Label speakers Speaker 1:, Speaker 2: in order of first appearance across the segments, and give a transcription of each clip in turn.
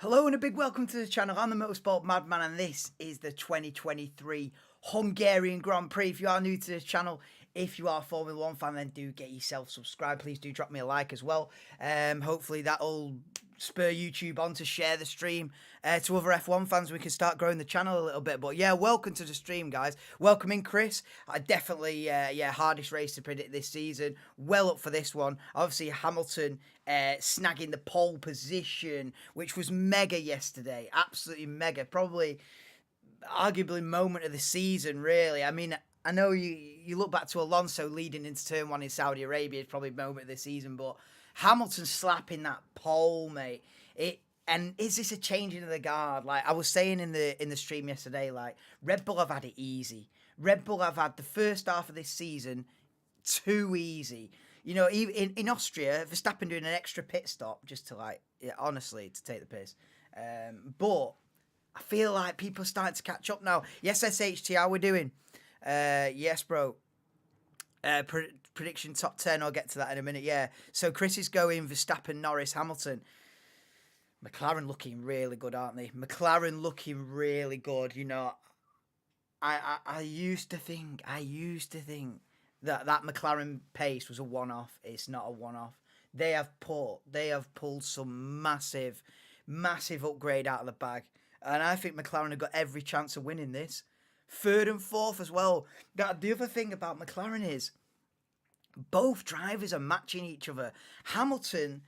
Speaker 1: Hello and a big welcome to the channel. I'm the Motorsport Madman and this is the 2023 Hungarian Grand Prix. If you are new to this channel, if you are a Formula 1 fan, then do get yourself subscribed. Please do drop me a like as well. Hopefully that'll spur YouTube on to share the stream to other F1 fans. We can start growing the channel a little bit. But yeah, welcome to the stream, guys. Welcome in, Chris. I definitely, hardest race to predict this season. Well up for this one. Obviously, Hamilton snagging the pole position, which was mega yesterday. Absolutely mega. Probably, arguably, moment of the season, really. I mean, I know you look back to Alonso leading into turn one in Saudi Arabia, it's probably moment of the season, but Hamilton slapping that pole, mate. And is this a changing of the guard? Like I was saying in the stream yesterday, like Red Bull have had it easy. Red Bull have had the first half of this season too easy. You know, even in Austria, Verstappen doing an extra pit stop just to honestly, to take the piss. But I feel like people are starting to catch up now. Yes, SHT, how we doing? Yes, bro. Prediction top 10, I'll get to that in a minute, yeah. So Chris is going Verstappen, Norris, Hamilton. McLaren looking really good, aren't they? McLaren looking really good. You know, I used to think that McLaren pace was a one-off. It's not a one-off. They have pulled some massive upgrade out of the bag. And I think McLaren have got every chance of winning this. Third and fourth as well. The other thing about McLaren is both drivers are matching each other. Hamilton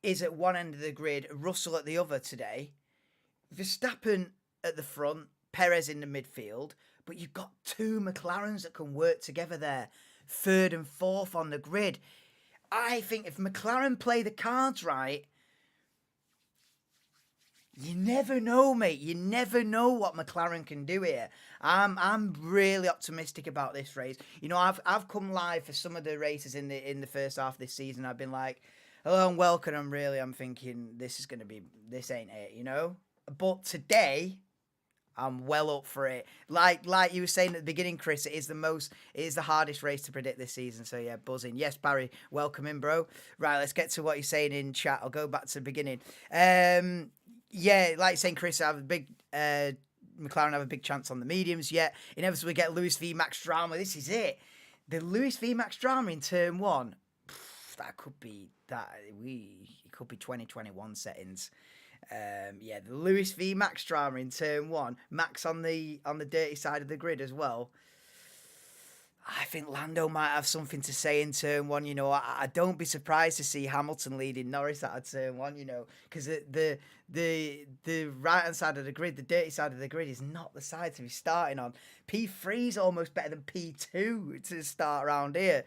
Speaker 1: is at one end of the grid, Russell at the other today. Verstappen at the front, Perez in the midfield. But you've got two McLarens that can work together there. Third and fourth on the grid. I think if McLaren play the cards right, you never know, mate. You never know what McLaren can do here. I'm really optimistic about this race. You know, I've come live for some of the races in the first half of this season. I've been like, hello and welcome. I'm thinking this ain't it, you know. But today, I'm well up for it. Like you were saying at the beginning, Chris, it is the hardest race to predict this season. So yeah, buzzing. Yes, Barry, welcome in, bro. Right, let's get to what you're saying in chat. I'll go back to the beginning. Yeah, like saying, Chris, I have a big McLaren have a big chance on the mediums. Yeah, inevitably get Lewis v Max drama. This is it. The Lewis v Max drama in turn one. That could be It could be 2021 settings. Yeah, the Lewis v Max drama in turn one. Max on the dirty side of the grid as well. I think Lando might have something to say in turn one. You know, I don't be surprised to see Hamilton leading Norris out of turn one. You know, because the right hand side of the grid, the dirty side of the grid, is not the side to be starting on. P3 is almost better than P2 to start around here.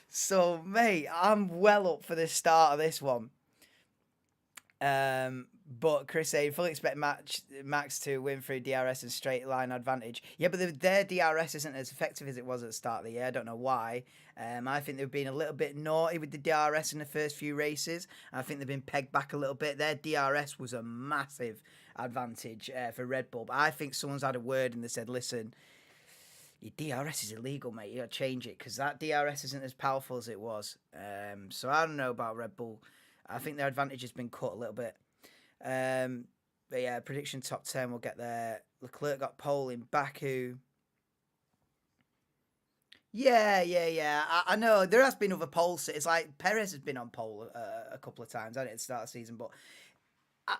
Speaker 1: So, mate, I'm well up for the start of this one. But Chris said, fully expect Max to win through DRS and straight line advantage. Yeah, but their DRS isn't as effective as it was at the start of the year. I don't know why. I think they've been a little bit naughty with the DRS in the first few races. I think they've been pegged back a little bit. Their DRS was a massive advantage for Red Bull. But I think someone's had a word and they said, listen, your DRS is illegal, mate. You got to change it because that DRS isn't as powerful as it was. So I don't know about Red Bull. I think their advantage has been cut a little bit. But yeah, prediction top 10, we'll get there. Leclerc got pole in Baku. Yeah. I know there has been other poles. It's like Perez has been on pole a couple of times, hasn't it, at the start of the season. But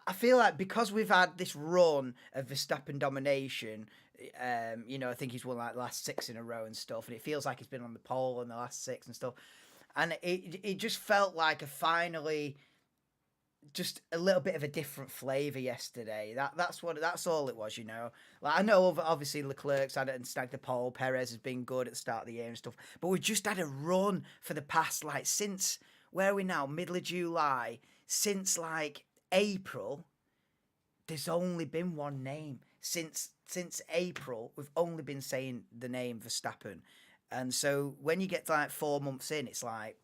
Speaker 1: I feel like because we've had this run of Verstappen domination, you know, I think he's won like the last 6 in a row and stuff, and it feels like he's been on the pole in the last 6 and stuff. And it just felt like finally just a little bit of a different flavour yesterday. That's all it was, you know. Like I know obviously Leclerc's had it and snagged the pole. Perez has been good at the start of the year and stuff, but we've just had a run for the past since where are we now? Middle of July. Since April, there's only been one name. Since April, we've only been saying the name Verstappen. And so when you get to 4 months in, it's like,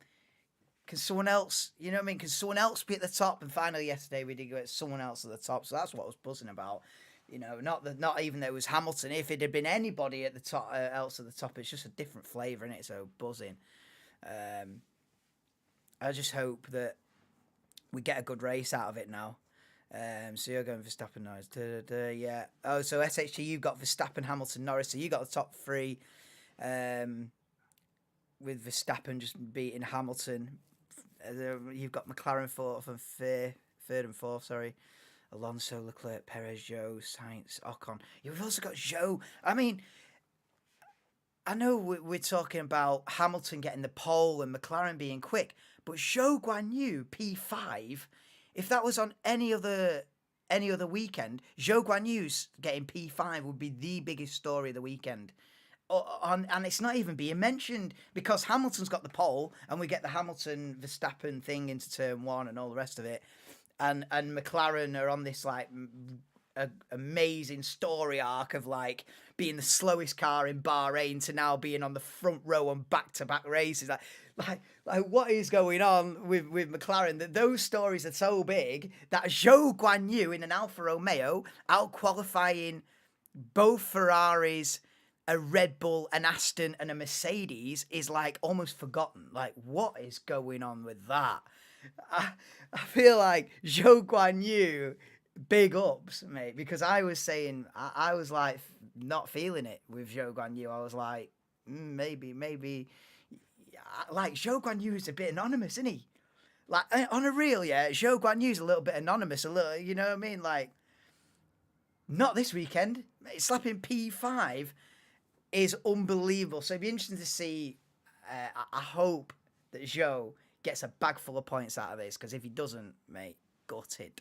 Speaker 1: can someone else, you know what I mean? Can someone else be at the top? And finally yesterday we did get someone else at the top. So that's what I was buzzing about. You know, not even that it was Hamilton. If it had been anybody at the top, else at the top, it's just a different flavour in it. So buzzing. I just hope that we get a good race out of it now. So you're going Verstappen Norris. Yeah. Oh, so SHG, you've got Verstappen, Hamilton, Norris. So you got the top three. With Verstappen just beating Hamilton. You've got McLaren fourth and third and fourth. Sorry, Alonso, Leclerc, Perez, Zhou, Sainz, Ocon. You've also got Zhou. I mean, I know we're talking about Hamilton getting the pole and McLaren being quick, but Zhou Guanyu P5. If that was on any other weekend, Zhou Guanyu's getting P5 would be the biggest story of the weekend. And it's not even being mentioned because Hamilton's got the pole and we get the Hamilton Verstappen thing into turn one and all the rest of it, and McLaren are on this like amazing story arc of like being the slowest car in Bahrain to now being on the front row on back-to-back races. Like what is going on with McLaren? That those stories are so big that Zhou Guanyu in an Alfa Romeo out qualifying both Ferraris, a Red Bull, an Aston, and a Mercedes is like almost forgotten. Like, what is going on with that? I feel like Zhou Guanyu, big ups, mate, because I was saying, I was like not feeling it with Zhou Guanyu. I was like, maybe, like Zhou Guanyu is a bit anonymous, isn't he? Like, on a real, yeah, Zhou Guanyu's a little bit anonymous, a little, you know what I mean? Like, not this weekend. Slapping P5 is unbelievable. So it'd be interesting to see. I hope that Zhou gets a bag full of points out of this, because if he doesn't, mate, gutted.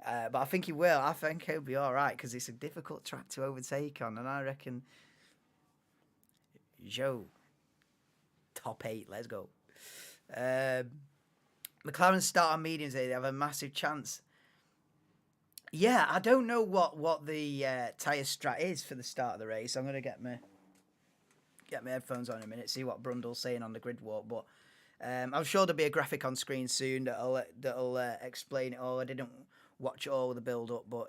Speaker 1: But I think he will. I think he'll be all right because it's a difficult track to overtake on, and I reckon Zhou top 8. Let's go. McLaren start on mediums. They have a massive chance. Yeah, I don't know what the tyre strat is for the start of the race. I'm gonna get my headphones on in a minute, see what Brundle's saying on the grid walk. But I'm sure there'll be a graphic on screen soon that'll explain it all. I didn't watch all of the build up, but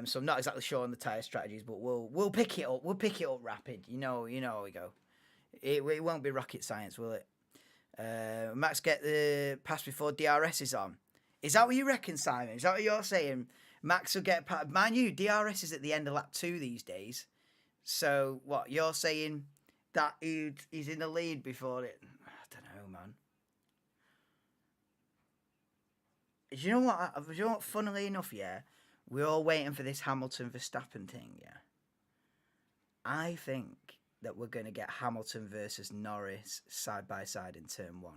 Speaker 1: so I'm not exactly sure on the tyre strategies. But we'll pick it up. We'll pick it up rapid. You know how we go. It won't be rocket science, will it? Max get the pass before DRS is on. Is that what you reckon, Simon? Is that what you're saying? Max will get past. Mind you, DRS is at the end of lap 2 these days. So, what, you're saying that he's in the lead before it? I don't know, man. Do you know what? Funnily enough, yeah, we're all waiting for this Hamilton Verstappen thing, yeah. I think that we're going to get Hamilton versus Norris side by side in turn 1.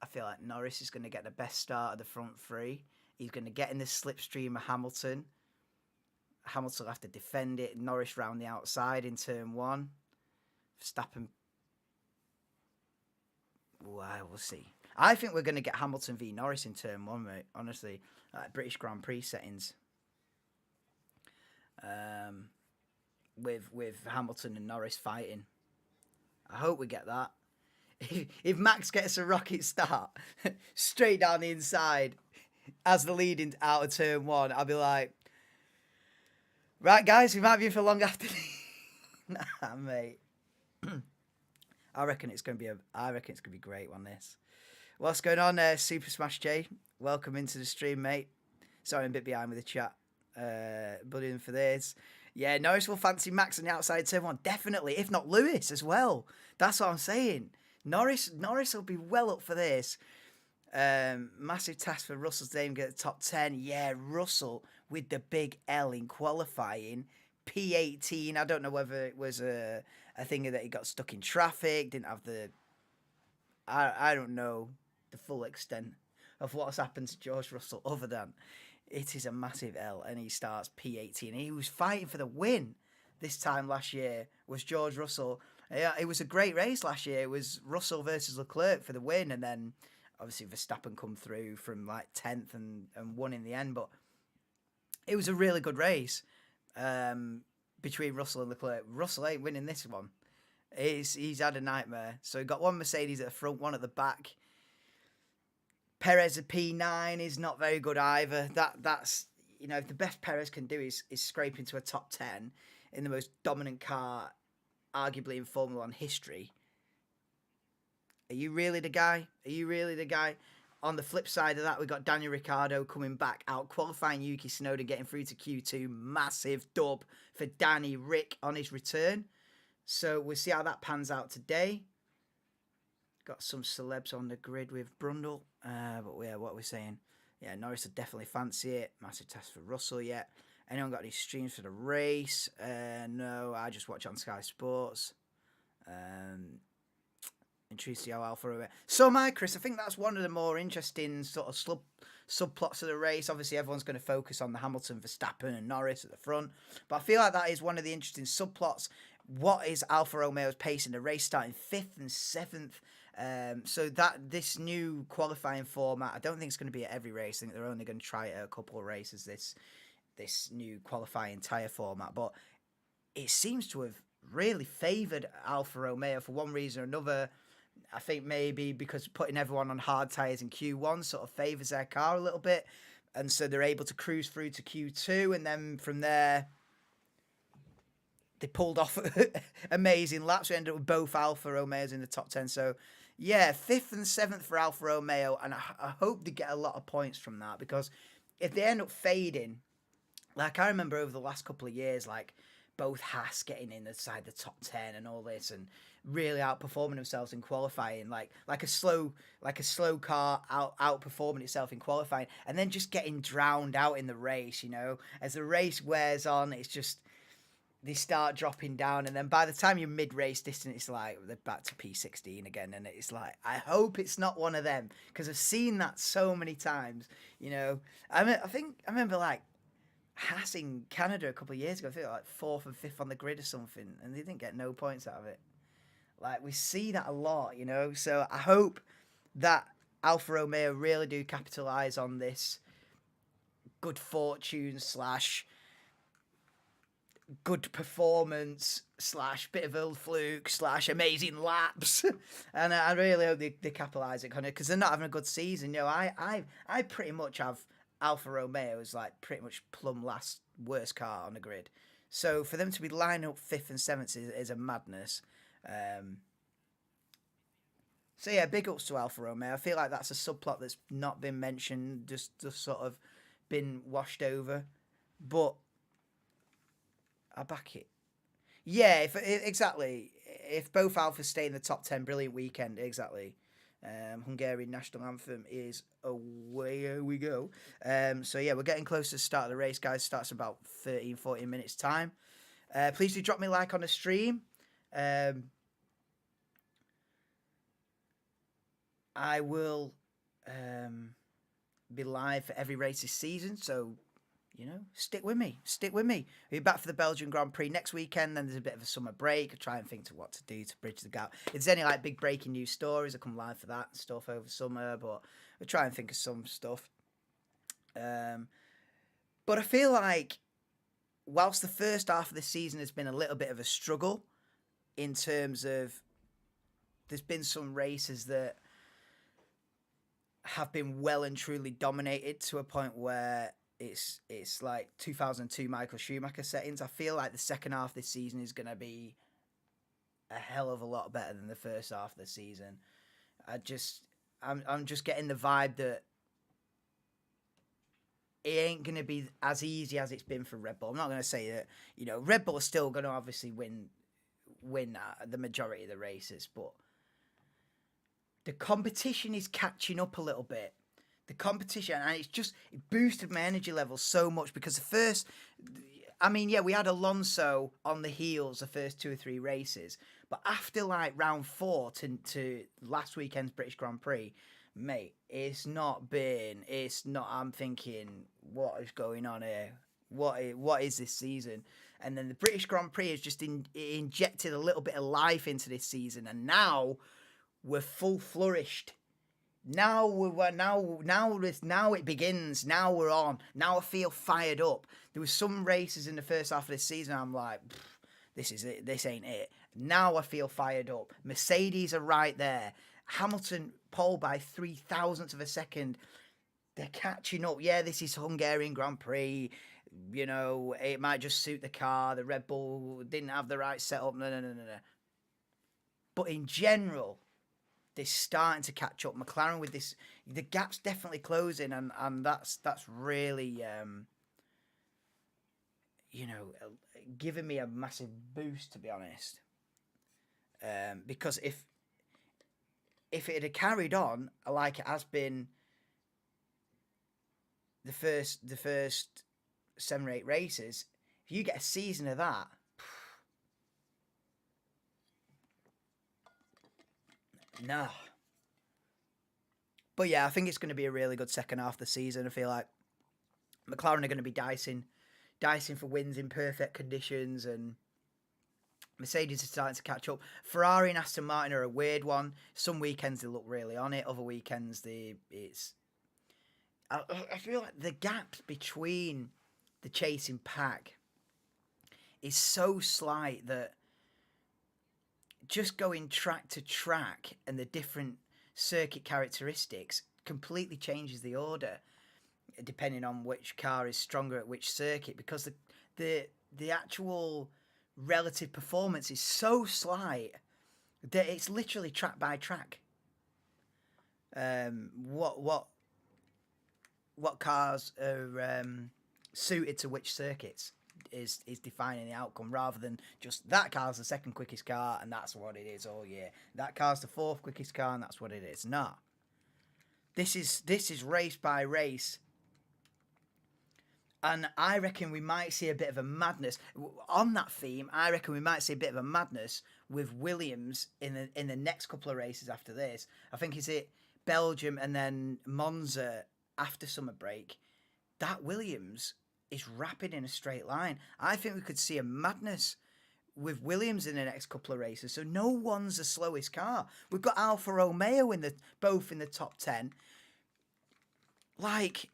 Speaker 1: I feel like Norris is going to get the best start of the front 3. He's going to get in the slipstream of Hamilton. Hamilton will have to defend it. Norris round the outside in turn 1. Verstappen. Well, we'll see. I think we're going to get Hamilton v Norris in turn 1, mate. Honestly, British Grand Prix settings. With Hamilton and Norris fighting. I hope we get that. If Max gets a rocket start straight down the inside as the lead out of turn 1, I'll be like, right, guys, we might be in for a long afternoon. Nah, mate. I reckon it's gonna be great on this. What's going on there, Super Smash J? Welcome into the stream, mate. Sorry, I'm a bit behind with the chat. But in for this. Yeah, Norris will fancy Max on the outside turn 1. Definitely, if not Lewis as well. That's what I'm saying. Norris will be well up for this. Massive task for Russell's name, get the top 10. Yeah, Russell with the big L in qualifying. P18. I don't know whether it was a thing that he got stuck in traffic, didn't have the... I don't know the full extent of what's happened to George Russell other than it is a massive L, and he starts P18. He was fighting for the win this time last year, was George Russell. Yeah, it was a great race last year. It was Russell versus Leclerc for the win, and then obviously Verstappen come through from like 10th and won in the end. But it was a really good race between Russell and Leclerc. Russell ain't winning this one. He's had a nightmare. So he got one Mercedes at the front, one at the back. Perez at P9 is not very good either. That's if the best Perez can do is scrape into a top 10 in the most dominant car, arguably in Formula One history, Are you really the guy? Are you really the guy? On the flip side of that, we got Daniel Ricciardo coming back, out qualifying Yuki Tsunoda, getting through to Q2. Massive dub for Danny Rick on his return. So we'll see how that pans out today. Got some celebs on the grid with Brundle. But yeah, what are we saying? Yeah, Norris would definitely fancy it. Massive test for Russell yet. Anyone got any streams for the race? No, I just watch on Sky Sports. Intrigued to see how Alfa Romeo. So am I, Chris. I think that's one of the more interesting sort of subplots of the race. Obviously, everyone's going to focus on the Hamilton, Verstappen, and Norris at the front. But I feel like that is one of the interesting subplots. What is Alfa Romeo's pace in the race, starting 5th and 7th? So that this new qualifying format, I don't think it's going to be at every race. I think they're only going to try it at a couple of races. This new qualifying tyre format, but it seems to have really favoured Alfa Romeo for one reason or another. I think maybe because putting everyone on hard tyres in Q1 sort of favours their car a little bit, and so they're able to cruise through to Q2, and then from there they pulled off amazing laps. We ended up with both Alfa Romeos in the top 10. So yeah, 5th and 7th for Alfa Romeo, and I hope they get a lot of points from that, because if they end up fading, like I remember over the last couple of years, like both Haas getting inside the top 10 and all this, and really outperforming themselves in qualifying, like a slow car outperforming itself in qualifying, and then just getting drowned out in the race. You know, as the race wears on, it's just they start dropping down, and then by the time you're mid-race distance, it's like they're back to P16 again, and it's like, I hope it's not one of them, because I've seen that so many times. You know, I remember like Haas in Canada a couple of years ago, I think like 4th and 5th on the grid or something, and they didn't get no points out of it. Like, we see that a lot, you know? So I hope that Alfa Romeo really do capitalise on this good fortune / good performance / bit of ill fluke / amazing laps. And I really hope they capitalise it, because they're not having a good season. You know, I pretty much have Alfa Romeo as like pretty much plumb last worst car on the grid. So for them to be lining up 5th and 7th is a madness. So yeah, big ups to Alfa Romeo. I feel like that's a subplot that's not been mentioned, just sort of been washed over. But I back it. Yeah, exactly. If both Alphas stay in the top 10, brilliant weekend. Exactly. Hungarian national anthem is away we go. So yeah, we're getting close to the start of the race, guys. Starts about 13-14 minutes time. Please do drop me a like on the stream. I will be live for every race this season, so you know, stick with me. We'll be back for the Belgian Grand Prix next weekend. Then there's a bit of a summer break. I try and think to what to do to bridge the gap. If there's any like big breaking news stories, I come live for that and stuff over summer. But we'll try and think of some stuff. But I feel like whilst the first half of the season has been a little bit of a struggle in terms of there's been some races that have been well and truly dominated to a point where it's like 2002 Michael Schumacher settings. I feel like the second half of this season is going to be a hell of a lot better than the first half of the season. I'm just getting the vibe that it ain't going to be as easy as it's been for Red Bull. I'm not going to say that, you know, Red Bull is still going to obviously win the majority of the races, but the competition is catching up a little bit. The competition, and it boosted my energy levels so much, because the first, I mean, yeah, we had Alonso on the heels the first 2 or 3 races, but after like round 4 to last weekend's British Grand Prix, mate, I'm thinking, what is going on here? What is this season? And then the British Grand Prix has just injected a little bit of life into this season, and now we're full flourished. Now it begins. Now we're on. Now I feel fired up. There was some races in the first half of this season I'm like, this is it. This ain't it. Now I feel fired up. Mercedes are right there. Hamilton pole by 0.003 of a second. They're catching up. Yeah, this is Hungarian Grand Prix. You know, it might just suit the car. The Red Bull didn't have the right setup. No. But in general, they're starting to catch up. McLaren with this, the gap's definitely closing, and that's really giving me a massive boost, to be honest. Because if it had carried on like it has been the first 7 or 8 races, if you get a season of that, no. But yeah, I think it's going to be a really good second half of the season. I feel like McLaren are going to be dicing for wins in perfect conditions, and Mercedes are starting to catch up. Ferrari and Aston Martin are a weird one. Some weekends they look really on it. Other weekends I feel like the gap between the chasing pack is so slight that just going track to track and the different circuit characteristics completely changes the order depending on which car is stronger at which circuit, because the actual relative performance is so slight that it's literally track by track. What cars are suited to which circuits is defining the outcome, rather than just that car's the second quickest car and that's what it is all year. That car's the 4th quickest car and that's what it is. No. This is race by race. And I reckon we might see a bit of a madness on that theme. I reckon we might see a bit of a madness with Williams in the next couple of races after this. I think is it Belgium and then Monza after summer break. That Williams is rapid in a straight line. I think we could see a madness with Williams in the next couple of races. So no one's the slowest car. We've got Alfa Romeo both in the top 10. Like,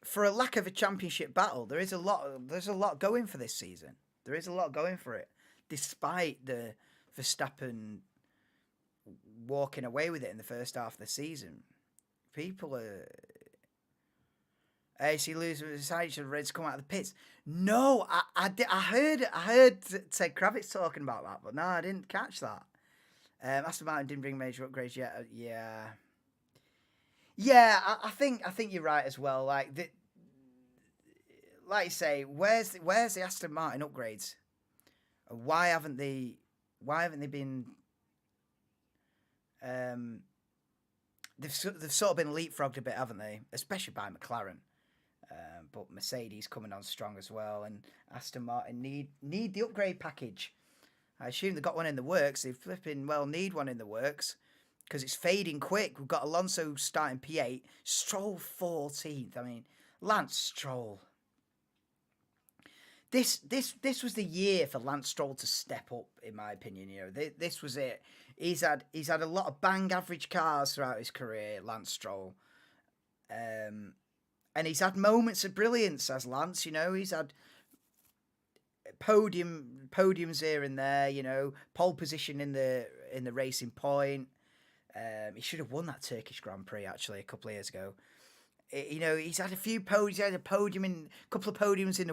Speaker 1: for a lack of a championship battle, there's a lot going for this season. There is a lot going for it, despite the Verstappen walking away with it in the first half of the season. People are. AC Lewis decided to ready to come out of the pits. No, I heard Ted Kravitz talking about that, but no, I didn't catch that. Aston Martin didn't bring major upgrades yet. Yeah, I think you're right as well. Like you say, where's the Aston Martin upgrades? Why haven't they been? They've sort of been leapfrogged a bit, haven't they? Especially by McLaren. But Mercedes coming on strong as well, and Aston Martin need the upgrade package. I assume they've got one in the works. They flipping need one in the works, because it's fading quick. We've got Alonso starting P8, Stroll 14th. I mean, Lance Stroll. This was the year for Lance Stroll to step up, in my opinion. This was it. He's had a lot of bang average cars throughout his career, Lance Stroll. And he's had moments of brilliance as Lance. He's had podiums here and there. Pole position in the Racing Point. He should have won that Turkish Grand Prix actually a couple of years ago. He's had a few podiums. He had a couple of podiums in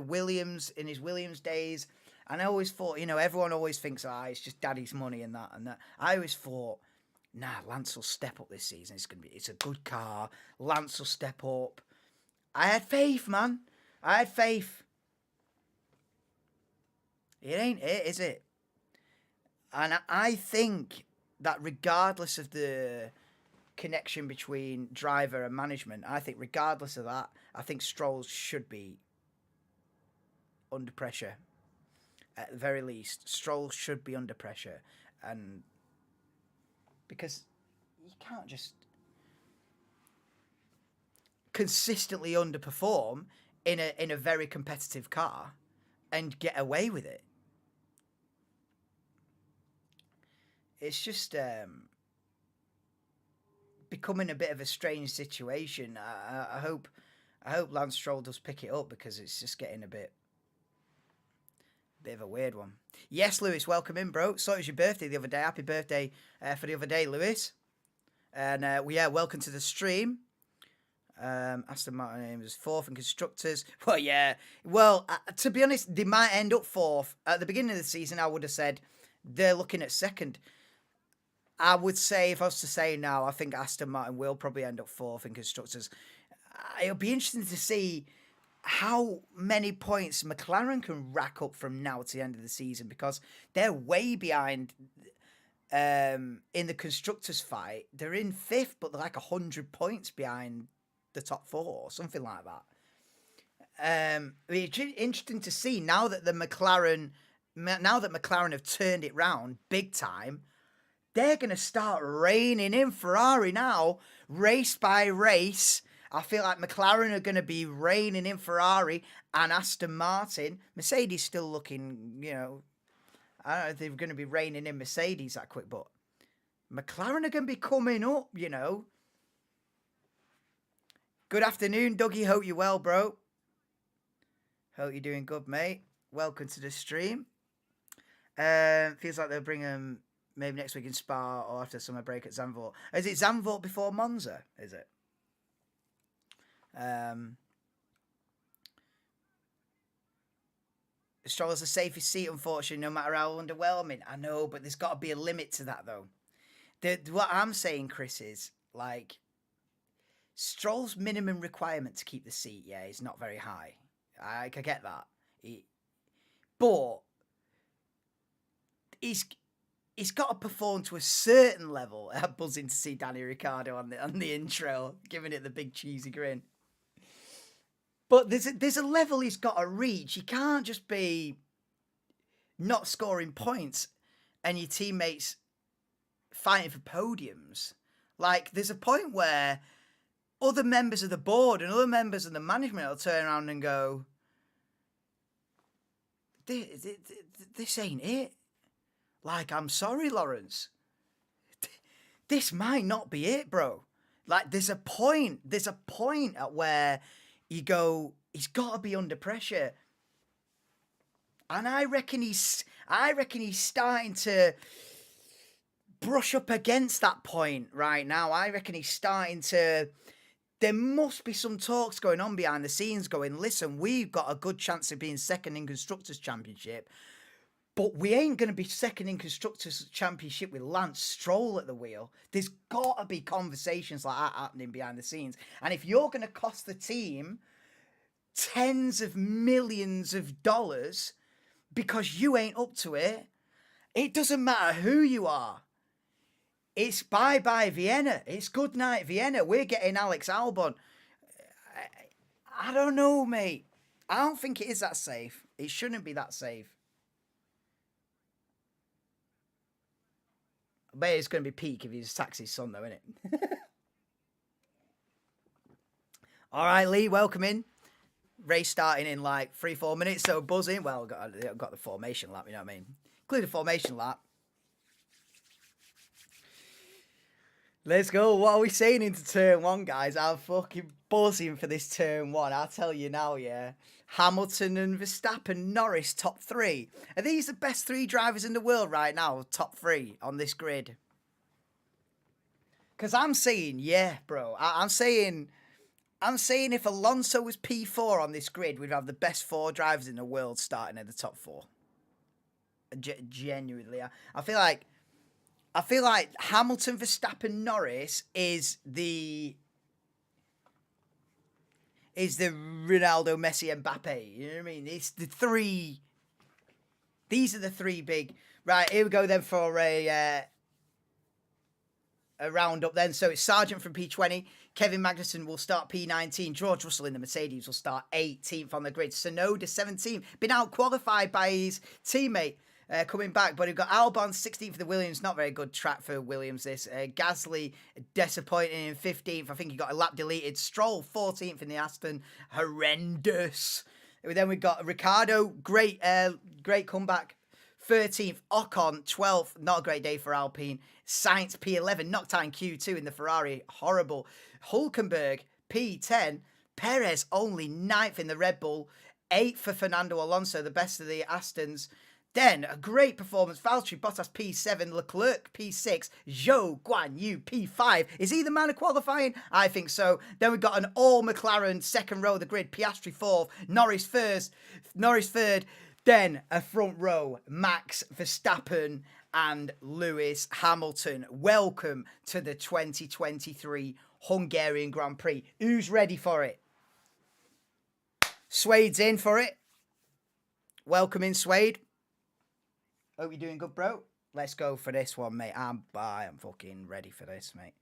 Speaker 1: his Williams days. And I always thought, everyone always thinks, it's just daddy's money and that and that. I always thought, Lance will step up this season. It's a good car. Lance will step up. I had faith, man. I had faith. It ain't it, is it? And I think that regardless of the connection between driver and management, I think regardless of that, I think Stroll should be under pressure. At the very least, Stroll should be under pressure, and because you can't just consistently underperform in a very competitive car and get away with it. It's just becoming a bit of a strange situation. I hope Lance Stroll does pick it up, because it's just getting a bit of a weird one. Yes, Lewis, welcome in, bro. So it was your birthday the other day. Happy birthday for the other day, Lewis. And welcome to the stream. Aston Martin was 4th in constructors. Well, yeah. Well, to be honest, they might end up 4th. At the beginning of the season, I would have said they're looking at second. I would say, if I was to say now, I think Aston Martin will probably end up fourth in constructors. It'll be interesting to see how many points McLaren can rack up from now to the end of the season, because they're way behind in the constructors fight. They're in fifth, but they're like 100 points behind the top four or something like that. It's interesting to see now that McLaren have turned it round big time. They're going to start reining in Ferrari now, race by race. I feel like McLaren are going to be reining in Ferrari and Aston Martin. Mercedes still looking, I don't know if they're going to be reining in Mercedes that quick, but McLaren are going to be coming up, Good afternoon, Dougie. Hope you're well, bro. Hope you're doing good, mate. Welcome to the stream. Feels like they'll bring them maybe next week in Spa or after summer break at Zandvoort. Is it Zandvoort before Monza? Is it? Stroll's the safest seat, unfortunately, no matter how underwhelming. I know, but there's got to be a limit to that, though. What I'm saying, Chris, is like Stroll's minimum requirement to keep the seat, is not very high. I get that, but he's got to perform to a certain level. I'm buzzing to see Danny Ricciardo on the intro, giving it the big cheesy grin. But there's a level he's got to reach. He can't just be not scoring points and your teammates fighting for podiums. Like, there's a point where other members of the board and other members of the management will turn around and go, this ain't it. Like, I'm sorry, Lawrence. This might not be it, bro. Like, there's a point at where you go, he's got to be under pressure. And I reckon he's starting to brush up against that point right now. I reckon he's starting to... There must be some talks going on behind the scenes going, listen, we've got a good chance of being second in Constructors' Championship, but we ain't going to be second in Constructors' Championship with Lance Stroll at the wheel. There's got to be conversations like that happening behind the scenes. And if you're going to cost the team tens of millions of dollars because you ain't up to it, it doesn't matter who you are. It's bye-bye Vienna. It's good night Vienna. We're getting Alex Albon. I don't know, mate. I don't think it is that safe. It shouldn't be that safe. But it's going to be peak if he's Taxi's son, though, isn't it? All right, Lee, welcome in. Race starting in like 3-4 minutes, so buzzing. Well, I've got the formation lap, you know what I mean? Include the formation lap. Let's go. What are we saying into turn one, guys? I'm fucking buzzing for this turn one. I'll tell you now, yeah. Hamilton and Verstappen, Norris, top three. Are these the best three drivers in the world right now? Top three on this grid? Because I'm saying, yeah, bro. I'm saying if Alonso was P4 on this grid, we'd have the best four drivers in the world starting at the top four. Genuinely. I feel like Hamilton, Verstappen, Norris is the Ronaldo, Messi, Mbappe. You know what I mean? It's the three. These are the three big. Right, here we go then for a roundup then. So it's Sargent from P20. Kevin Magnussen will start P19. George Russell in the Mercedes will start 18th on the grid. Tsunoda 17th. Been out qualified by his teammate. Coming back, but we've got Albon 16th for the Williams. Not very good track for Williams, this. Gasly disappointing in 15th. I think he got a lap deleted. Stroll 14th in the Aston. Horrendous. Then we've got Ricciardo. Great comeback. 13th. Ocon 12th. Not a great day for Alpine. Sainz P11. Knocked out in Q2 in the Ferrari. Horrible. Hulkenberg P10. Perez only 9th in the Red Bull. 8th for Fernando Alonso, the best of the Astons. Then, a great performance. Valtteri Bottas P7, Leclerc P6, Zhou Guanyu P5. Is he the man of qualifying? I think so. Then we've got an all McLaren second row of the grid. Piastri 4th, Norris 1st, Norris 3rd. Then a front row, Max Verstappen and Lewis Hamilton. Welcome to the 2023 Hungarian Grand Prix. Who's ready for it? Suede's in for it. Welcome in, Suede. Hope you're doing good, bro. Let's go for this one, mate. I'm fucking ready for this, mate.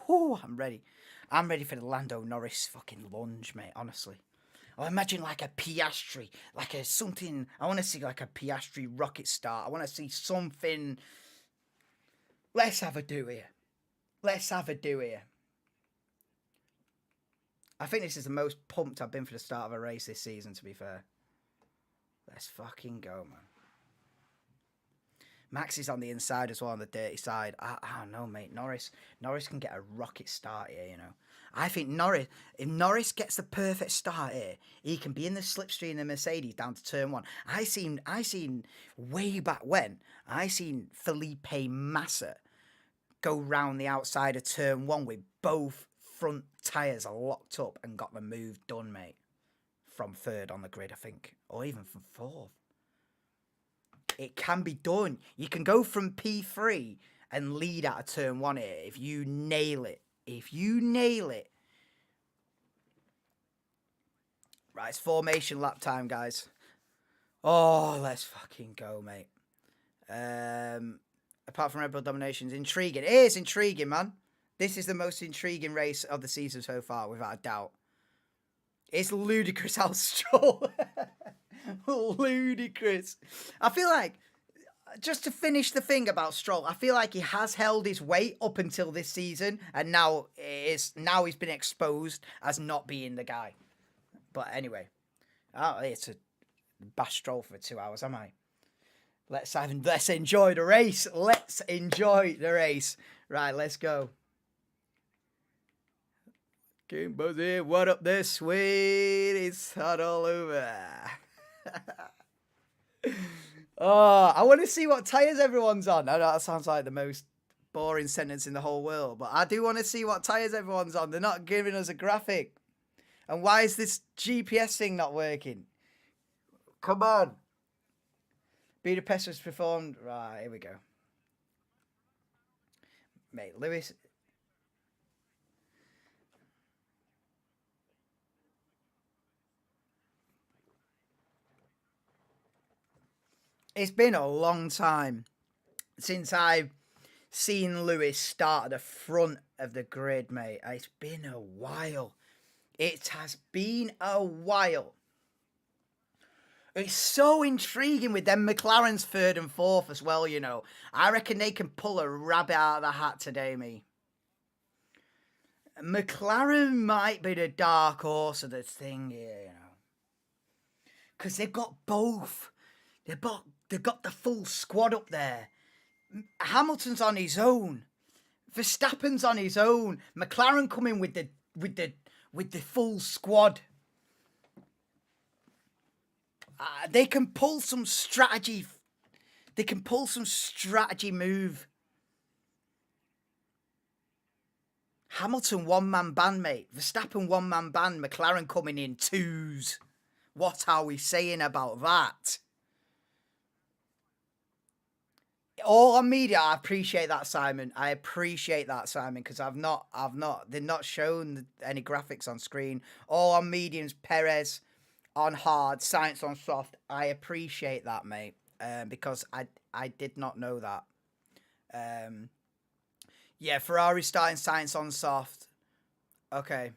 Speaker 1: Whew, I'm ready. I'm ready for the Lando Norris fucking lunge, mate, honestly. I imagine like a Piastri, like a something. I want to see like a Piastri rocket start. I want to see something. Let's have a do here. Let's have a do here. I think this is the most pumped I've been for the start of a race this season, to be fair. Let's fucking go, man. Max is on the inside as well, on the dirty side. I don't know, mate. Norris can get a rocket start here, you know. I think if Norris gets the perfect start here, he can be in the slipstream in the Mercedes down to turn one. I seen way back when, I seen Felipe Massa go round the outside of turn one with both front tyres locked up and got the move done, mate. From third on the grid, I think. Or even from fourth. It can be done. You can go from P3 and lead out of turn one here if you nail it. If you nail it. Right, it's formation lap time, guys. Oh, let's fucking go, mate. Apart from Red Bull domination, it's intriguing. It is intriguing, man. This is the most intriguing race of the season so far, without a doubt. It's ludicrous how Stroll... ludicrous. I feel like, just to finish the thing about Stroll, I feel like he has held his weight up until this season, and now he's been exposed as not being the guy. But anyway, it's a bash Stroll for 2 hours, am I? Let's enjoy the race. Let's enjoy the race. Right, let's go. Game Buzzy, what up there, sweet? It's hot all over. Oh, I want to see what tyres everyone's on. I know that sounds like the most boring sentence in the whole world, but I do want to see what tyres everyone's on. They're not giving us a graphic. And why is this GPS thing not working? Come on. Budapest was performed. Right, here we go. Mate, Lewis... It's been a long time since I've seen Lewis start at the front of the grid, mate. It's been a while. It has been a while. It's so intriguing with them McLaren's third and fourth as well, you know. I reckon they can pull a rabbit out of the hat today, me. McLaren might be the dark horse of this thing here, you know. Because they've got both. They've got the full squad up there. Hamilton's on his own. Verstappen's on his own. McLaren coming with the full squad. They can pull some strategy. They can pull some strategy move. Hamilton one-man band, mate. Verstappen one-man band. McLaren coming in twos. What are we saying about that? All on media, I appreciate that, Simon. I appreciate that, Simon, because they're not shown any graphics on screen. All on mediums, Perez on hard, Sainz on soft. I appreciate that, mate, because I did not know that. Yeah, Ferrari starting Sainz on soft. Okay.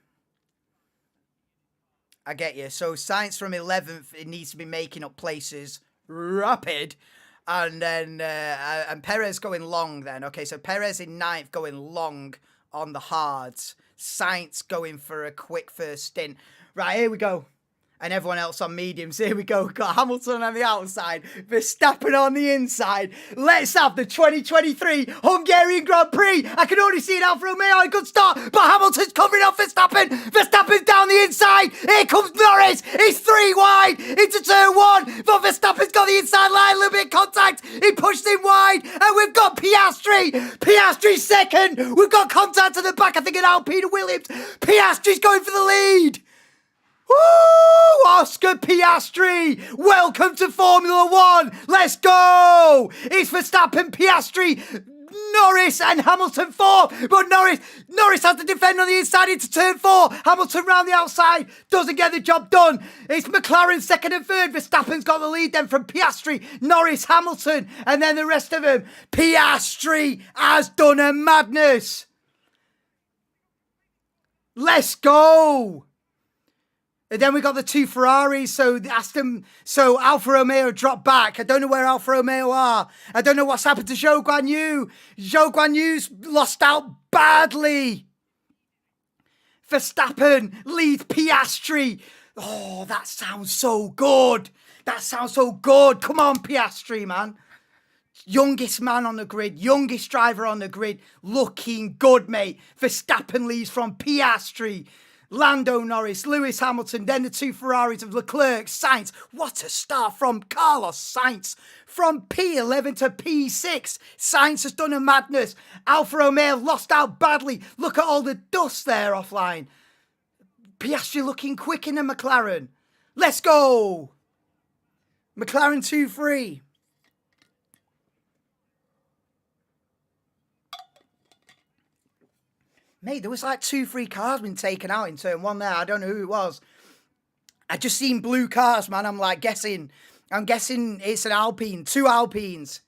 Speaker 1: I get you. So Sainz from 11th, it needs to be making up places rapid. And then and Perez going long then. Okay, so Perez in 9th going long on the hards. Sainz going for a quick first stint. Right, here we go. And everyone else on mediums. Here we go. We've got Hamilton on the outside. Verstappen on the inside. Let's have the 2023 Hungarian Grand Prix. I can already see it. Alfa Romeo, a good start. But Hamilton's covering off Verstappen. Verstappen's down the inside. Here comes Norris. He's 3 wide into turn 1. But Verstappen's got the inside line. A little bit of contact. He pushed him wide. And we've got Piastri. Piastri's second. We've got contact at the back. I think an Alpine Williams. Piastri's going for the lead. Woo! Oscar Piastri, welcome to Formula One. Let's go! It's Verstappen, Piastri, Norris and Hamilton fourth, but Norris has to defend on the inside into turn 4. Hamilton round the outside, doesn't get the job done. It's McLaren second and third. Verstappen's got the lead then from Piastri, Norris, Hamilton, and then the rest of them. Piastri has done a madness. Let's go. And then we got the 2 Ferraris, so Alfa Romeo dropped back. I don't know where Alfa Romeo are. I don't know what's happened to Zhou Guanyu. Zhou Guanyu's lost out badly. Verstappen leads Piastri. Oh, that sounds so good. That sounds so good. Come on, Piastri, man. Youngest man on the grid, youngest driver on the grid. Looking good, mate. Verstappen leads from Piastri. Lando Norris, Lewis Hamilton, then the 2 Ferraris of Leclerc, Sainz. What a start from Carlos Sainz. From P11 to P6. Sainz has done a madness. Alfa Romeo lost out badly. Look at all the dust there offline. Piastri looking quick in the McLaren. Let's go. McLaren 2-3. Mate, there was like 2-3 cars been taken out in turn 1 there. I don't know who it was. I just seen blue cars, man. I'm guessing it's an Alpine. 2 Alpines.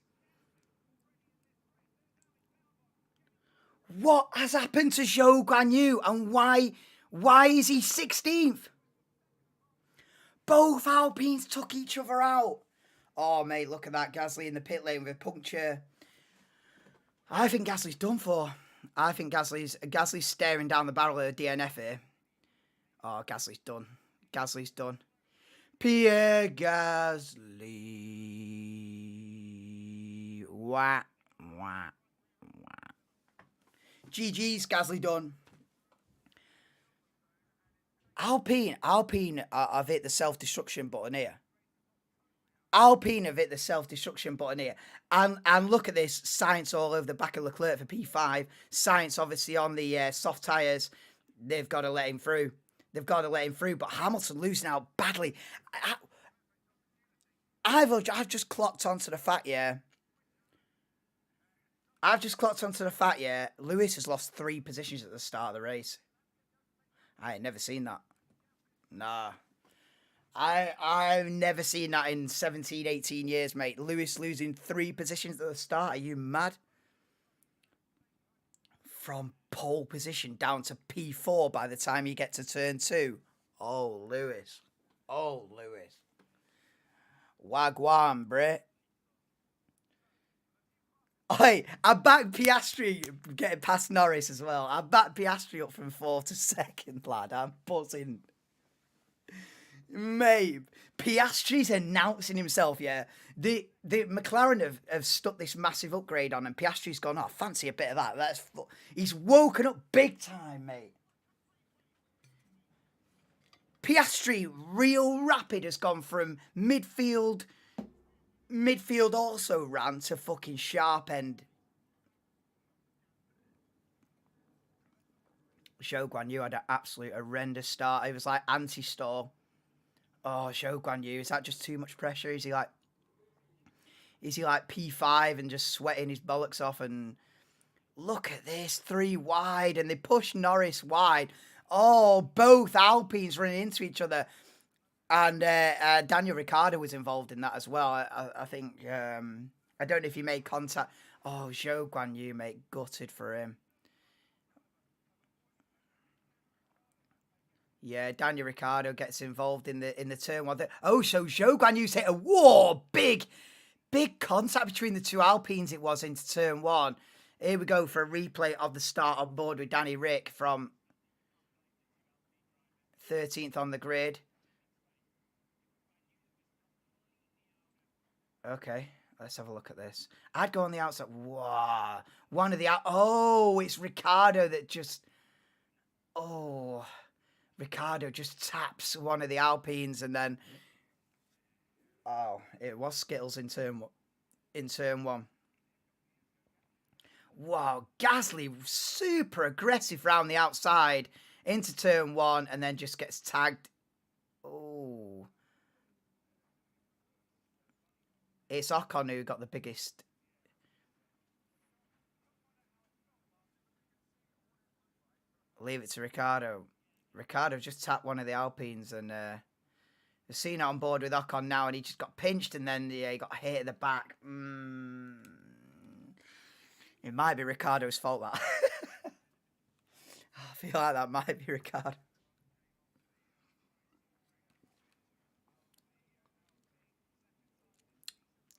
Speaker 1: What has happened to Zhou Guanyu and why is he 16th? Both Alpines took each other out. Oh, mate, look at that. Gasly in the pit lane with a puncture. I think Gasly's done for. I think Gasly's staring down the barrel of the DNF here. Oh, Gasly's done. Gasly's done. Pierre Gasly. Wah, wah, wah. GG's, Gasly done. Alpine have hit the self-destruction button here. Alpine have hit the self-destruction button here. And look at this. Sainz all over the back of Leclerc for P5. Sainz obviously on the soft tyres. They've got to let him through. But Hamilton losing out badly. I've just clocked onto the fact, yeah. Lewis has lost 3 positions at the start of the race. I ain't never seen that. Nah. I've never seen that in 17, 18 years, mate. Lewis losing 3 positions at the start. Are you mad? From pole position down to P4 by the time you get to turn 2. Oh, Lewis. Wagwan, Brit. Oi, I backed Piastri getting past Norris as well. I backed Piastri up from 4th to 2nd, lad. I'm buzzing. Mate, Piastri's announcing himself, yeah. The McLaren have stuck this massive upgrade on, and Piastri's gone, oh, fancy a bit of that. He's woken up big time, mate. Piastri, real rapid, has gone from midfield also ran to fucking sharp end. Zhou Guanyu had an absolute horrendous start. It was like anti-stall. Oh, Zhou Guanyu, is that just too much pressure? Is he like P5 and just sweating his bollocks off? And look at this, 3 wide, and they push Norris wide. Oh, both Alpines running into each other. And Daniel Ricciardo was involved in that as well. I think, I don't know if he made contact. Oh, Zhou Guanyu, mate, gutted for him. Yeah, Daniel Ricciardo gets involved in the turn 1. Oh, so Zhou Guanyu's hit a big contact between the 2 Alpines it was into turn 1. Here we go for a replay of the start on board with Danny Rick from 13th on the grid. Okay, let's have a look at this. I'd go on the outside. Wow. One of the oh, it's Ricciardo that just Ricciardo just taps one of the Alpines, and then it was Skittles in turn 1. Wow, Gasly super aggressive round the outside into turn 1, and then just gets tagged It's Ocon who got the biggest. Leave it to Ricardo. Ricardo just tapped one of the Alpines, and we've seen it on board with Ocon now, and he just got pinched, and then he got hit at the back. It might be Ricardo's fault, that. I feel like that might be Ricardo.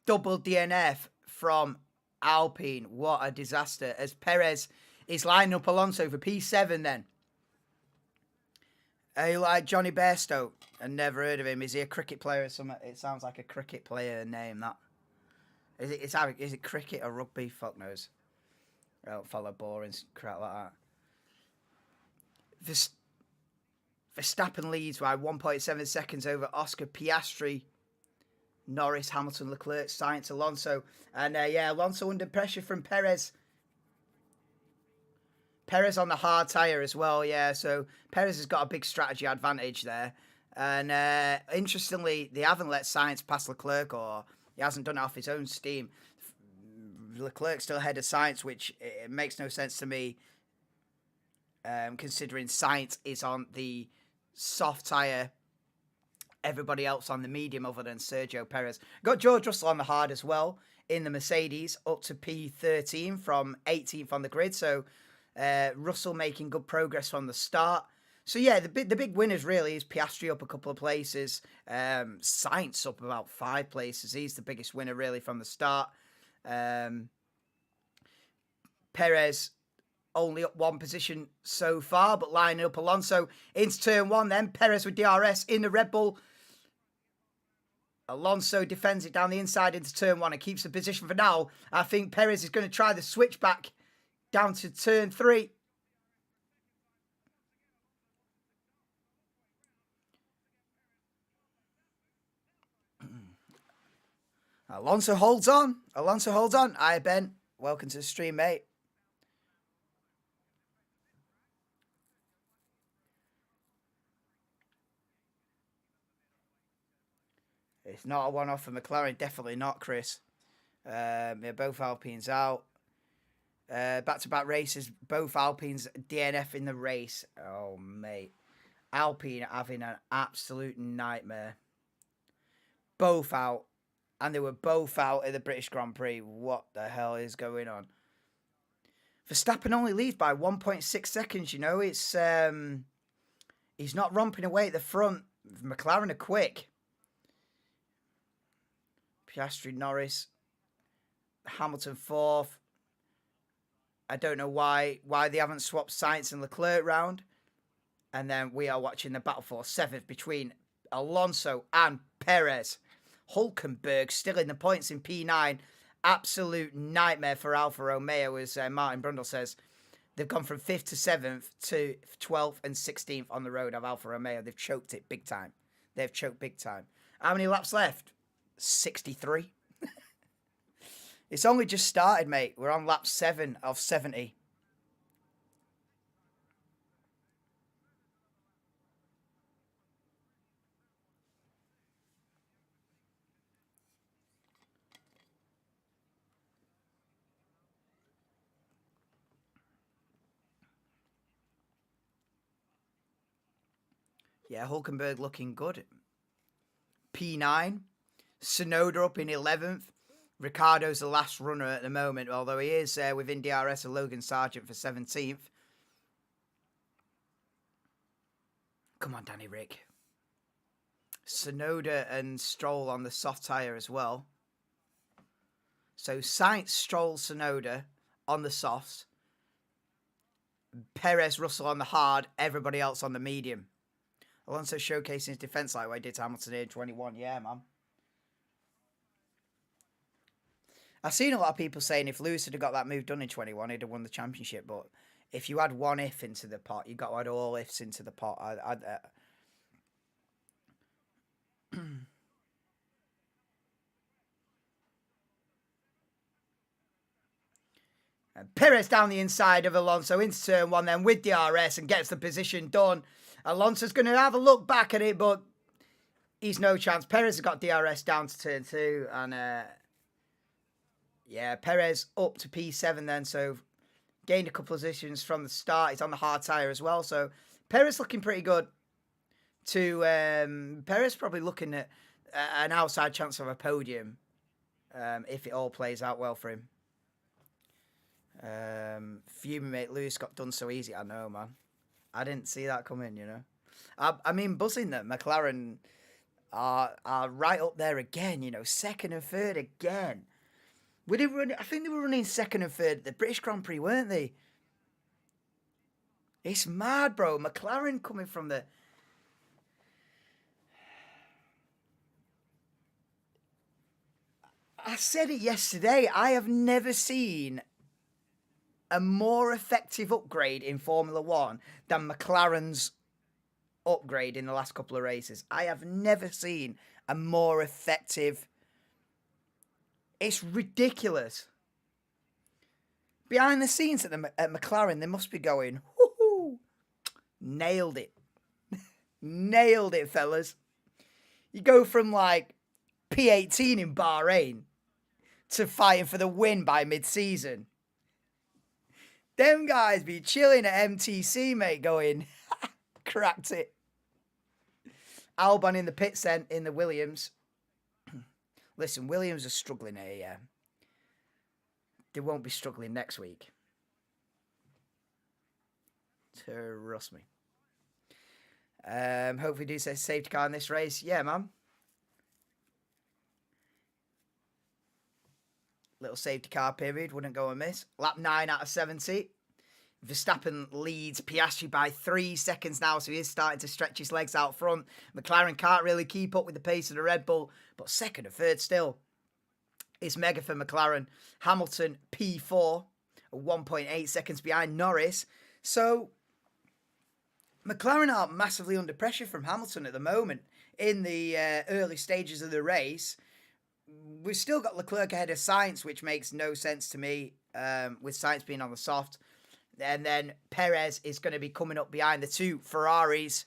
Speaker 1: Double DNF from Alpine. What a disaster. As Perez is lining up Alonso for P7 then. You like Johnny Bairstow? I never heard of him. Is he a cricket player or something? It sounds like a cricket player name, that. Is it cricket or rugby? Fuck knows. I don't follow boring crap like that. Verstappen leads by 1.7 seconds over Oscar Piastri, Norris, Hamilton, Leclerc, Sainz, Alonso. And Alonso under pressure from Perez. Perez on the hard tyre as well, yeah. So Perez has got a big strategy advantage there. And interestingly, they haven't let Sainz pass Leclerc, or he hasn't done it off his own steam. Leclerc still ahead of Sainz, which it makes no sense to me, considering Sainz is on the soft tyre, everybody else on the medium other than Sergio Perez. Got George Russell on the hard as well in the Mercedes, up to P13 from 18th on the grid. So Russell making good progress from the start. So yeah, the big winners really is Piastri up a couple of places, Sainz up about 5 places. He's the biggest winner really from the start. Perez only up 1 position so far, but lining up Alonso into turn 1 then. Perez with DRS in the Red Bull. Alonso defends it down the inside into turn 1 and keeps the position for now. I think Perez is going to try the switchback down to turn 3. Alonso holds on. Hi, Ben. Welcome to the stream, mate. It's not a one-off for McLaren. Definitely not, Chris. Both Alpines out. Back-to-back races. Both Alpines DNF in the race. Oh, mate. Alpine having an absolute nightmare. Both out. And they were both out at the British Grand Prix. What the hell is going on? Verstappen only leads by 1.6 seconds, you know. It's he's not romping away at the front. McLaren are quick. Piastri, Norris. Hamilton 4th. I don't know why they haven't swapped Sainz and Leclerc round. And then we are watching the battle for 7th between Alonso and Perez. Hulkenberg still in the points in P9. Absolute nightmare for Alfa Romeo, as Martin Brundle says. They've gone from 5th to 7th to 12th and 16th on the road of Alfa Romeo. They've choked it big time. How many laps left? 63. It's only just started, mate. We're on lap 7 of 70. Yeah, Hulkenberg looking good. P9. Tsunoda up in 11th. Ricardo's the last runner at the moment, although he is within DRS of Logan Sargent for 17th. Come on, Danny Rick. Tsunoda and Stroll on the soft tyre as well. So Sainz, Stroll, Tsunoda on the softs. Perez, Russell on the hard. Everybody else on the medium. Alonso showcasing his defence like what he did to Hamilton in 21. Yeah, man. I've seen a lot of people saying if Lewis had got that move done in 21, he'd have won the championship. But if you add one if into the pot, you've got to add all ifs into the pot. And Perez down the inside of Alonso into turn 1 then with DRS and gets the position done. Alonso's going to have a look back at it, but He's no chance. Perez has got DRS down to turn 2, and yeah, Perez up to P7 then, so gained a couple of positions from the start. He's on the hard tyre as well, so Perez looking pretty good. Perez probably looking at an outside chance of a podium if it all plays out well for him. Fuming mate Lewis got done so easy. I know, man. I didn't see that coming, you know. I mean, buzzing that McLaren are right up there again, you know, second and third again. I think they were running second and third at the British Grand Prix, weren't they? It's mad, bro. McLaren coming from the... I said it yesterday. I have never seen a more effective upgrade in Formula One than McLaren's upgrade in the last couple of races. I have never seen a more effective... It's ridiculous. Behind the scenes at McLaren, they must be going, woohoo, nailed it. Nailed it, fellas. You go from like P18 in Bahrain to fighting for the win by mid-season. Them guys be chilling at MTC, mate, going, cracked it. Albon in the pits then, in the Williams. Listen, Williams are struggling here, yeah. They won't be struggling next week. Trust me. Hopefully do say safety car in this race. Yeah, man. Little safety car period. Wouldn't go amiss. Lap 9 out of 70. Verstappen leads Piastri by 3 seconds now, so he is starting to stretch his legs out front. McLaren can't really keep up with the pace of the Red Bull, but second and third still. It's mega for McLaren. Hamilton P4, 1.8 seconds behind Norris. So McLaren are massively under pressure from Hamilton at the moment in the early stages of the race. We've still got Leclerc ahead of Sainz, which makes no sense to me, with Sainz being on the soft. And then Perez is going to be coming up behind the two Ferraris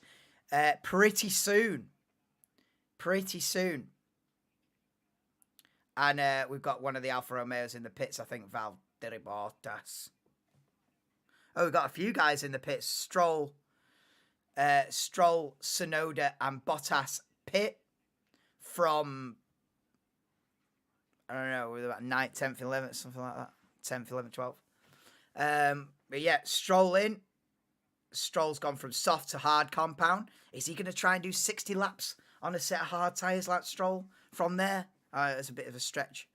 Speaker 1: pretty soon. Pretty soon. And we've got one of the Alfa Romeos in the pits, I think, Valtteri Bottas. Oh, we've got a few guys in the pits. Stroll, Tsunoda, and Bottas pit from, I don't know, about 9th, 10th, 11th, something like that. 10th, 11th, 12th. But yeah, Stroll in. Stroll's gone from soft to hard compound. Is he going to try and do 60 laps on a set of hard tyres like Stroll from there? It's a bit of a stretch.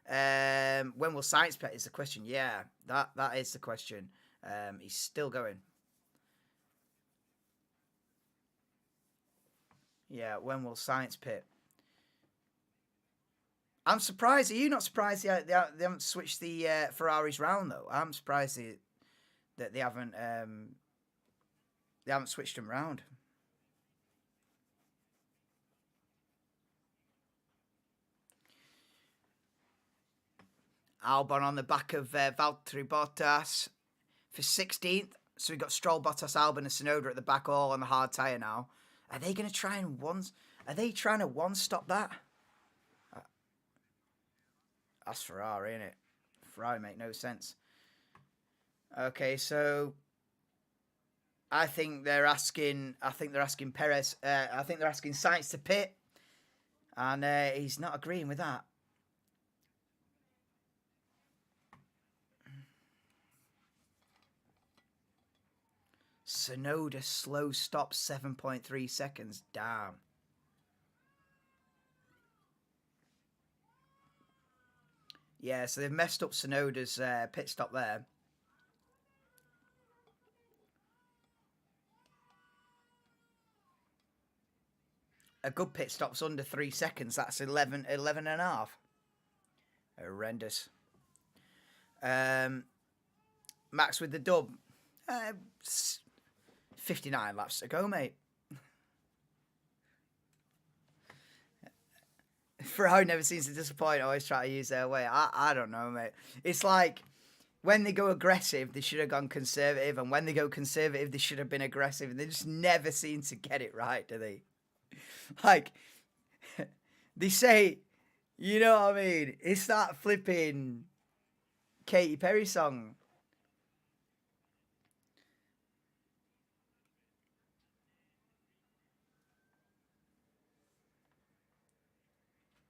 Speaker 1: When will Sainz pit is the question. Yeah, that is the question. He's still going. Yeah, when will Sainz pit? I'm surprised. Are you not surprised they haven't switched the Ferraris round, though? I'm surprised that they haven't switched them round. Albon on the back of Valtteri Bottas for 16th. So we've got Stroll, Bottas, Albon, and Tsunoda at the back, all on the hard tyre now. Are they going to try and one-stop that? That's Ferrari, isn't it? Ferrari make no sense. Okay, so I think they're asking Perez. I think they're asking Sainz to pit, and he's not agreeing with that. Tsunoda slow stop 7.3 seconds. Damn. Yeah, so they've messed up Tsunoda's pit stop there. A good pit stop's under 3 seconds. That's 11 and a half. Horrendous. Max with the dub. 59 laps to go, mate. Ferrari never seems to disappoint. I always try to use their way. I don't know, mate. It's like when they go aggressive, they should have gone conservative. And when they go conservative, they should have been aggressive. And they just never seem to get it right, do they? Like, They say, you know what I mean? It's that flipping Katy Perry song.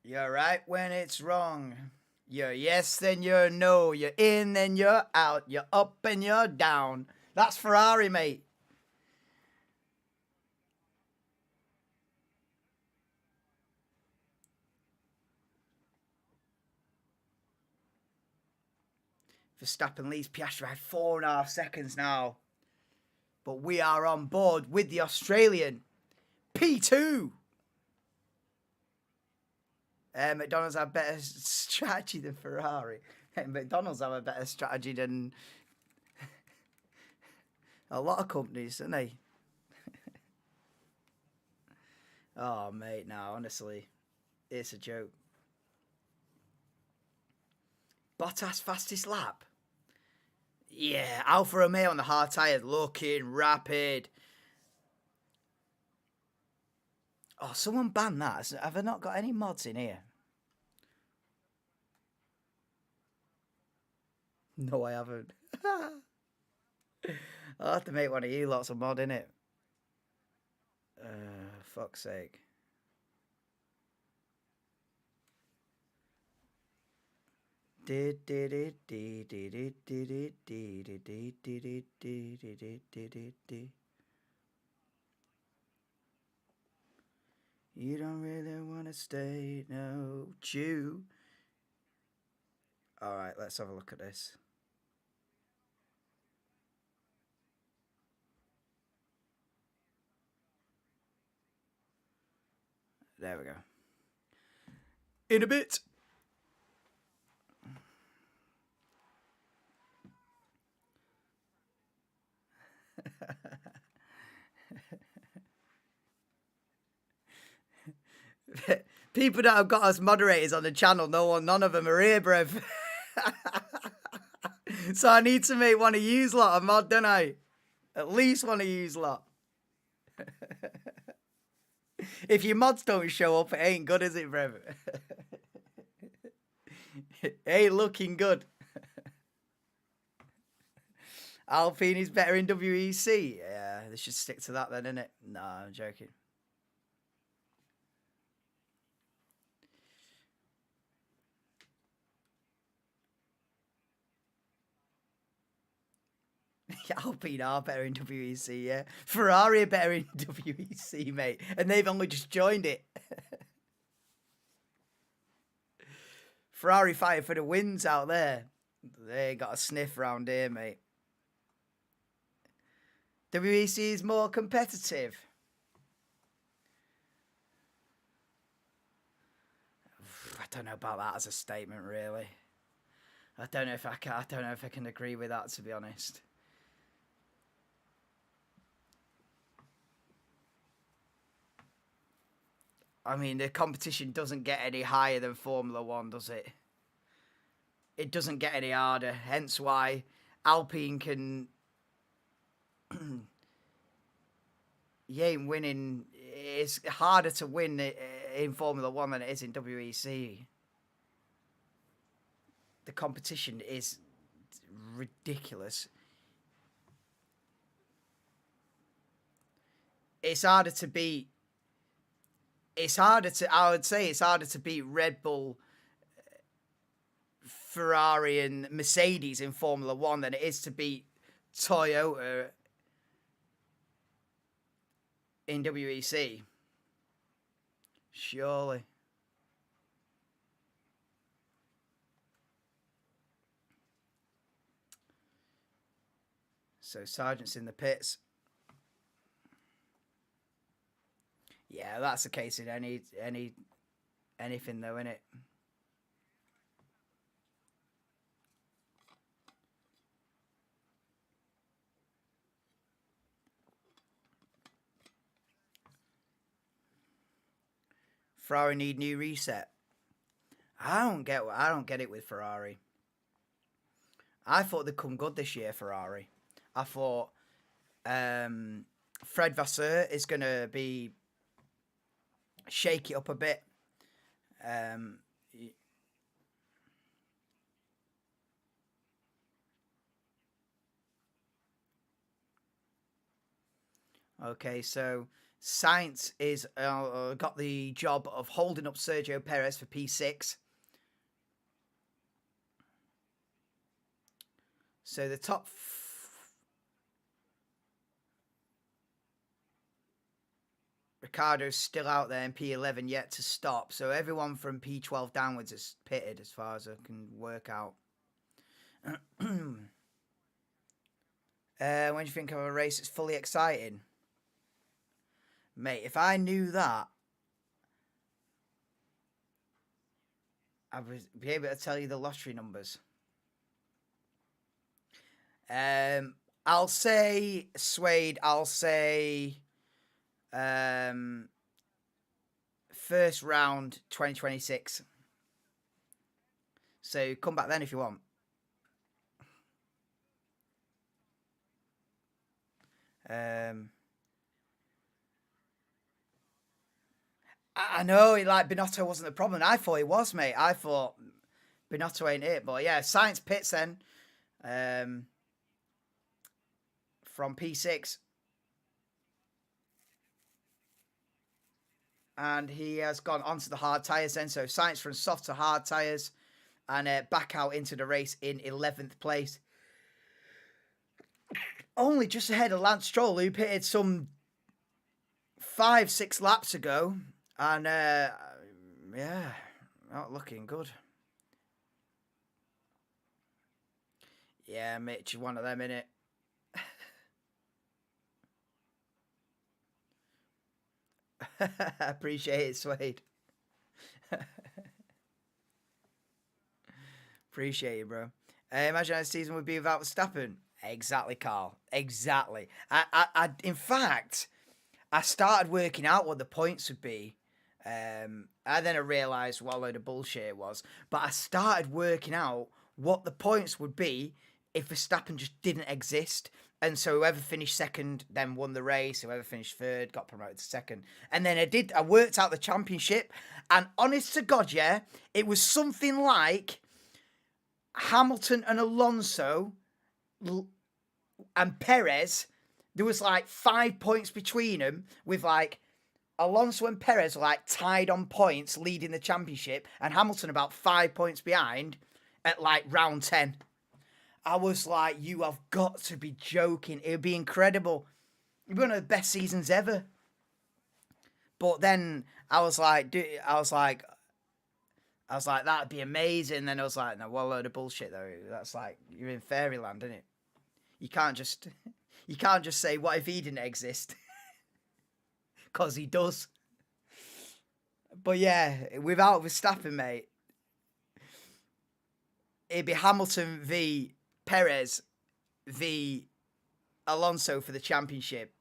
Speaker 1: You're right when it's wrong. You're yes, then you're no. You're in, then you're out. You're up and you're down. That's Ferrari, mate. Verstappen leads Piastri by 4.5 seconds now. But we are on board with the Australian P2. McDonald's have better strategy than Ferrari. McDonald's have a better strategy than a lot of companies, don't they? Oh, mate, no, honestly, it's a joke. Bottas fastest lap. Yeah, Alfa Romeo on the hard tyres, looking rapid. Oh, someone banned that. Have I not got any mods in here? No, I haven't. I'll have to make one of you lots of mod, innit? Fuck's sake. You don't really want to stay, no, chew. All right, let's have a look at this. There we go. In a bit. People that have got us moderators on the channel, none of them are here, bruv. So I need to make one of yous lot a mod, don't I? At least one of yous lot. If your mods don't show up, it ain't good, is it, bruv? It ain't looking good. Alpine is better in WEC. Yeah, they should stick to that then, innit? Nah, I'm joking. Alpine are better in WEC, yeah. Ferrari are better in WEC, mate. And they've only just joined it. Ferrari fighting for the wins out there. They got a sniff round here, mate. WEC is more competitive. I don't know about that as a statement, really. I don't know if I can agree with that, to be honest. I mean, the competition doesn't get any higher than Formula One, does it? It doesn't get any harder. Hence why Alpine can... You ain't winning. It's harder to win in Formula One than it is in WEC. The competition is ridiculous. It's harder to beat. I would say it's harder to beat Red Bull, Ferrari, and Mercedes in Formula One than it is to beat Toyota in WEC. Surely. So Sargent's in the pits. Yeah, that's the case in anything though, isn't it? Ferrari need new reset. I don't get it with Ferrari. I thought they'd come good this year, Ferrari. I thought Fred Vasseur is going to be shake it up a bit. Um, y- okay, so Sainz is got the job of holding up Sergio Perez for P6. So the Ricardo's still out there in P11 yet to stop. So everyone from P12 downwards is pitted as far as I can work out. When do you think of a race that's fully exciting? Mate, if I knew that, I would be able to tell you the lottery numbers. I'll say Suede. I'll say first round 2026. So come back then if you want. I know, like Binotto wasn't the problem. I thought it was, mate. I thought Binotto ain't it, but yeah, Science pits then from P6, and he has gone onto the hard tires then. So Science from soft to hard tires, and back out into the race in 11th place. Only just ahead of Lance Stroll, who pitted some 5-6 laps ago, and yeah, not looking good. Yeah, Mitch, one of them, innit? Appreciate it, Suede. Appreciate it, bro. Imagine how the season would be without Verstappen. Exactly, Carl. Exactly. In fact, I started working out what the points would be. And then I realised what a load of bullshit it was. But I started working out what the points would be if Verstappen just didn't exist. And so whoever finished second then won the race. Whoever finished third got promoted to second. And then I worked out the championship. And honest to God, yeah, it was something like Hamilton and Alonso and Perez. There was like 5 points between them, with like Alonso and Perez were like tied on points, leading the championship, and Hamilton about 5 points behind at like round 10. I was like, you have got to be joking. It would be incredible. It'd be one of the best seasons ever. But then I was like, that'd be amazing. Then I was like, no, what a load of bullshit though. That's like, you're in fairyland, isn't it? You can't just say, what if he didn't exist? Because he does. But yeah, without Verstappen, mate, it'd be Hamilton v Perez v Alonso for the championship.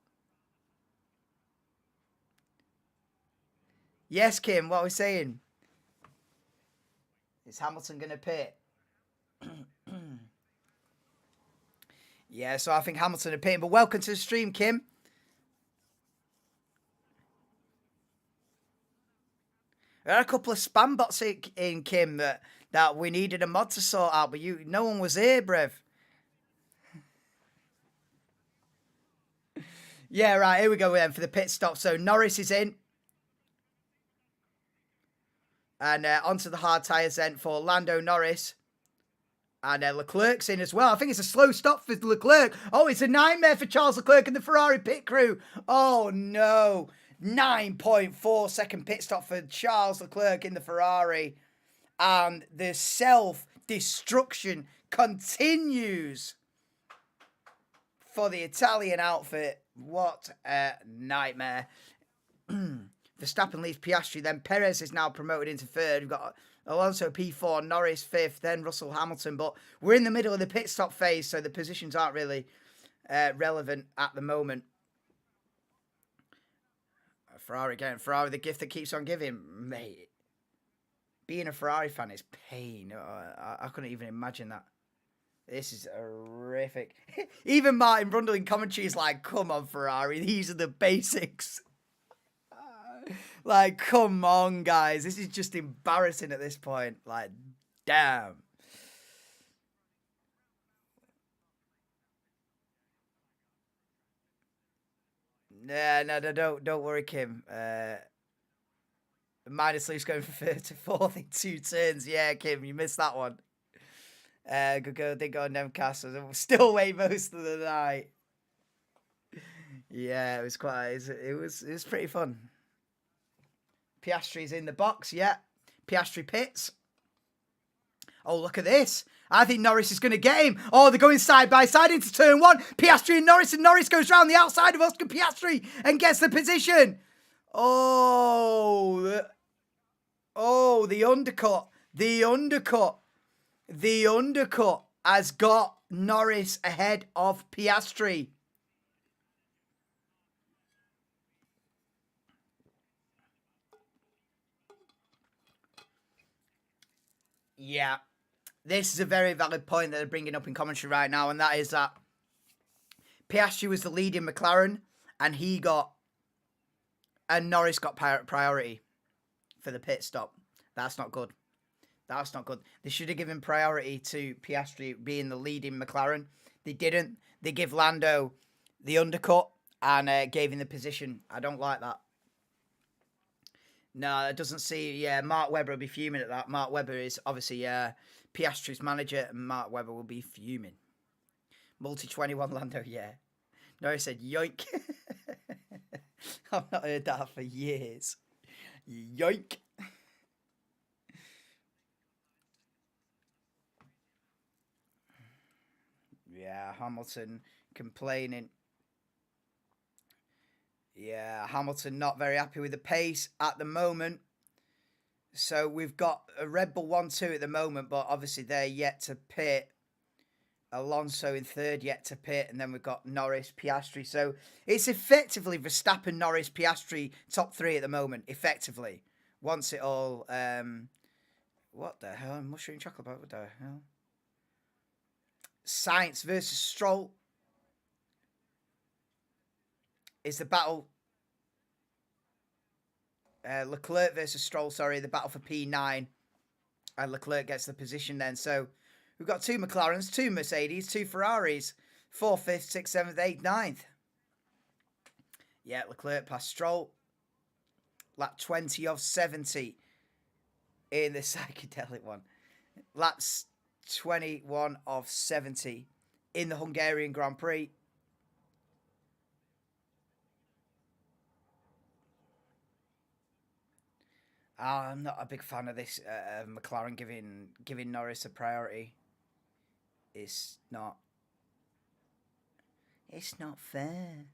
Speaker 1: Yes, Kim, what are we saying? Is Hamilton going to pit? Yeah, so I think Hamilton are pitting. But welcome to the stream, Kim. There are a couple of spam bots in Kim that we needed a mod to sort out, but no one was here, bruv. Yeah, right, here we go then for the pit stop. So Norris is in. And onto the hard tyres then for Lando Norris. And Leclerc's in as well. I think it's a slow stop for Leclerc. Oh, it's a nightmare for Charles Leclerc and the Ferrari pit crew. Oh, no. 9.4 second pit stop for Charles Leclerc in the Ferrari. And the self-destruction continues for the Italian outfit. What a nightmare. Verstappen leaves Piastri, then Perez is now promoted into third. We've got Alonso P4, Norris fifth, then Russell Hamilton. But we're in the middle of the pit stop phase, so the positions aren't really relevant at the moment. Ferrari again. Ferrari, the gift that keeps on giving. Mate, being a Ferrari fan is pain. I couldn't even imagine that. This is horrific. Even Martin Brundle in commentary is like, come on, Ferrari. These are the basics. Like, come on, guys. This is just embarrassing at this point. Like, damn. Nah, no, don't worry, Kim. Minus Luke's going for third to fourth in 2 turns. Yeah, Kim, you missed that one. Good go, did go on Nemcast. Still wait most of the night. Yeah, it was quite. It was pretty fun. Piastri's in the box. Yeah, Piastri pits. Oh, look at this. I think Norris is going to get him. Oh, they're going side by side into turn 1. Piastri and Norris goes round the outside of Oscar Piastri and gets the position. Oh, the undercut. The undercut has got Norris ahead of Piastri. Yeah. This is a very valid point that they're bringing up in commentary right now, and that is that Piastri was the lead in McLaren, and Norris got priority for the pit stop. That's not good. That's not good. They should have given priority to Piastri being the lead in McLaren. They didn't. They give Lando the undercut and gave him the position. I don't like that. No, it doesn't see. Yeah, Mark Webber will be fuming at that. Mark Webber is obviously Piastri's manager, and Mark Webber will be fuming. Multi 21 Lando, yeah. Norris said, yoink. I've not heard that for years. Yoink. Yeah, Hamilton complaining. Yeah, Hamilton not very happy with the pace at the moment. So we've got a Red Bull 1-2 at the moment, but obviously they're yet to pit. Alonso in third, yet to pit, and then we've got Norris, Piastri. So it's effectively Verstappen, Norris, Piastri, top 3 at the moment, effectively. Once it all... what the hell? Mushroom chocolate bar? What the hell? Sainz versus Stroll is the battle. Leclerc versus Stroll, sorry, the battle for P9. And Leclerc gets the position then. So we've got 2 McLarens, 2 Mercedes, 2 Ferraris, 4th, 5th, 6th, 7th, 8th, 9th. Yeah, Leclerc past Stroll. Lap 20 of 70 in the psychedelic one. Laps 21 of 70 in the Hungarian Grand Prix. I'm not a big fan of this McLaren giving Norris a priority. It's not fair.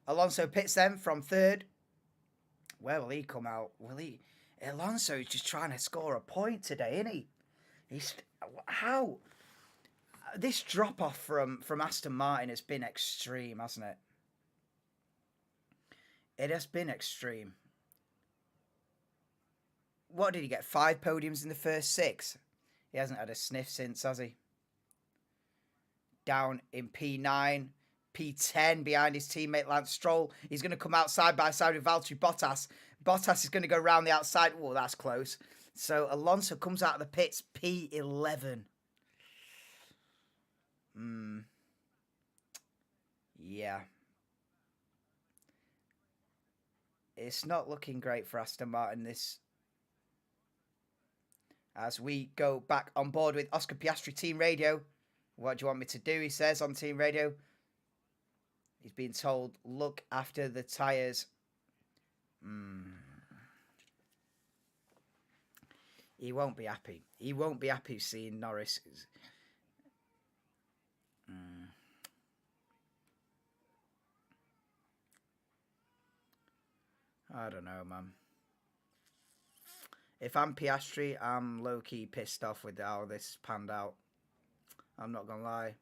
Speaker 1: Alonso pits then from third. Where will he come out? Alonso is just trying to score a point today, isn't he? How? This drop off from Aston Martin has been extreme, hasn't it? It has been extreme. What did he get? 5 podiums in the first 6? He hasn't had a sniff since, has he? Down in P9, P10 behind his teammate Lance Stroll. He's going to come out side by side with Valtteri Bottas. Bottas is going to go round the outside. Oh, that's close. So Alonso comes out of the pits, P11. Yeah. It's not looking great for Aston Martin this. As we go back on board with Oscar Piastri Team Radio. What do you want me to do, he says on Team Radio. He's being told, look after the tyres. He won't be happy. He won't be happy seeing Norris. I don't know, man. If I'm Piastri, I'm low-key pissed off with how this panned out. I'm not going to lie.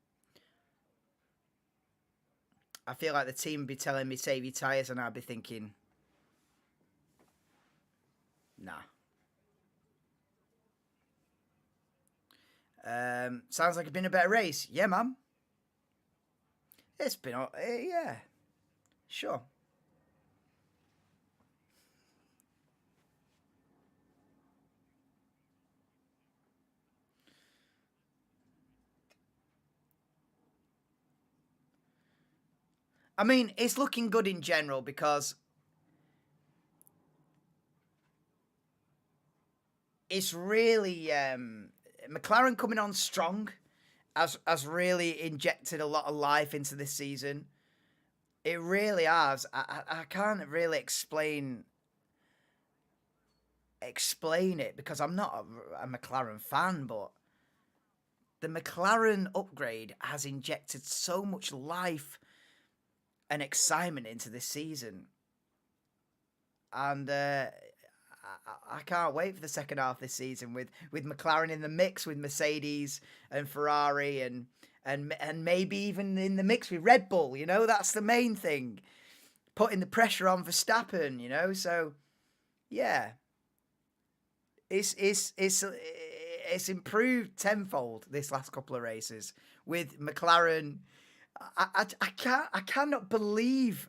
Speaker 1: I feel like the team would be telling me save your tyres and I'd be thinking, nah. Sounds like it's been a better race. Yeah, man. It's been, yeah. Sure. I mean, it's looking good in general because it's really McLaren coming on strong has really injected a lot of life into this season. It really has. I can't really explain it because I'm not a McLaren fan, but the McLaren upgrade has injected so much life and excitement into this season, and I can't wait for the second half this season with McLaren in the mix with Mercedes and Ferrari and maybe even in the mix with Red Bull. You know, that's the main thing, putting the pressure on Verstappen. You know, so yeah, it's improved tenfold this last couple of races with McLaren. I cannot believe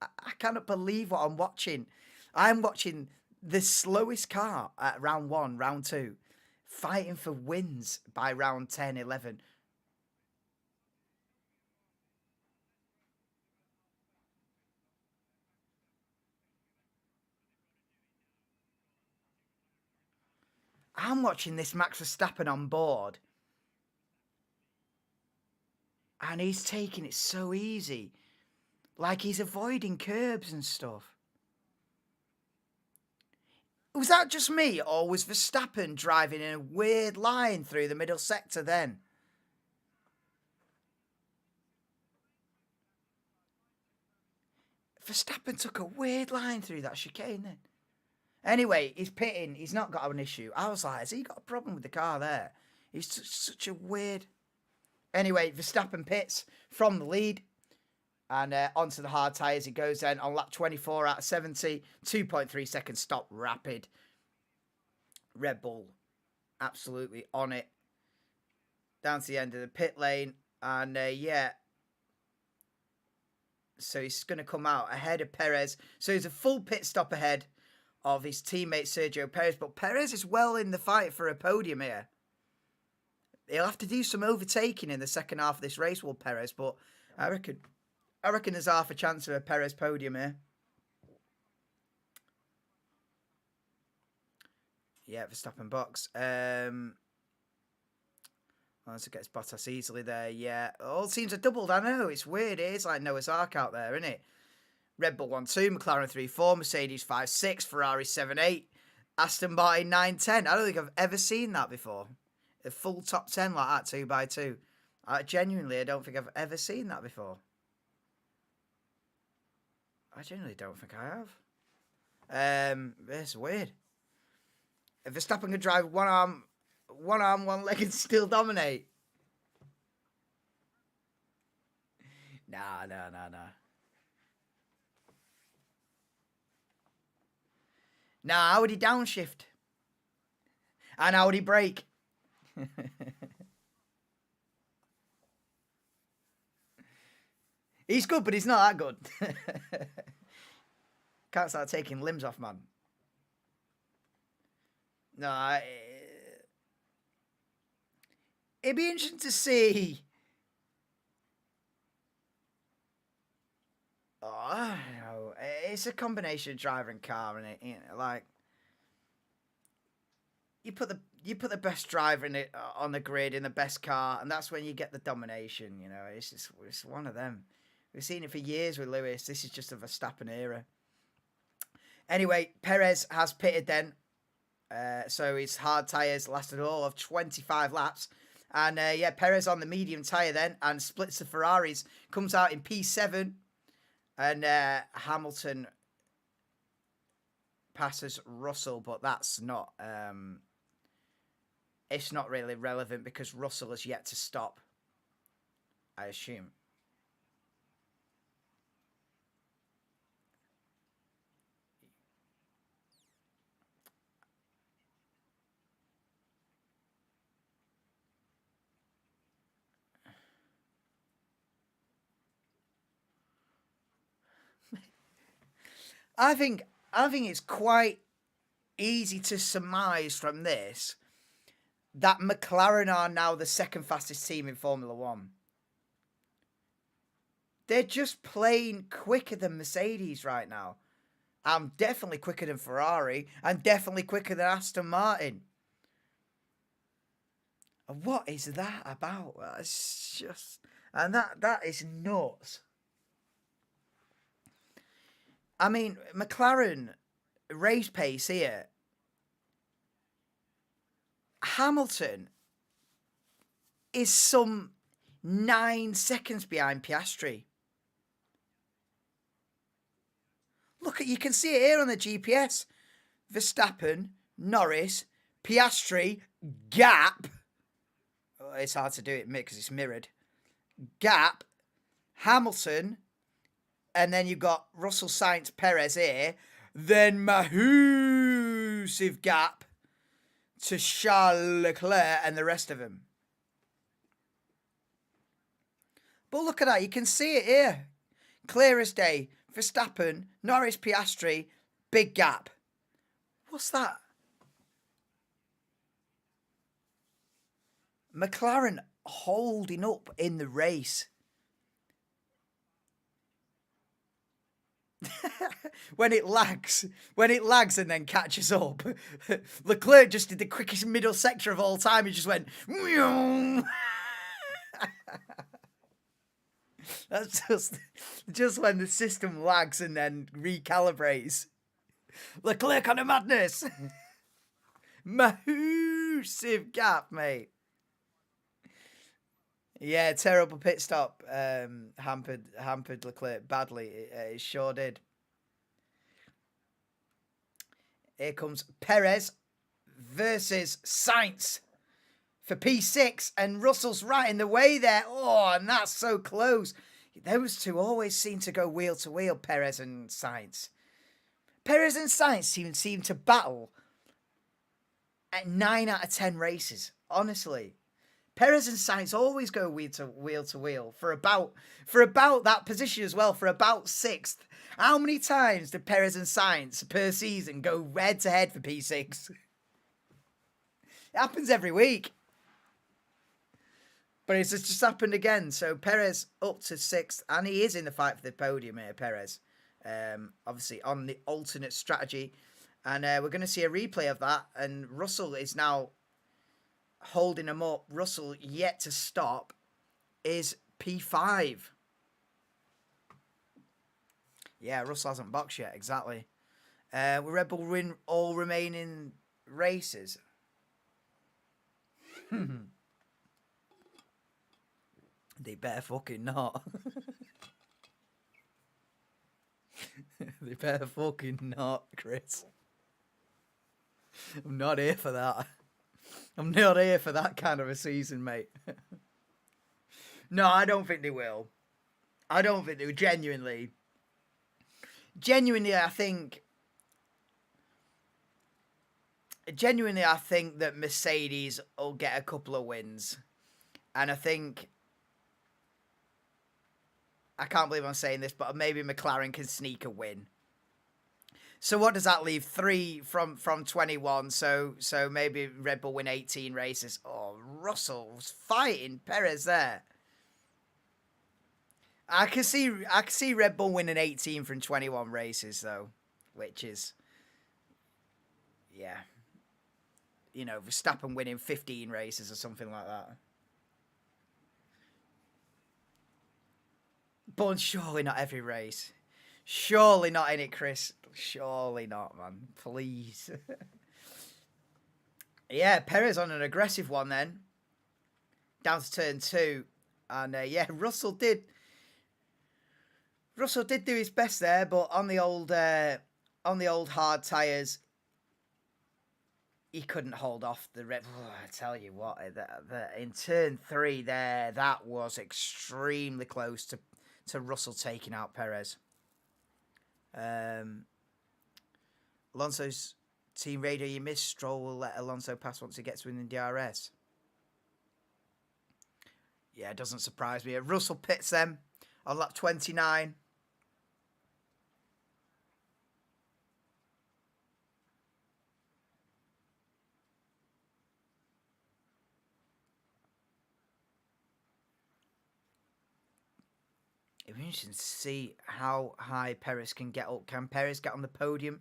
Speaker 1: I cannot believe what I'm watching. I'm watching the slowest car at round one, round two, fighting for wins by round 10, 11. I'm watching this Max Verstappen on board, and he's taking it so easy. Like he's avoiding curbs and stuff. Was that just me, or was Verstappen driving in a weird line through the middle sector then? Verstappen took a weird line through that chicane then. Anyway, he's pitting. He's not got an issue. I was like, has he got a problem with the car there? He's such a weird. Anyway, Verstappen pits from the lead and onto the hard tyres. He goes then on lap 24 out of 70. 2.3 seconds stop rapid. Red Bull absolutely on it. Down to the end of the pit lane. And yeah. So he's going to come out ahead of Perez. So he's a full pit stop ahead of his teammate Sergio Perez. But Perez is well in the fight for a podium here. He'll have to do some overtaking in the second half of this race, will Perez? But I reckon there's half a chance of a Perez podium here. Yeah, Verstappen box. Once it gets Bottas easily there, yeah. All teams are doubled, I know. It's weird. It is like Noah's Ark out there, isn't it? Red Bull 1-2, McLaren 3-4, Mercedes 5-6, Ferrari 7-8, Aston Martin 9-10. I don't think I've ever seen that before. A full top 10 like that, 2x2. I don't think I've ever seen that before. I genuinely don't think I have. It's weird. If Verstappen could drive one arm, one leg, and still dominate. Nah. Nah, how would he downshift? And how would he brake? He's good, but he's not that good. Can't start taking limbs off, man. No, it'd be interesting to see. Oh, I don't know. It's a combination of driver and car, and it, you know, like you put the best driver in it on the grid in the best car, and that's when you get the domination. You know, it's one of them. We've seen it for years with Lewis. This is just a Verstappen era. Anyway, Perez has pitted then. So his hard tyres lasted all of 25 laps. And yeah, Perez on the medium tyre then and splits the Ferraris. Comes out in P7. And Hamilton passes Russell, but that's not... it's not really relevant because Russell has yet to stop, I assume. I think it's quite easy to surmise from this that McLaren are now the second fastest team in Formula One. They're just plain quicker than Mercedes right now. I'm definitely quicker than Ferrari. I'm definitely quicker than Aston Martin. What is that about? It's just, and that is nuts. I mean, McLaren race pace here. Hamilton is some 9 seconds behind Piastri. Look, you can see it here on the GPS. Verstappen, Norris, Piastri, gap. Oh, it's hard to do it because it's mirrored. Gap, Hamilton, and then you've got Russell, Sainz, Perez here. Then massive gap to Charles Leclerc and the rest of them. But look at that. You can see it here. Clear as day. Verstappen, Norris, Piastri, big gap. What's that? McLaren holding up in the race. when it lags and then catches up. Leclerc just did the quickest middle sector of all time. He just went. That's just when the system lags and then recalibrates. Leclerc on a madness. Massive gap, mate. Yeah, terrible pit stop hampered Leclerc badly. It sure did. Here comes Perez versus Sainz for P6, and Russell's right in the way there. Oh, and that's so close. Those two always seem to go wheel to wheel, Perez and Sainz. Perez and Sainz seem to battle at 9 out of 10 races, honestly. Perez and Sainz always go wheel to wheel for about that position as well, for about 6th. How many times do Perez and Sainz per season go head to head for P6? It happens every week. But it's just happened again. So Perez up to 6th, and he is in the fight for the podium here, Perez. Obviously on the alternate strategy. And we're going to see a replay of that. And Russell is now holding him up. Russell yet to stop is P5. Yeah, Russell hasn't boxed yet, exactly. Will Red Bull win all remaining races? They better fucking not. They better fucking not, Chris. I'm not here for that. I'm not here for that kind of a season, mate. No, I don't think they will. I don't think they will. Genuinely, I think that Mercedes will get a couple of wins. And I think, I can't believe I'm saying this, but maybe McLaren can sneak a win. So what does that leave? 3 from 21. So maybe Red Bull win 18 races. Oh, Russell's fighting Perez there. I can see Red Bull winning 18 from 21 races though, which is, yeah, you know, Verstappen winning 15 races or something like that. But surely not every race. Surely not in it, Chris. Surely not, man. Please. Yeah, Perez on an aggressive one then. Down to turn 2. And yeah, Russell did do his best there, but on the old hard tyres, he couldn't hold off the Red Bull. I tell you what, in turn 3 there, that was extremely close to Russell taking out Perez. Alonso's team radio, you missed. Stroll will let Alonso pass once he gets within DRS. Yeah, it doesn't surprise me. Russell pits them on lap 29. be interesting to see how high Perez can get up. Can Perez get on the podium?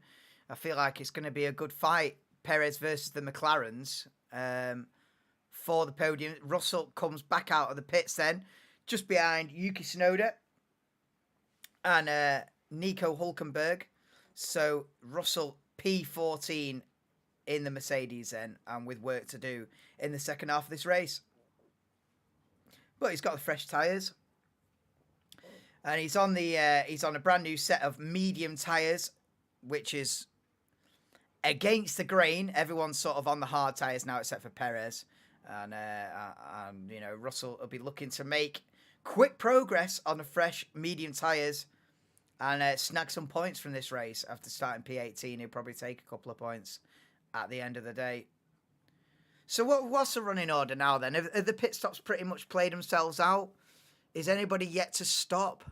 Speaker 1: I feel like it's going to be a good fight. Perez versus the McLarens for the podium. Russell comes back out of the pits then, just behind Yuki Tsunoda and Nico Hulkenberg. So Russell P14 in the Mercedes then, and with work to do in the second half of this race. But he's got the fresh tyres. And he's on a brand new set of medium tyres, which is against the grain. Everyone's sort of on the hard tyres now, except for Perez. And you know, Russell will be looking to make quick progress on the fresh medium tyres and snag some points from this race. After starting P18, he'll probably take a couple of points at the end of the day. So what's the running order now then? Have the pit stops pretty much played themselves out? Is anybody yet to stop?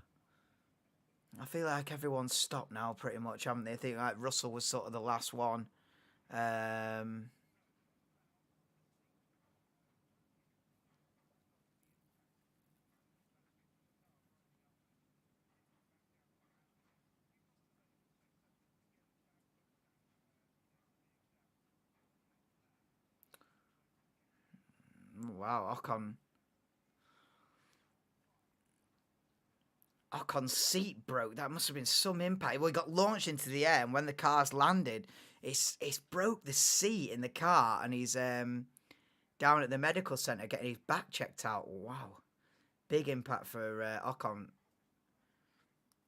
Speaker 1: I feel like everyone's stopped now pretty much, haven't they? I think like Russell was sort of the last one. Wow, Ocon's seat broke. That must have been some impact. Well, he got launched into the air, and when the car's landed, it's broke the seat in the car, and he's down at the medical centre getting his back checked out. Wow, big impact for Ocon.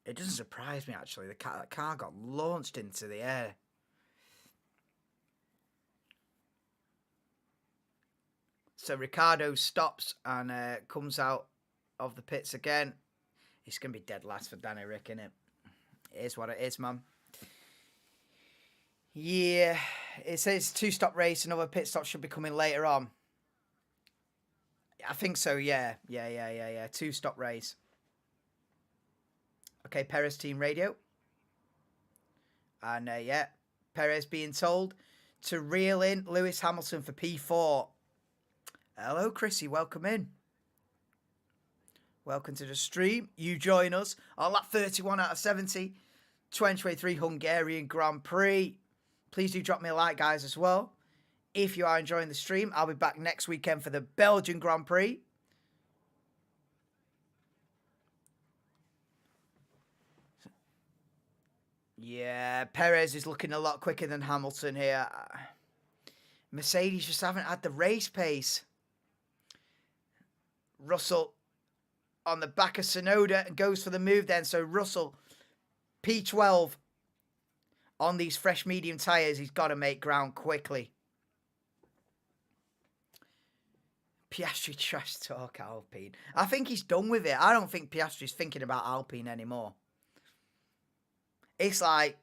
Speaker 1: It doesn't surprise me actually. The car got launched into the air. So Ricciardo stops and comes out of the pits again. It's going to be dead last for Danny Rick, isn't it? It is what it is, man. Yeah, it says 2-stop race. Another pit stop should be coming later on. I think so, yeah. Yeah. 2-stop race. Okay, Perez team radio. And yeah, Perez being told to reel in Lewis Hamilton for P4. Hello, Chrissy. Welcome in. Welcome to the stream. You join us on lap 31 out of 70, 2023 Hungarian Grand Prix. Please do drop me a like, guys, as well. If you are enjoying the stream, I'll be back next weekend for the Belgian Grand Prix. Yeah, Perez is looking a lot quicker than Hamilton here. Mercedes just haven't had the race pace. Russell on the back of Tsunoda and goes for the move then. So Russell, P12 on these fresh medium tyres. He's got to make ground quickly. Piastri trash talk Alpine. I think he's done with it. I don't think Piastri's thinking about Alpine anymore. It's like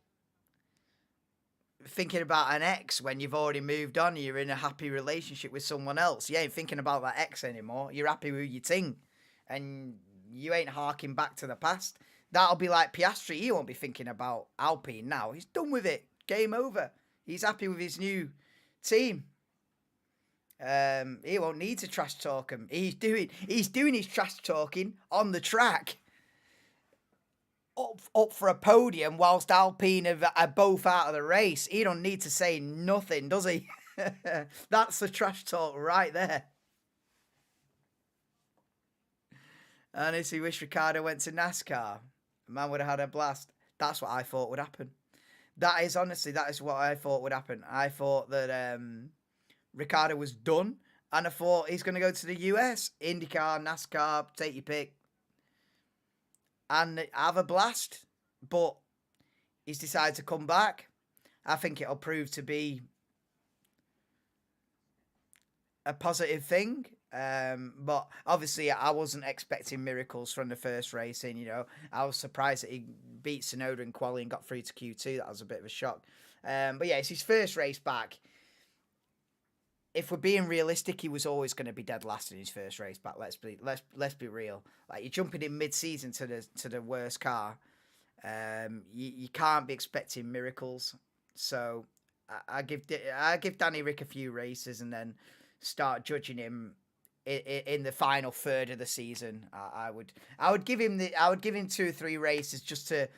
Speaker 1: thinking about an ex when you've already moved on. You're in a happy relationship with someone else. You ain't thinking about that ex anymore. You're happy with your ting. And you ain't harking back to the past. That'll be like Piastri. He won't be thinking about Alpine now. He's done with it. Game over. He's happy with his new team. He won't need to trash talk him. He's doing his trash talking on the track. Up for a podium whilst Alpine are both out of the race. He don't need to say nothing, does he? That's the trash talk right there. Honestly, wish Ricciardo went to NASCAR. Man would have had a blast. That's what I thought would happen. That is what I thought would happen. I thought that Ricciardo was done, and I thought he's going to go to the US, IndyCar, NASCAR, take your pick, and have a blast. But he's decided to come back. I think it'll prove to be a positive thing. But obviously I wasn't expecting miracles from the first racing, you know. I was surprised that he beat Tsunoda in quali and got through to Q2. That was a bit of a shock. But yeah, it's his first race back. If we're being realistic, he was always going to be dead last in his first race back. Let's be real. Like, you're jumping in mid-season to the worst car. You can't be expecting miracles. So I give Danny Rick a few races and then start judging him in the final third of the season. I would give him 2 or 3 races just to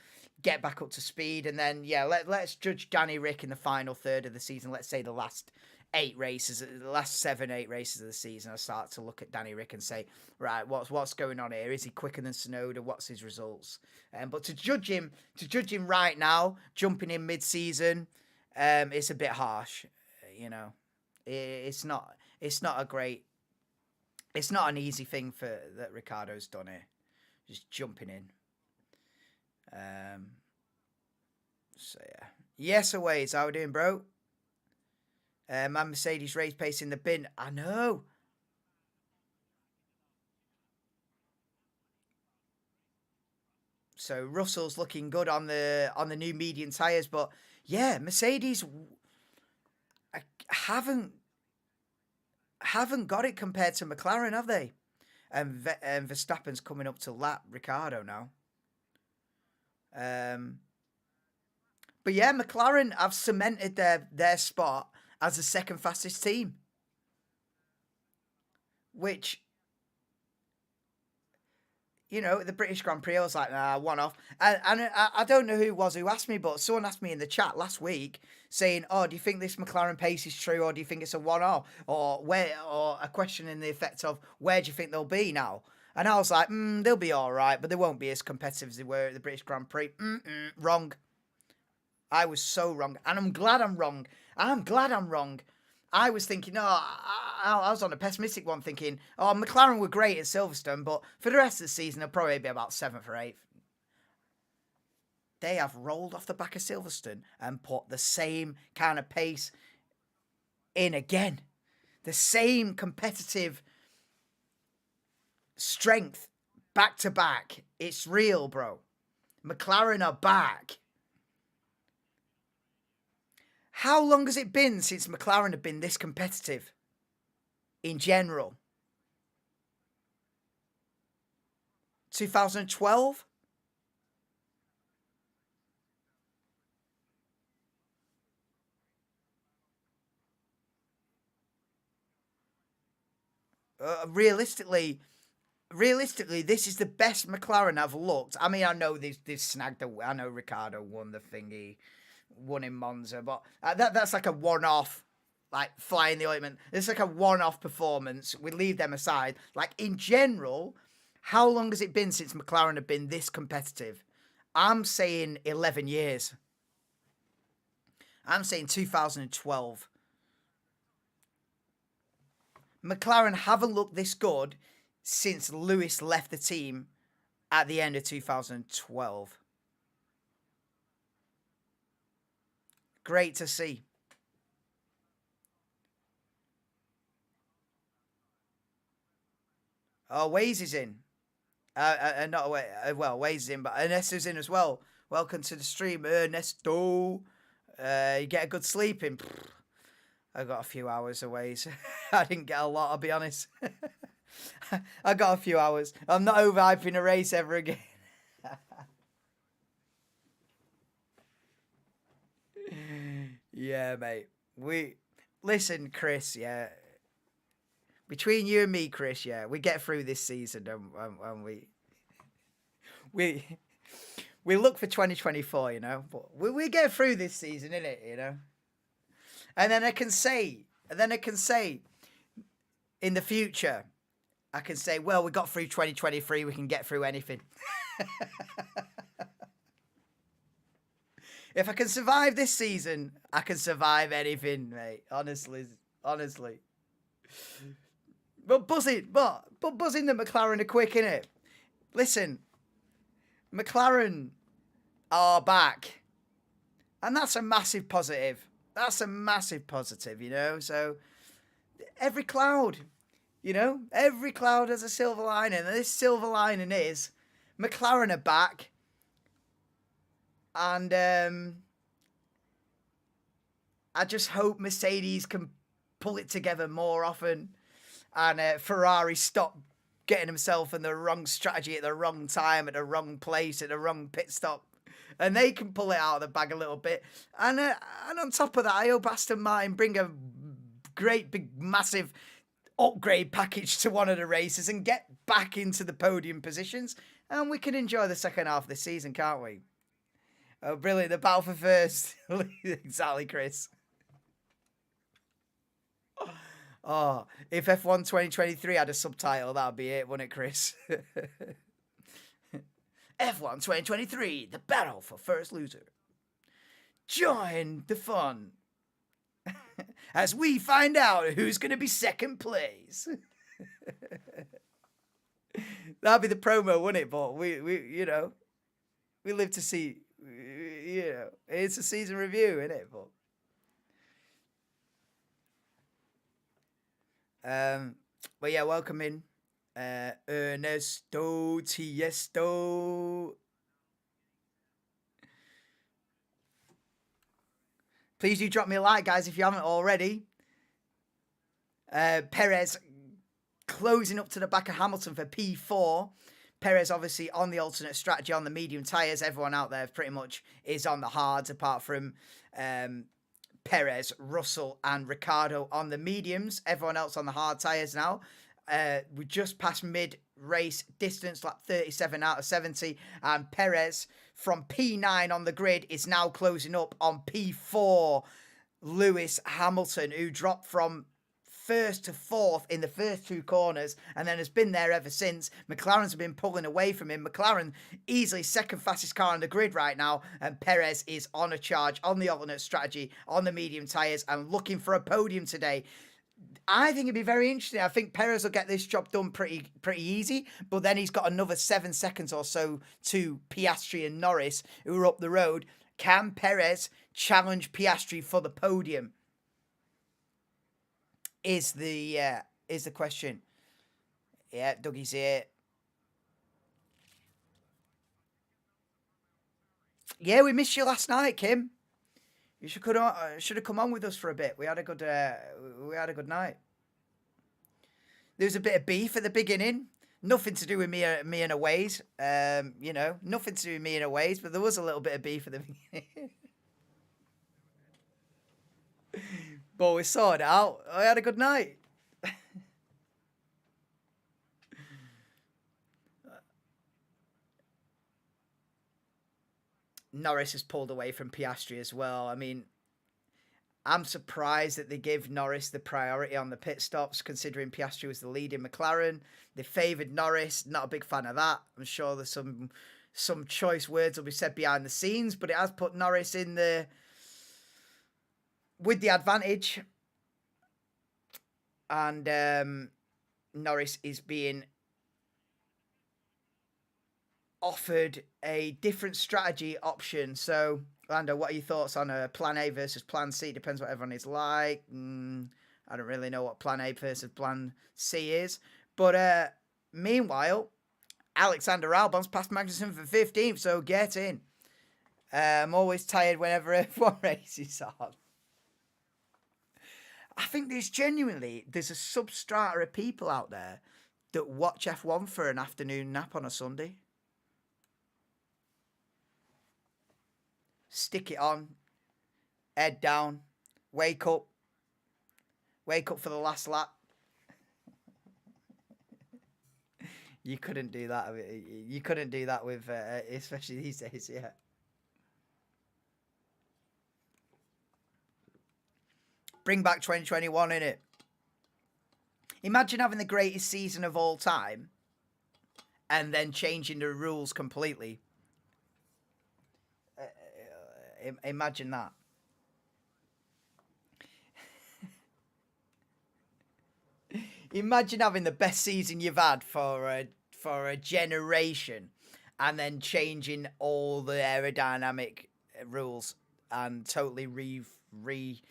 Speaker 1: get back up to speed, and then let's judge Danny Rick in the final third of the season. Let's say the last 8 races, the last 7, 8 races of the season. I start to look at Danny Rick and say, right, what's going on here? Is he quicker than Tsunoda? What's his results? But to judge him right now, jumping in mid-season, it's a bit harsh. You know, it's not a great. It's not an easy thing that Ricciardo's done here, just jumping in. So yeah. Yes, Aways, how we doing, bro? My Mercedes race pace in the bin. I know. So Russell's looking good on the new medium tyres, but yeah, Mercedes haven't got it compared to McLaren, have they? And Verstappen's coming up to lap Ricciardo now. But yeah, McLaren have cemented their spot as the second fastest team, which, you know, the British Grand Prix, I was like, nah, one off. And I don't know who it was who asked me, but someone asked me in the chat last week saying, oh, do you think this McLaren pace is true, or do you think it's a one-off? Or a question in the effect of, where do you think they'll be now? And I was like, they'll be all right, but they won't be as competitive as they were at the British Grand Prix. Wrong. I was so wrong. And I'm glad I'm wrong. I was thinking, I was on a pessimistic one thinking, McLaren were great at Silverstone, but for the rest of the season, they'll probably be about 7th or 8th. They have rolled off the back of Silverstone and put the same kind of pace in again. The same competitive strength back to back. It's real, bro. McLaren are back. How long has it been since McLaren have been this competitive in general? 2012? Realistically, this is the best McLaren I've looked. I mean, I know they've snagged I know Ricciardo won the thingy, won in Monza, but that's like a one-off, like flying the ointment. It's like a one-off performance. We leave them aside. Like, in general, how long has it been since McLaren have been this competitive? I'm saying 11 years. I'm saying 2012. McLaren haven't looked this good since Lewis left the team at the end of 2012. Great to see. Oh, Waze is in. Not well, Waze is in, but Ernesto's in as well. Welcome to the stream, Ernesto. You get a good sleep in. I got a few hours away. So I didn't get a lot, I'll be honest. I got a few hours. I'm not overhyping a race ever again. Yeah, mate. Listen, Chris. Yeah, between you and me, Chris. Yeah, we get through this season, and we look for 2024. You know, but we get through this season, innit? You know, and then I can say, in the future, I can say, well, we got through 2023. We can get through anything. If I can survive this season, I can survive anything, mate. Honestly. But buzzing the McLaren are quick, innit? Listen, McLaren are back. And that's a massive positive. You know? So, every cloud has a silver lining. And this silver lining is McLaren are back. And I just hope Mercedes can pull it together more often, and Ferrari stop getting himself in the wrong strategy at the wrong time, at the wrong place, at the wrong pit stop, and they can pull it out of the bag a little bit. And on top of that, I hope Aston Martin bring a great, big, massive upgrade package to one of the races and get back into the podium positions, and we can enjoy the second half of the season, can't we? Oh, brilliant. The battle for first. Exactly, Chris. Oh, if F1 2023 had a subtitle, that would be it, wouldn't it, Chris? F1 2023, the battle for first loser. Join the fun as we find out who's going to be second place. That'd be the promo, wouldn't it? But we live to see, it's a season review, isn't it? But yeah, welcome in, Ernesto Tiesto. Please do drop me a like, guys, if you haven't already. Perez closing up to the back of Hamilton for P4. Perez obviously on the alternate strategy on the medium tyres. Everyone out there pretty much is on the hards, apart from Perez, Russell and Ricciardo on the mediums. Everyone else on the hard tyres now. We just passed mid-race distance, like 37 out of 70. And Perez from P9 on the grid is now closing up on P4. Lewis Hamilton, who dropped from first to fourth in the first two corners and then has been there ever since. McLaren's been pulling away from him. McLaren easily second fastest car on the grid right now, and Perez is on a charge on the alternate strategy on the medium tyres and looking for a podium today. I think it'd be very interesting. I think Perez will get this job done pretty easy, but then he's got another 7 seconds or so to Piastri and Norris, who are up the road. Can Perez challenge Piastri for the podium? Is the question. Yeah, Dougie's here. Yeah, we missed you last night, Kim. You should have come on with us for a bit. We had a good night. There was a bit of beef at the beginning. Nothing to do with me and Aways. Nothing to do with me and Aways, but there was a little bit of beef at the beginning. But we sorted it out. I had a good night. Norris has pulled away from Piastri as well. I mean, I'm surprised that they gave Norris the priority on the pit stops, considering Piastri was the lead in McLaren. They favoured Norris. Not a big fan of that. I'm sure there's some choice words will be said behind the scenes, but it has put Norris in with the advantage. And Norris is being offered a different strategy option. So, Lando, what are your thoughts on plan A versus plan C? Depends what everyone is like. I don't really know what plan A versus plan C is. But meanwhile, Alexander Albon's passed Magnussen for 15th, so get in. I'm always tired whenever F1 races on. I think there's a substrata of people out there that watch F1 for an afternoon nap on a Sunday. Stick it on, head down, wake up for the last lap. You couldn't do that. You couldn't do that with, especially these days, yeah. Bring back 2021, innit? Imagine having the greatest season of all time and then changing the rules completely. Imagine that. Imagine having the best season you've had for a generation and then changing all the aerodynamic rules and totally restarting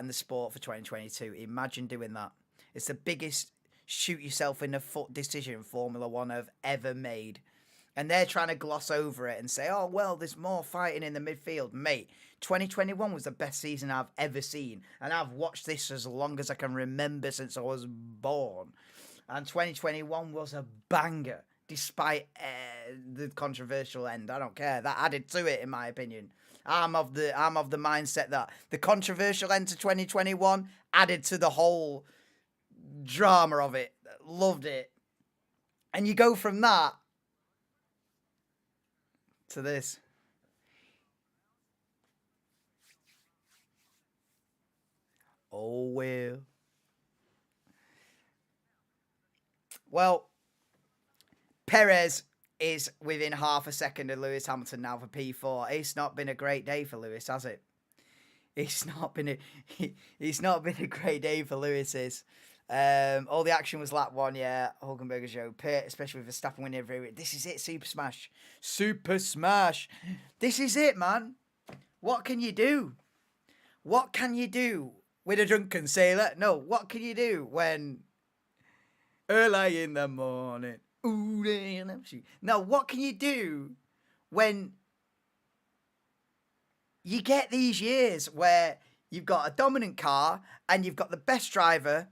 Speaker 1: the sport for 2022. Imagine doing that. It's the biggest shoot yourself in the foot decision Formula One have ever made. And they're trying to gloss over it and say, oh, well, there's more fighting in the midfield. Mate, 2021 was the best season I've ever seen. And I've watched this as long as I can remember since I was born. And 2021 was a banger, despite the controversial end. I don't care. That added to it, in my opinion. I'm of the mindset that the controversial end to 2021 added to the whole drama of it. Loved it. And you go from that to this. Oh, well. Well, Perez is within half a second of Lewis Hamilton now for P4. It's not been a great day for Lewis, has it? It's not been a great day for Lewis's. All the action was lap 1, yeah. Hulkenberg show, especially with Verstappen winning every. This is it, Super Smash. Super Smash. This is it, man. What can you do? What can you do with a drunken sailor? No, what can you do when early in the morning? Ooh, no, what can you do when you get these years where you've got a dominant car and you've got the best driver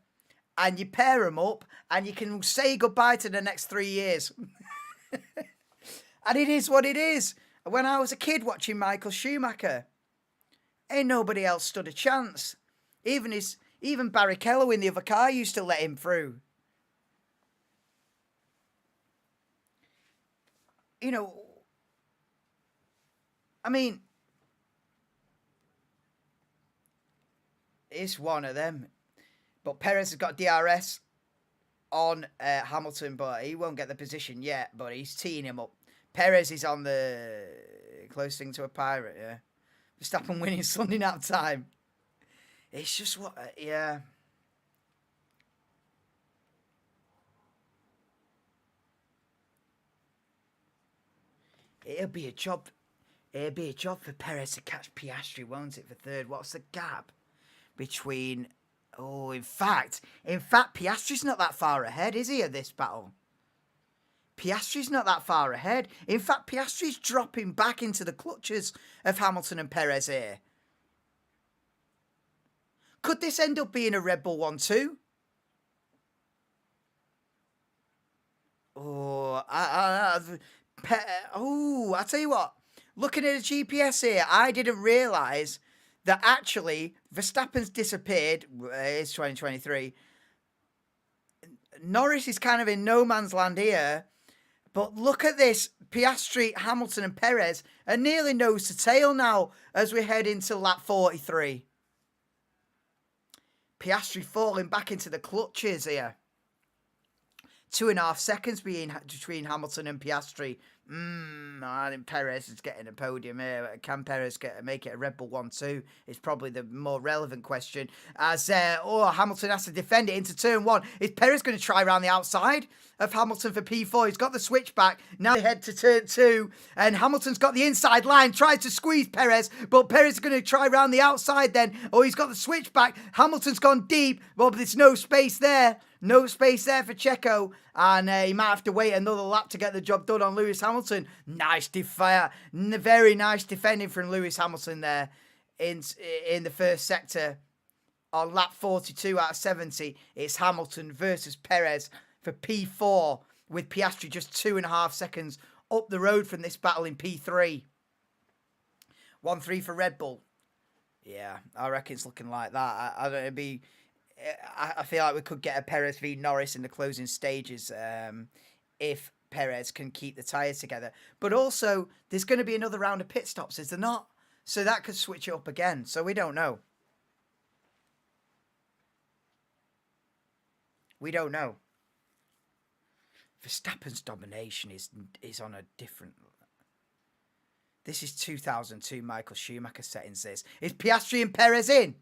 Speaker 1: and you pair them up and you can say goodbye to the next 3 years? And it is what it is. When I was a kid watching Michael Schumacher, ain't nobody else stood a chance. Even Barrichello in the other car used to let him through. You know, I mean, it's one of them. But Perez has got DRS on Hamilton, but he won't get the position yet, but he's teeing him up. Perez is on the close thing to a pirate, yeah. Verstappen winning Sunday nap time. It's just what, yeah. It'll be a job for Perez to catch Piastri, won't it, for third? What's the gap between... Oh, in fact, Piastri's not that far ahead, is he, of this battle? Piastri's not that far ahead. In fact, Piastri's dropping back into the clutches of Hamilton and Perez here. Could this end up being a Red Bull 1-2? Oh, I tell you what. Looking at the GPS here, I didn't realise that actually Verstappen's disappeared. It's 2023. Norris is kind of in no man's land here. But look at this. Piastri, Hamilton and Perez are nearly nose to tail now as we head into lap 43. Piastri falling back into the clutches here. 2.5 seconds between Hamilton and Piastri. I think Perez is getting a podium here. Can Perez make it a Red Bull 1-2? Is probably the more relevant question. As Hamilton has to defend it into turn 1. Is Perez going to try around the outside of Hamilton for P4? He's got the switchback. Now they head to turn 2. And Hamilton's got the inside line. Tries to squeeze Perez. But Perez is going to try around the outside then. Oh, he's got the switchback. Hamilton's gone deep. Well, but there's no space there. No space there for Checo, and he might have to wait another lap to get the job done on Lewis Hamilton. Nice very nice defending from Lewis Hamilton there in the first sector. On lap 42 out of 70, it's Hamilton versus Perez for P4, with Piastri just 2.5 seconds up the road from this battle in P3. 1-3 for Red Bull. Yeah, I reckon it's looking like that. I feel like we could get a Perez v Norris in the closing stages if Perez can keep the tyres together. But also, there's going to be another round of pit stops, is there not? So that could switch it up again. So we don't know. We don't know. Verstappen's domination is on a different... This is 2002 Michael Schumacher settings, this. Is Piastri and Perez in?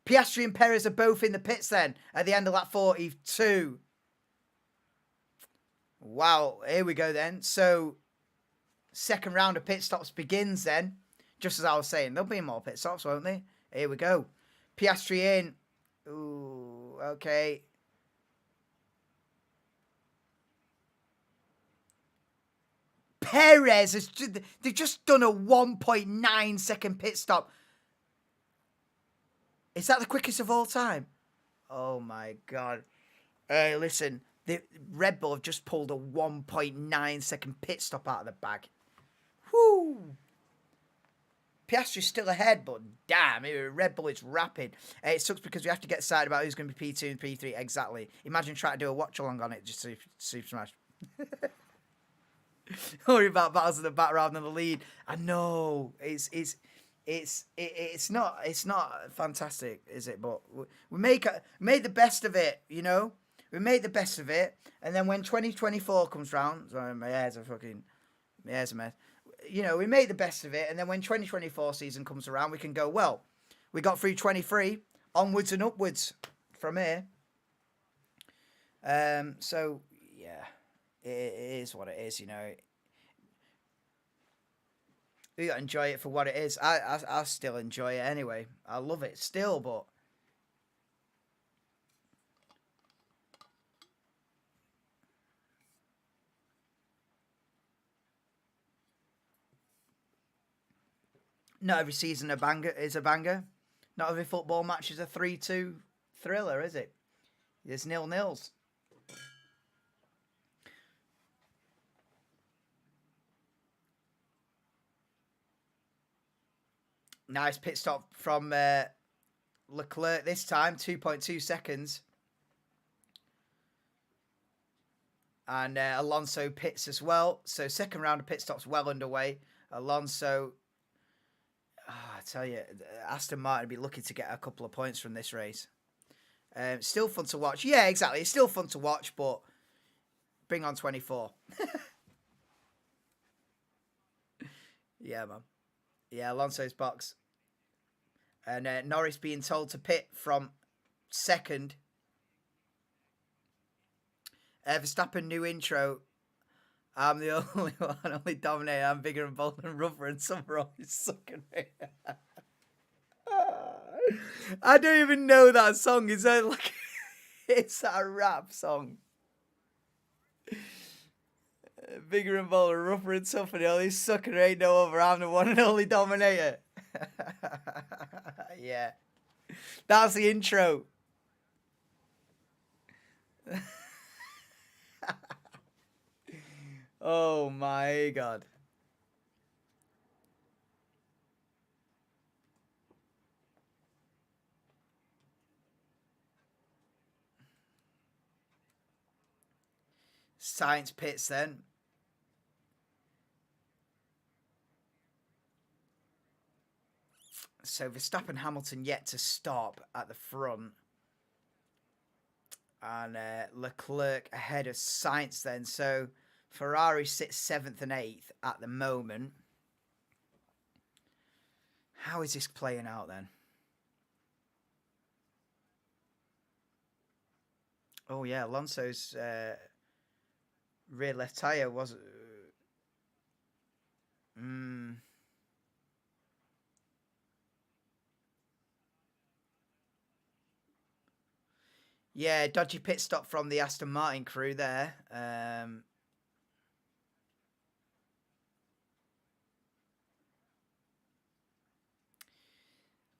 Speaker 1: Piastri and Perez are both in the pits then at the end of lap 42. Wow, here we go then. So, second round of pit stops begins then. Just as I was saying, there'll be more pit stops, won't they? Here we go. Piastri in. Ooh, okay. Perez, they've just done a 1.9 second pit stop. Is that the quickest of all time? Oh, my God. Listen, the Red Bull have just pulled a 1.9 second pit stop out of the bag. Whoo! Piastri's still ahead, but damn, Red Bull is rapid. It sucks because we have to get excited about who's going to be P2 and P3. Exactly. Imagine trying to do a watch along on it just to Super Smash. Worry about battles at the back rather than the lead. I know it's not fantastic, is it? But we made the best of it, you know. We made the best of it, and then when 2024 comes round, sorry, my hair's a mess. You know, we made the best of it, and then when 2024 season comes around, we can go, well, we got through 23, onwards and upwards from here. So yeah, it is what it is, you know. We gotta enjoy it for what it is. I still enjoy it anyway. I love it still, but not every season a banger is a banger. Not every football match is a 3-2 thriller, is it? There's 0-0s. Nice pit stop from Leclerc this time, 2.2 seconds. And Alonso pits as well. So second round of pit stops well underway. Alonso, I tell you, Aston Martin would be lucky to get a couple of points from this race. Still fun to watch. Yeah, exactly. It's still fun to watch, but bring on 24. Yeah, man. Yeah, Alonso's box. And Norris being told to pit from second. Verstappen new intro. I'm the only one, only dominator. I'm bigger and bolder and rougher, and some are always sucking me. I don't even know that song. Is that like it's a rap song? Bigger and bolder, rougher and tougher. The only sucker ain't no other. I'm the one and only dominator. Yeah, that's the intro. Oh my god. Science pits then. So Verstappen Hamilton yet to stop at the front. And Leclerc ahead of Sainz then. So Ferrari sits 7th and 8th at the moment. How is this playing out then? Oh yeah, Alonso's rear left tyre was... Yeah, dodgy pit stop from the Aston Martin crew there.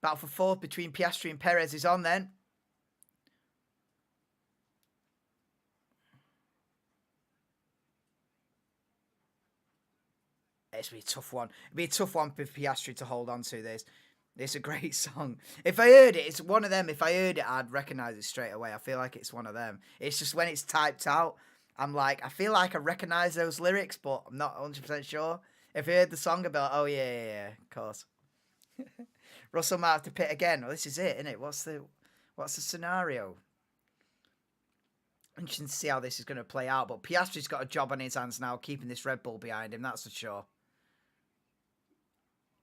Speaker 1: Battle for fourth between Piastri and Perez is on then. It's be a tough one. It'd be a tough one for Piastri to hold on to this. It's a great song. If I heard it, it's one of them. If I heard it, I'd recognise it straight away. I feel like it's one of them. It's just when it's typed out, I'm like, I feel like I recognise those lyrics, but I'm not 100% sure. If I heard the song, I'd be like, oh, yeah, of course. Russell might have to pit again. Well, this is it, isn't it? What's the scenario? Interesting to see how this is going to play out. But Piastri's got a job on his hands now, keeping this Red Bull behind him, that's for sure.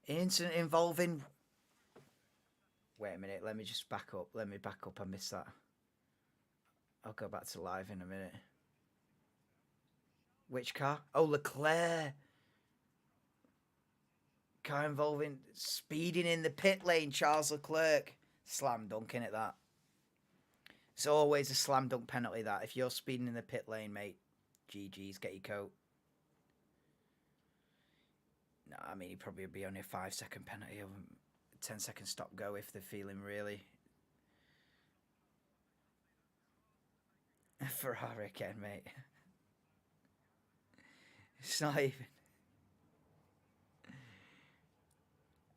Speaker 1: Incident involving... Wait a minute, let me just back up. Let me back up, I missed that. I'll go back to live in a minute. Which car? Oh, Leclerc. Car involving speeding in the pit lane, Charles Leclerc. Slam dunk, innit, that? It's always a slam dunk penalty, that. If you're speeding in the pit lane, mate, GG's, get your coat. No, I mean, he'd probably be only a 5-second penalty, or 10-second stop go if they're feeling really. Ferrari again, mate. It's not even.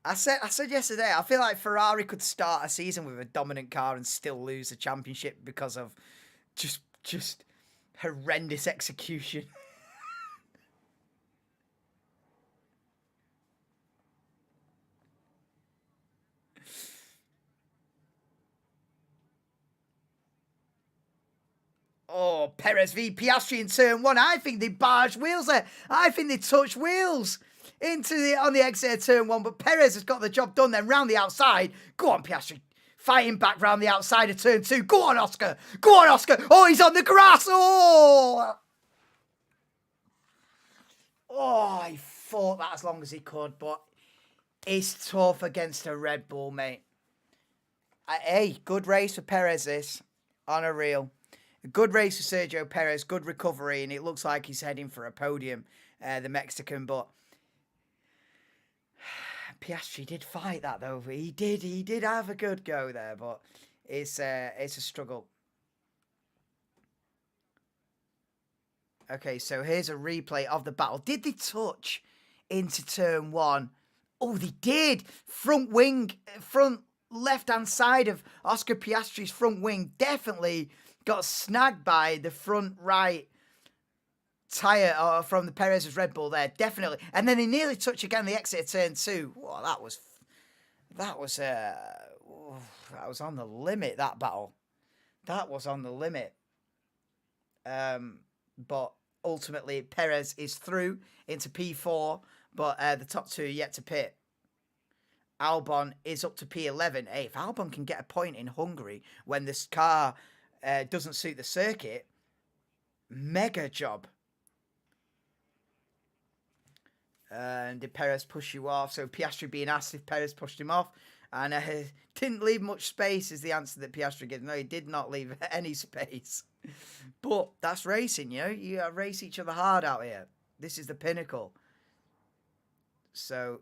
Speaker 1: I said yesterday, I feel like Ferrari could start a season with a dominant car and still lose the championship because of just horrendous execution. Oh, Perez v Piastri in turn one. I think they barged wheels there. I think they touched wheels on the exit of turn one, but Perez has got the job done then round the outside. Go on, Piastri. Fighting back round the outside of turn two. Go on, Oscar. Go on, Oscar. Oh, he's on the grass. Oh, he fought that as long as he could, but it's tough against a Red Bull, mate. Hey, good race for Perez this, on a reel. A good race for Sergio Perez, good recovery, and it looks like he's heading for a podium, the Mexican, but Piastri did fight that, though. He did have a good go there, but it's a struggle. Okay, so here's a replay of the battle. Did they touch into turn one? Oh, they did! Front left-hand side of Oscar Piastri's front wing definitely got snagged by the front right tyre from the Perez's Red Bull there, definitely. And then they nearly touch again the exit of turn two. Whoa, that was on the limit, that battle. That was on the limit. But ultimately, Perez is through into P4, but the top two are yet to pit. Albon is up to P11. Hey, if Albon can get a point in Hungary when this car doesn't suit the circuit, mega job. And did Perez push you off? So Piastri being asked if Perez pushed him off, and didn't leave much space is the answer that Piastri gives. No, he did not leave any space. But that's racing, you know. You race each other hard out here. This is the pinnacle. So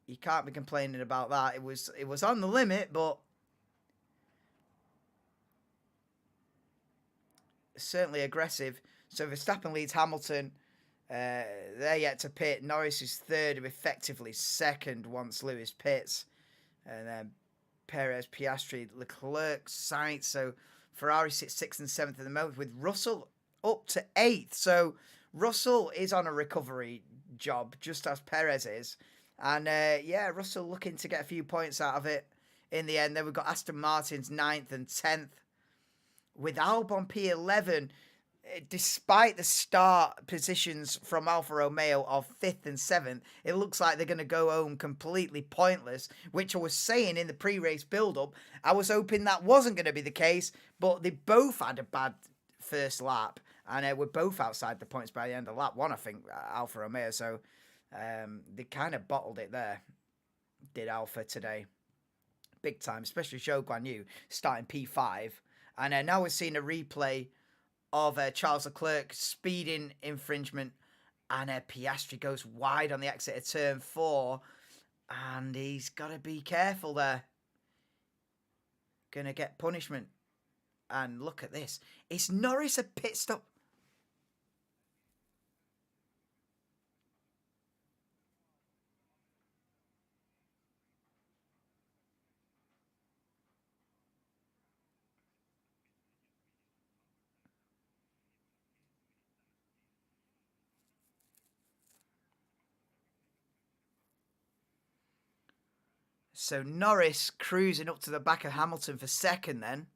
Speaker 1: you can't be complaining about that. It was on the limit, but certainly aggressive. So Verstappen leads Hamilton. They're yet to pit. Norris is third, effectively second once Lewis pits. And then Perez, Piastri, Leclerc, Sainz. So Ferrari sits 6th and 7th at the moment, with Russell up to 8th. So Russell is on a recovery job, just as Perez is. And Russell looking to get a few points out of it in the end. Then we've got Aston Martin's 9th and 10th, with Albon P11. Despite the start positions from Alfa Romeo of 5th and 7th, it looks like they're going to go home completely pointless, which I was saying in the pre-race build-up. I was hoping that wasn't going to be the case, but they both had a bad first lap, and we're both outside the points by the end of lap one, I think, Alfa Romeo. So they kind of bottled it there, did Alfa today. Big time, especially Zhou Guanyu starting P5. And now we're seeing a replay of Charles Leclerc speeding infringement, and Piastri goes wide on the exit of turn 4, and he's got to be careful there. Gonna get punishment. And look at this. Is Norris a pit stop? So Norris cruising up to the back of Hamilton for second then.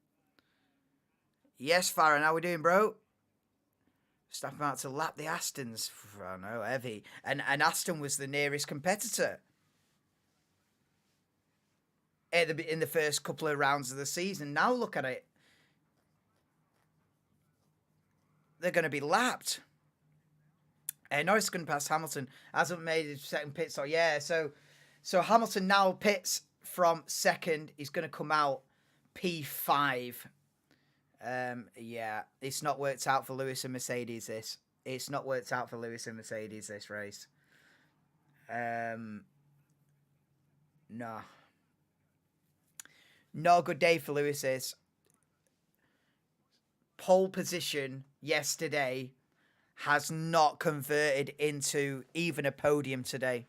Speaker 1: Yes, Farron, how we doing, bro? Stepping out to lap the Astons. Oh no, heavy. And Aston was the nearest competitor in the first couple of rounds of the season. Now look at it. They're going to be lapped. Norris is going to pass Hamilton. Hasn't made his second pit stop. Yeah, so Hamilton now pits from second. He's going to come out P5. It's not worked out for Lewis and Mercedes, this. It's not worked out for Lewis and Mercedes, this race. No. Not a good day for Lewis's. Pole position yesterday has not converted into even a podium today.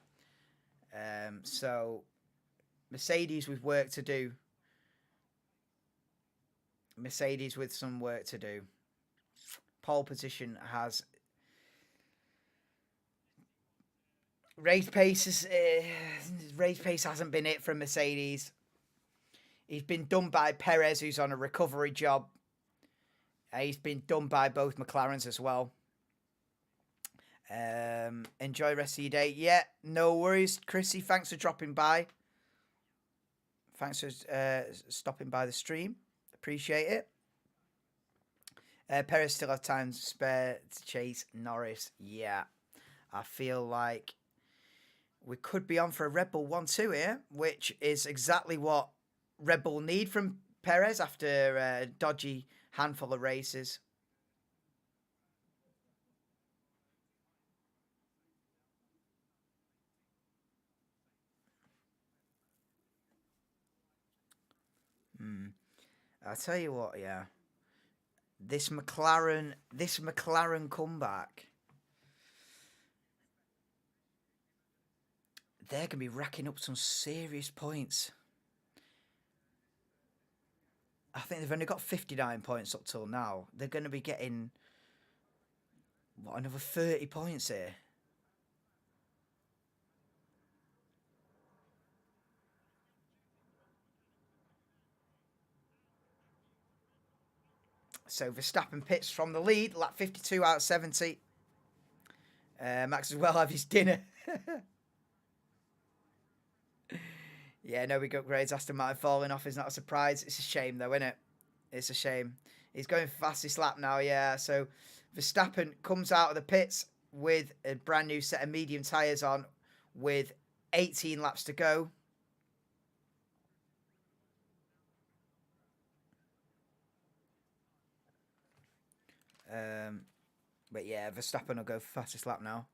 Speaker 1: So Mercedes with work to do. Mercedes with some work to do. Pole position has race pace. Race pace hasn't been it from Mercedes. He's been done by Perez, who's on a recovery job. He's been done by both McLarens as well. Enjoy the rest of your day. Yeah, no worries, Chrissy. Thanks for dropping by. Thanks for stopping by the stream. Appreciate it. Perez still have time to spare to chase Norris. Yeah, I feel like we could be on for a Red Bull 1-2 here, which is exactly what Red Bull need from Perez after a dodgy handful of races. I'll tell you what, yeah. This McLaren comeback, they're going to be racking up some serious points. I think they've only got 59 points up till now. They're going to be getting, what, another 30 points here? So Verstappen pits from the lead, lap 52 out of 70. Max as well have his dinner. Yeah, no big upgrades. Aston Martin falling off is not a surprise. It's a shame though, isn't it? It's a shame. He's going for fastest lap now, yeah. So Verstappen comes out of the pits with a brand new set of medium tyres on with 18 laps to go. But yeah, Verstappen will go for fastest lap now.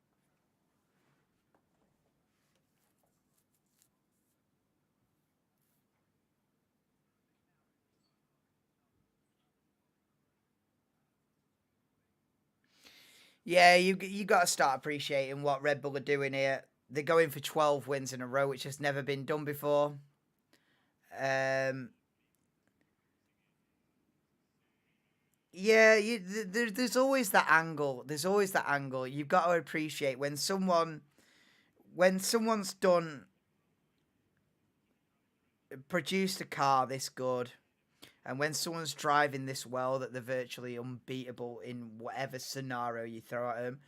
Speaker 1: Yeah, you got to start appreciating what Red Bull are doing here. They're going for 12 wins in a row, which has never been done before. Yeah, there's always that angle. There's always that angle. You've got to appreciate when someone's done produced a car this good, and when someone's driving this well that they're virtually unbeatable in whatever scenario you throw at them.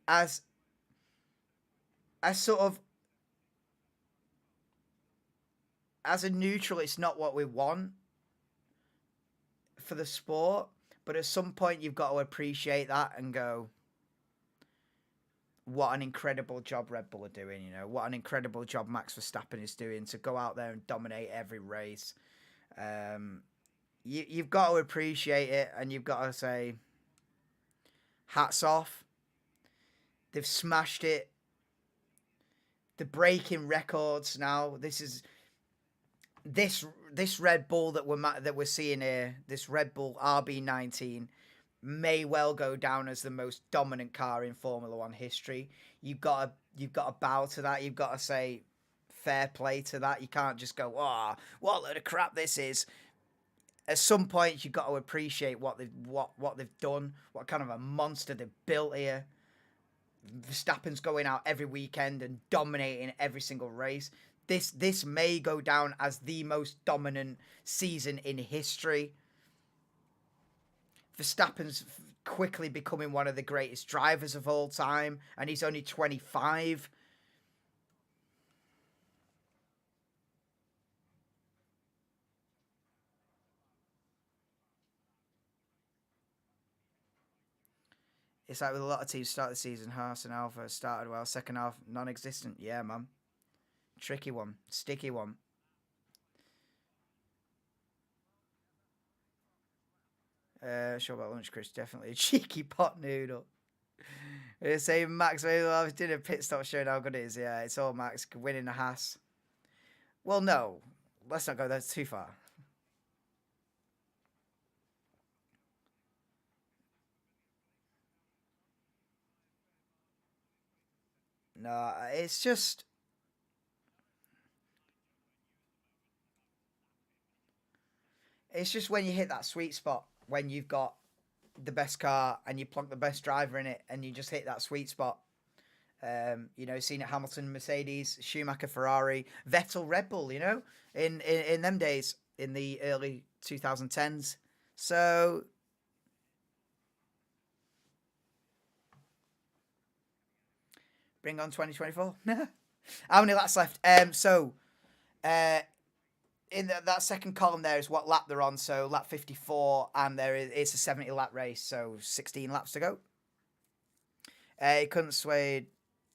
Speaker 1: As sort of as a neutral, it's not what we want for the sport, but at some point you've got to appreciate that and go, what an incredible job Red Bull are doing, you know, what an incredible job Max Verstappen is doing to go out there and dominate every race. You've got to appreciate it, and you've got to say, hats off. They've smashed it. They're breaking records now. This Red Bull that we're seeing here, this Red Bull RB19, may well go down as the most dominant car in Formula One history. You've got to bow to that. You've got to say fair play to that. You can't just go, "Oh, what a load of crap this is." At some point, you've got to appreciate what they've done, what kind of a monster they've built here. Verstappen's going out every weekend and dominating every single race. This may go down as the most dominant season in history. Verstappen's quickly becoming one of the greatest drivers of all time, and he's only 25. It's like with a lot of teams start the season, Haas and Alpha started well, second half non-existent. Yeah, man. Tricky one, sticky one. Sure about lunch, Chris. Definitely a cheeky pot noodle. We're saying Max I did a pit stop showing how good it is. Yeah, it's all Max winning the Haas. Well, no, let's not go there too far. no, it's just... It's just when you hit that sweet spot, when you've got the best car and you plonk the best driver in it and you just hit that sweet spot. You know, seen it Hamilton, Mercedes, Schumacher, Ferrari, Vettel, Red Bull, you know, in them days, in the early 2010s. So... Bring on 2024. How many laps left? In that second column there is what lap they're on. So lap 54, and it's a 70 lap race. So 16 laps to go. He couldn't Suede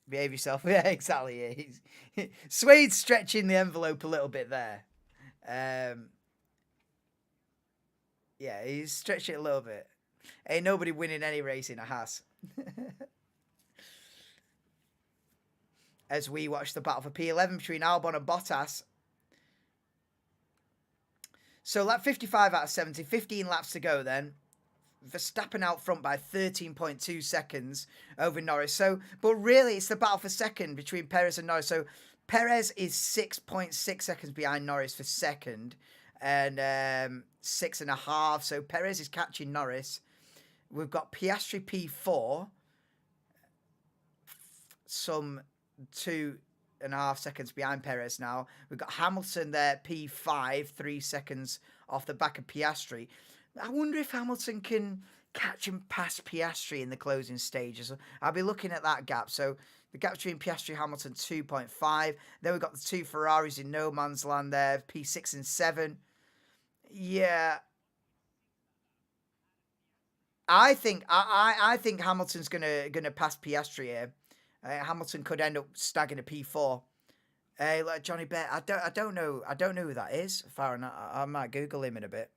Speaker 1: behave yourself. Yeah, exactly. Yeah. Suede's stretching the envelope a little bit there. Yeah, he's stretching it a little bit. Ain't nobody winning any race in a Haas. As we watch the battle for P11 between Albon and Bottas. So lap 55 out of 70, 15 laps to go then. Verstappen out front by 13.2 seconds over Norris. So, but really it's the battle for second between Perez and Norris. So Perez is 6.6 seconds behind Norris for second, and 6.5. So Perez is catching Norris. We've got Piastri P4. Some 2.5 seconds behind Perez now. We've got Hamilton there, P5, 3 seconds off the back of Piastri. I wonder if Hamilton can catch and pass Piastri in the closing stages. I'll be looking at that gap. So the gap between Piastri and Hamilton, 2.5. Then we've got the two Ferraris in no man's land there, P6 and 7. Yeah. I think Hamilton's gonna pass Piastri here. Hamilton could end up snagging a P4. Like Johnny Bear, I don't know who that is. Far enough, I might Google him in a bit.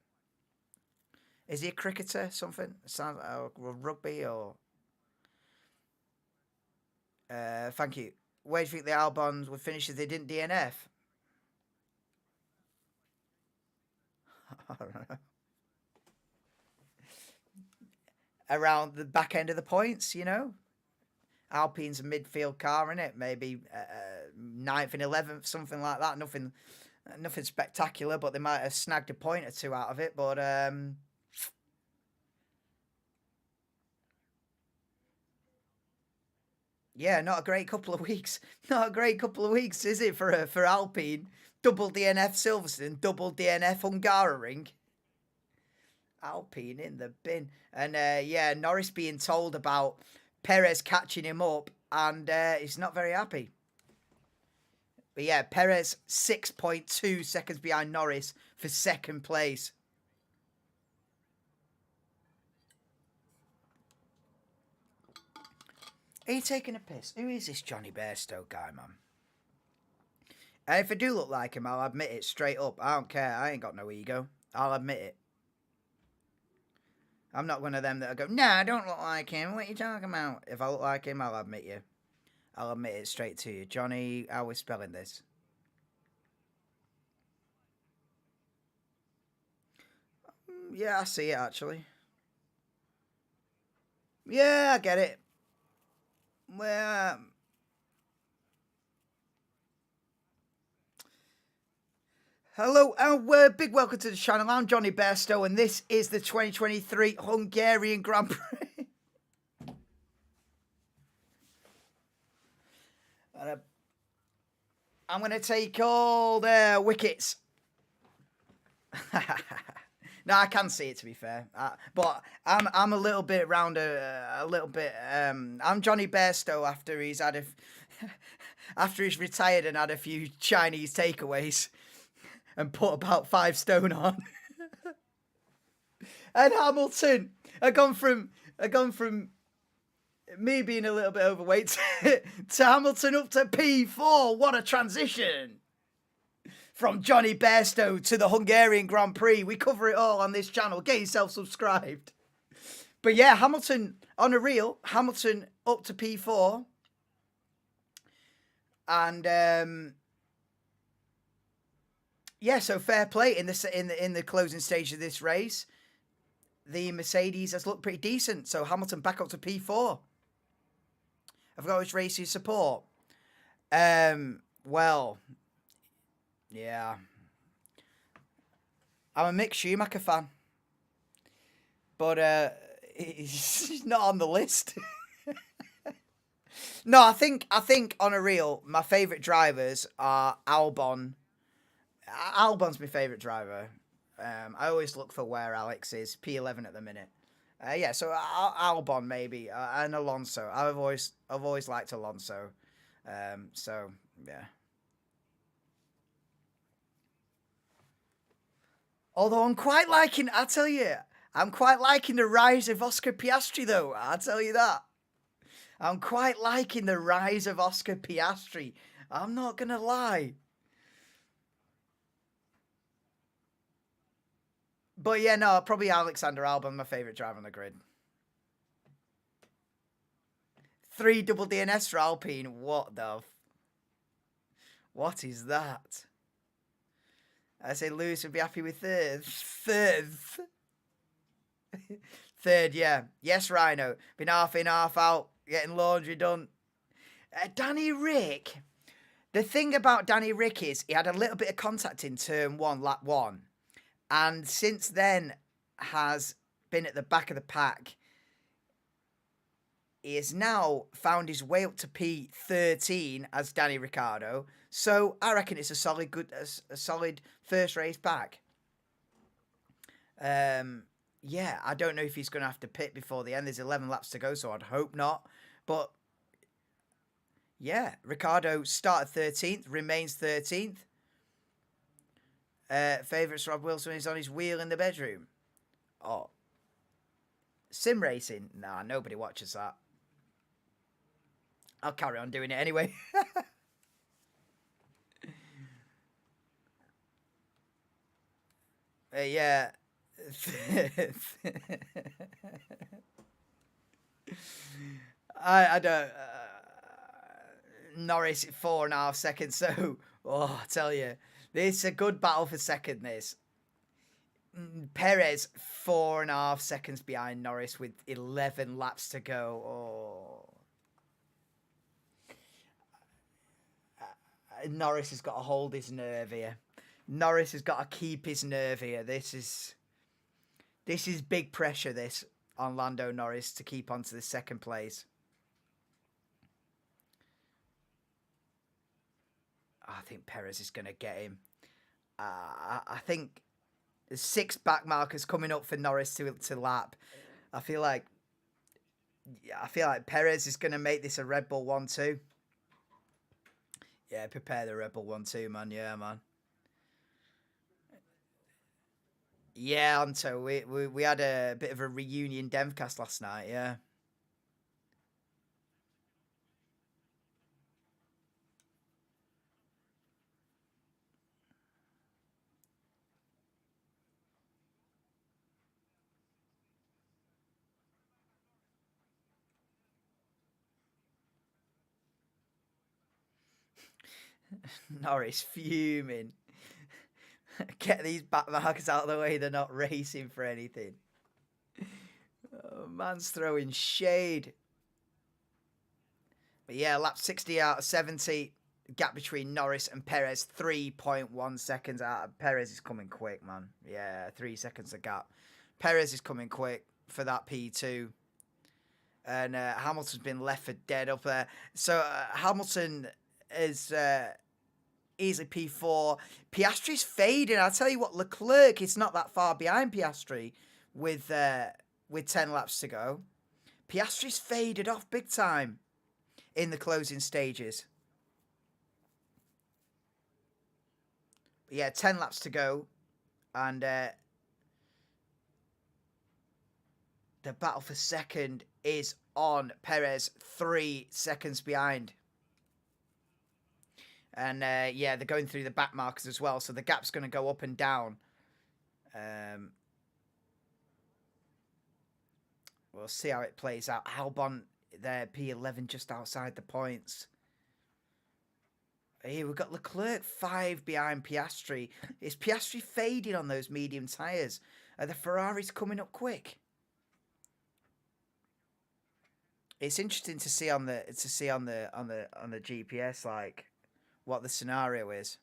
Speaker 1: Is he a cricketer? Something? Sounds rugby or? Thank you. Where do you think the Albons would finish if they didn't DNF? I don't know. Around the back end of the points, you know. Alpine's a midfield car, isn't it? Maybe 9th and 11th, something like that. Nothing spectacular, but they might have snagged a point or two out of it. But yeah, not a great couple of weeks. Not a great couple of weeks, is it, for Alpine? Double DNF Silverstone, double DNF Hungaroring. Alpine in the bin. And yeah, Norris being told about Perez catching him up, and he's not very happy. But yeah, Perez 6.2 seconds behind Norris for second place. Are you taking a piss? Who is this Johnny Bairstow guy, man? And if I do look like him, I'll admit it straight up. I don't care. I ain't got no ego. I'll admit it. I'm not one of them that'll go, nah, I don't look like him. What are you talking about? If I look like him, I'll admit you. I'll admit it straight to you. Johnny, how are we spelling this? Yeah, I see it, actually. Yeah, I get it. Well... Hello and big welcome to the channel. I'm Johnny Bairstow and this is the 2023 Hungarian Grand Prix. I'm going to take all the wickets. No, I can see it, to be fair. But I'm a little bit round a little bit. I'm Johnny Bairstow after he's had after he's retired and had a few Chinese takeaways. And put about 5 stone on. And Hamilton, I gone from me being a little bit overweight to Hamilton up to P4. What a transition. From Johnny Bairstow to the Hungarian Grand Prix. We cover it all on this channel. Get yourself subscribed. But yeah, Hamilton on a reel. Hamilton up to P4. And yeah, so fair play in the closing stage of this race. The Mercedes has looked pretty decent. So Hamilton back up to P4. I've got which race you support. Well, yeah. I'm a Mick Schumacher fan, but he's not on the list. No, I think on a real, my favourite drivers are Albon. Albon's my favourite driver. I always look for where Alex is. P11 at the minute. Yeah, so Albon maybe and Alonso. I've always liked Alonso. So yeah. Although I tell you, I'm quite liking the rise of Oscar Piastri though. I tell you that. I'm quite liking the rise of Oscar Piastri. I'm not gonna lie. But yeah, no, probably Alexander Albon, my favourite driver on the grid. 3 double DNS for Alpine. What is that? I say Lewis would be happy with third. Third. Third, yeah. Yes, Rhino. Been half in, half out. Getting laundry done. Danny Rick. The thing about Danny Rick is he had a little bit of contact in turn 1, lap 1. And since then has been at the back of the pack. He has now found his way up to P13 as Danny Ricciardo. So I reckon it's a solid first race back. Yeah, I don't know if he's going to have to pit before the end. There's 11 laps to go, so I'd hope not. But yeah, Ricciardo started 13th, remains 13th. Favourites Rob Wilson is on his wheel in the bedroom. Oh. Sim racing? Nah, nobody watches that. I'll carry on doing it anyway. Yeah. I don't. Norris 4.5 seconds. So, I tell you, this is a good battle for second. This Perez 4.5 seconds behind Norris with 11 laps to go. Norris has got to hold his nerve here. Norris has got to keep his nerve here. This is big pressure. This on Lando Norris to keep on to the second place. I think Perez is going to get him. I think there's 6 back markers coming up for Norris to lap. I feel like Perez is going to make this a Red Bull 1-2. Yeah, prepare the Red Bull 1-2, man. Yeah, man. Yeah, Anto, we had a bit of a reunion Demcast last night, yeah. Norris fuming. Get these back markers out of the way, they're not racing for anything. Oh, man's throwing shade. But yeah, lap 60 out of 70. Gap between Norris and Perez, 3.1 seconds out. Perez is coming quick, man. Yeah, 3 seconds a gap. Perez is coming quick for that P2. And Hamilton's been left for dead up there. So Hamilton is easily P4. Piastri's fading. I'll tell you what, Leclerc is not that far behind Piastri with 10 laps to go. Piastri's faded off big time in the closing stages. But yeah, 10 laps to go. And the battle for second is on. Perez 3 seconds behind. And yeah, they're going through the back markers as well, so the gap's going to go up and down. We'll see how it plays out. Albon there, P11 just outside the points. Here we've got Leclerc 5 behind Piastri. Is Piastri fading on those medium tyres? Are the Ferraris coming up quick? It's interesting to see on the GPS like what the scenario is.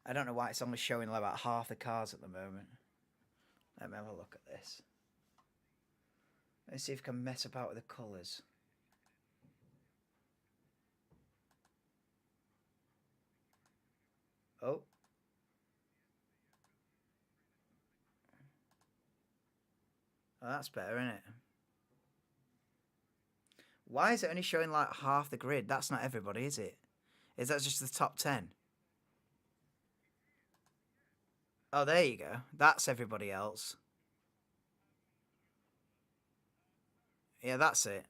Speaker 1: I don't know why it's only showing like about half the cars at the moment. Let me have a look at this. Let's see if I can mess about with the colours. Oh. Oh, that's better, isn't it? Why is it only showing like half the grid? That's not everybody, is it? Is that just the top 10? Oh, there you go. That's everybody else. Yeah, that's it.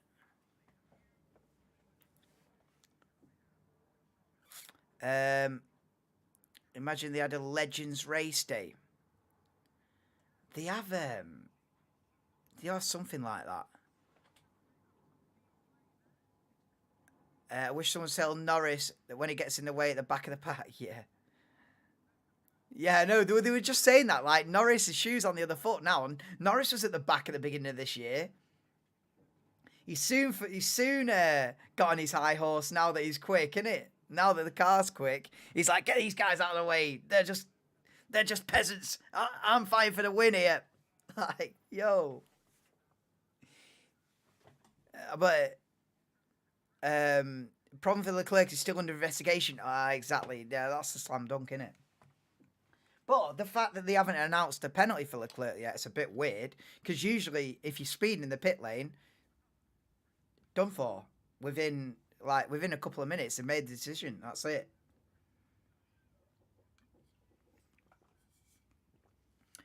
Speaker 1: Imagine they had a Legends race day. They have something like that. I wish someone would tell Norris that when he gets in the way at the back of the pack. Yeah. Yeah, no, they were just saying that. Like, Norris's shoes on the other foot now. And Norris was at the back at the beginning of this year. He's soon got on his high horse now that he's quick, innit? Now that the car's quick, he's like, get these guys out of the way. They're just peasants. I'm fighting for the win here. Like, yo. But problem for Leclerc is still under investigation. Exactly. Yeah, that's a slam dunk, innit? But the fact that they haven't announced a penalty for Leclerc yet, it's a bit weird. Because usually, if you're speeding in the pit lane, done for. Within a couple of minutes, they made the decision. That's it.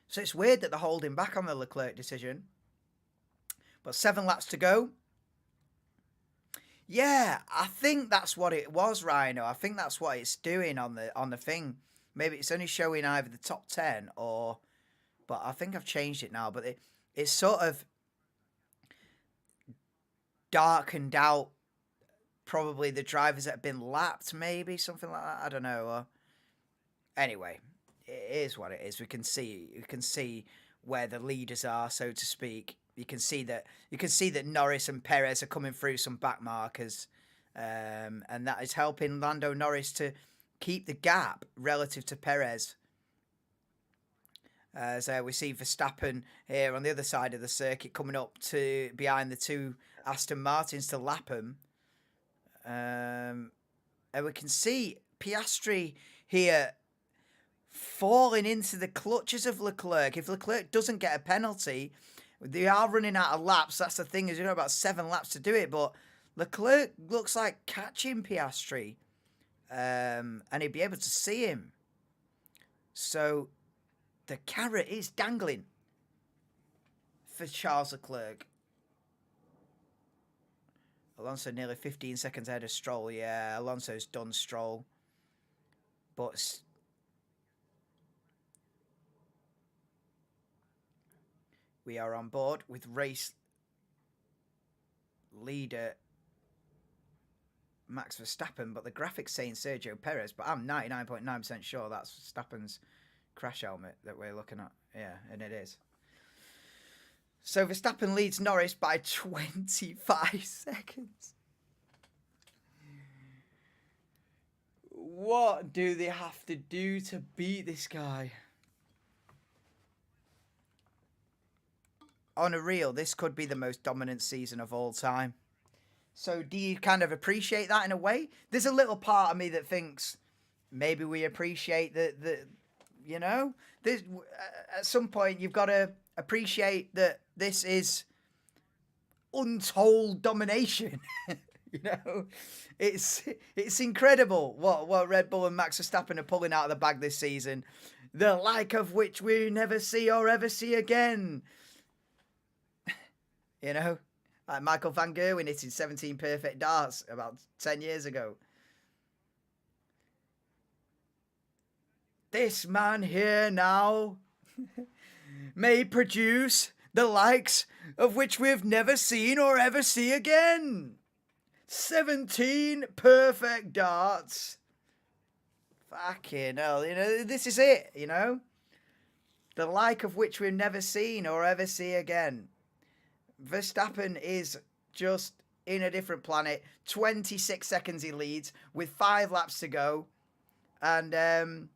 Speaker 1: So it's weird that they're holding back on the Leclerc decision. But 7 laps to go. Yeah, I think that's what it was, Rhino. I think that's what it's doing on the thing. Maybe it's only showing either the top 10 or... But I think I've changed it now. But it's sort of darkened out probably the drivers that have been lapped, maybe, something like that. I don't know. Anyway, it is what it is. We can see where the leaders are, so to speak. You can see that Norris and Perez are coming through some back markers, and that is helping Lando Norris to keep the gap relative to Perez. As we see Verstappen here on the other side of the circuit coming up to behind the two Aston Martins to lap him. And we can see Piastri here falling into the clutches of Leclerc. If Leclerc doesn't get a penalty, they are running out of laps. That's the thing, is about 7 laps to do it. But Leclerc looks like catching Piastri. And he'd be able to see him. So the carrot is dangling for Charles Leclerc. Alonso nearly 15 seconds ahead of Stroll. Yeah, Alonso's done Stroll. But we are on board with race leader Max Verstappen, but the graphics saying Sergio Perez, but I'm 99.9% sure that's Verstappen's crash helmet that we're looking at. Yeah, and it is. So Verstappen leads Norris by 25 seconds. What do they have to do to beat this guy? On a reel, this could be the most dominant season of all time. So do you kind of appreciate that in a way? There's a little part of me that thinks maybe we appreciate the you know, this, at some point you've got to appreciate that this is untold domination. You know, it's incredible what Red Bull and Max Verstappen are pulling out of the bag this season, the like of which we never see or ever see again. You know, like Michael van Gerwen hitting 17 perfect darts about 10 years ago. This man here now may produce the likes of which we've never seen or ever see again. 17 perfect darts. Fucking hell, you know, this is it, you know? The like of which we've never seen or ever see again. Verstappen is just in a different planet. 26 seconds he leads with 5 laps to go. And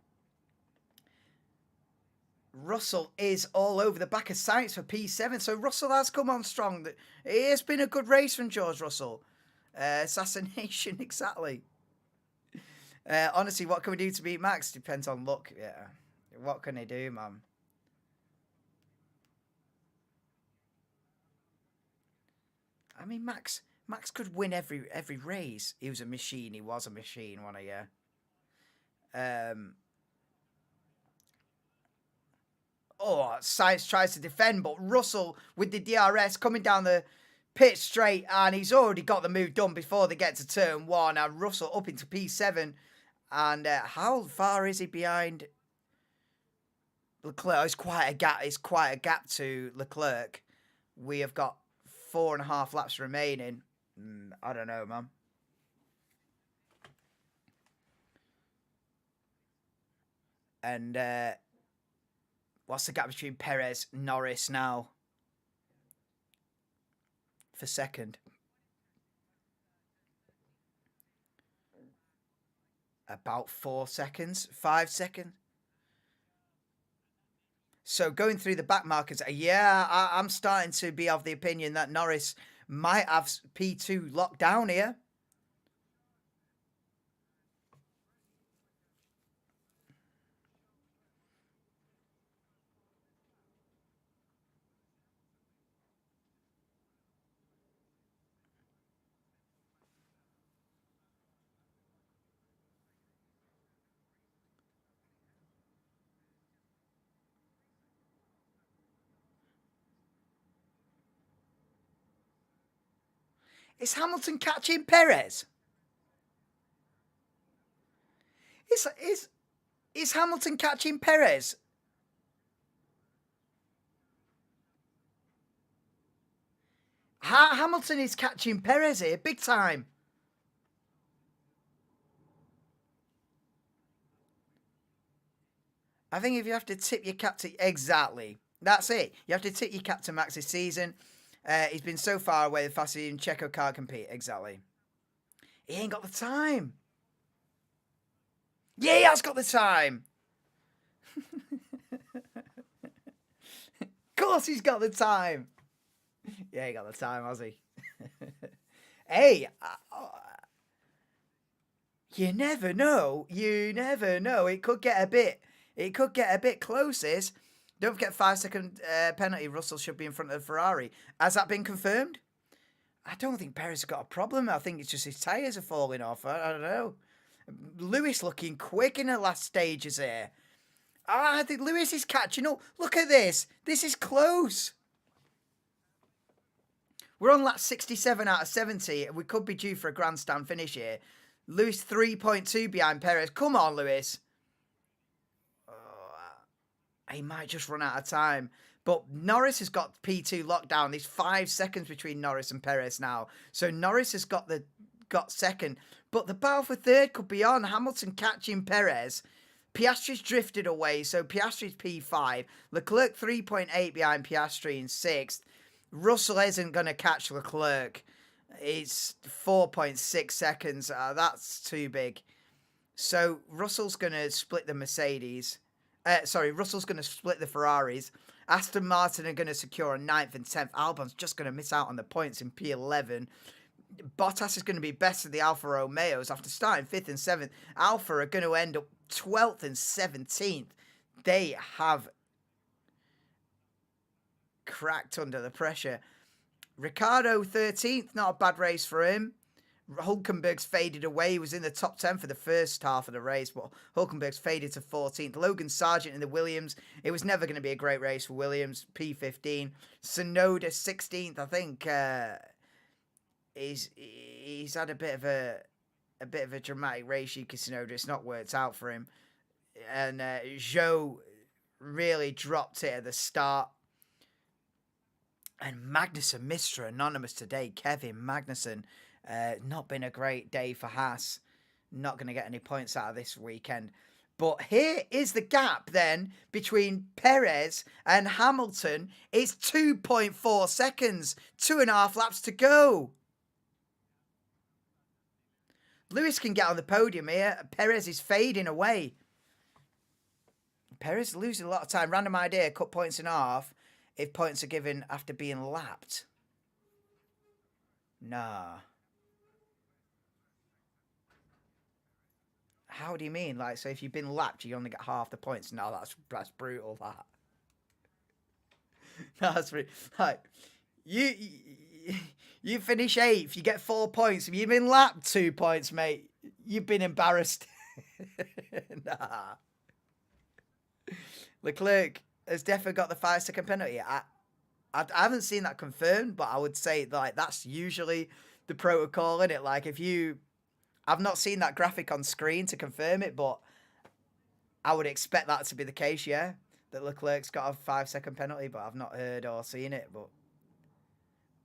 Speaker 1: Russell is all over the back of Sainz for P7. So Russell has come on strong. It has been a good race from George Russell. Assassination, exactly. Honestly, what can we do to beat Max? Depends on luck. Yeah. What can he do, man? I mean, Max could win every race. He was a machine. He was a machine, wasn't he? Yeah. Sainz tries to defend, but Russell with the DRS coming down the pit straight, and he's already got the move done before they get to turn 1. And Russell up into P7. And how far is he behind Leclerc? It's quite a gap. It's quite a gap to Leclerc. We have got 4.5 laps remaining. I don't know, man. And what's the gap between Perez and Norris now? For second. About 4 seconds, 5 seconds. So going through the back markers, yeah, I'm starting to be of the opinion that Norris might have P2 locked down here. Is Hamilton catching Perez? Is Hamilton catching Perez? Hamilton is catching Perez here, big time. I think if you have to tip your cap to... Exactly. That's it. You have to tip your cap to Max this season. He's been so far away, the fastest even Checo can't compete. Exactly. He ain't got the time. Yeah, he has got the time. Of course he's got the time. Yeah, he got the time, has he? Hey, you never know. You never know. It could get a bit close. Don't forget 5-second penalty. Russell should be in front of the Ferrari. Has that been confirmed? I don't think Perez has got a problem. I think it's just his tyres are falling off. I don't know. Lewis looking quick in the last stages here. I think Lewis is catching up. Look at this. This is close. We're on lap 67 out of 70. We could be due for a grandstand finish here. Lewis 3.2 behind Perez. Come on, Lewis. He might just run out of time. But Norris has got P2 locked down. There's 5 seconds between Norris and Perez now. So Norris has got second. But the battle for third could be on. Hamilton catching Perez. Piastri's drifted away. So Piastri's P5. Leclerc 3.8 behind Piastri in 6th. Russell isn't going to catch Leclerc. It's 4.6 seconds. That's too big. So Russell's going to split the Mercedes. Russell's going to split the Ferraris. Aston Martin are going to secure a 9th and 10th. Albon's just going to miss out on the points in P11. Bottas is going to be best of the Alfa Romeos after starting 5th and 7th. Alfa are going to end up 12th and 17th. They have cracked under the pressure. Ricardo 13th, not a bad race for him. Hulkenberg's faded away. He was in the top 10 for the first half of the race, but Hulkenberg's faded to 14th. Logan Sargent in the Williams. It was never going to be a great race for Williams. P15. Tsunoda 16th. I think he's had a bit of a dramatic race. Yuki Tsunoda. It's not worked out for him. And Zhou really dropped it at the start. And Magnussen, Mr. Anonymous today, Kevin Magnussen. Not been a great day for Haas. Not going to get any points out of this weekend. But here is the gap then between Perez and Hamilton. It's 2.4 seconds, 2.5 laps to go. Lewis can get on the podium here. Perez is fading away. Perez losing a lot of time. Random idea, cut points in half if points are given after being lapped. Nah. How do you mean? Like, so if you've been lapped, you only get half the points? No, that's brutal, that. That's really, like, you finish 8th, you get 4 points. If you've been lapped 2 points, mate, you've been embarrassed. Nah. Leclerc has definitely got the 5-second penalty. I haven't seen that confirmed, but I would say like that's usually the protocol, isn't it? Like I've not seen that graphic on screen to confirm it, but I would expect that to be the case, yeah. That Leclerc's got a 5-second penalty, but I've not heard or seen it. But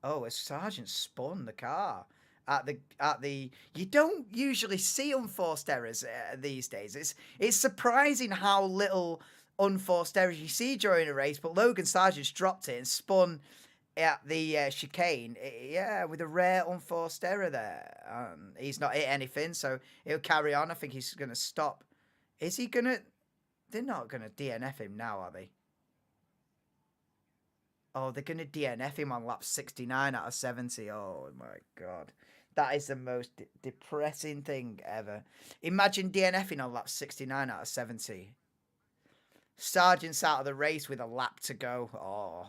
Speaker 1: oh, a Sargent spun the car at the. You don't usually see unforced errors these days. It's surprising how little unforced errors you see during a race. But Logan Sargent's dropped it and spun at the chicane, yeah, with a rare unforced error there. He's not hit anything, so he'll carry on. I think he's going to stop. Is he going to... They're not going to DNF him now, are they? Oh, they're going to DNF him on lap 69 out of 70. Oh, my God. That is the most depressing thing ever. Imagine DNFing on lap 69 out of 70. Sargent's out of the race with a lap to go. Oh...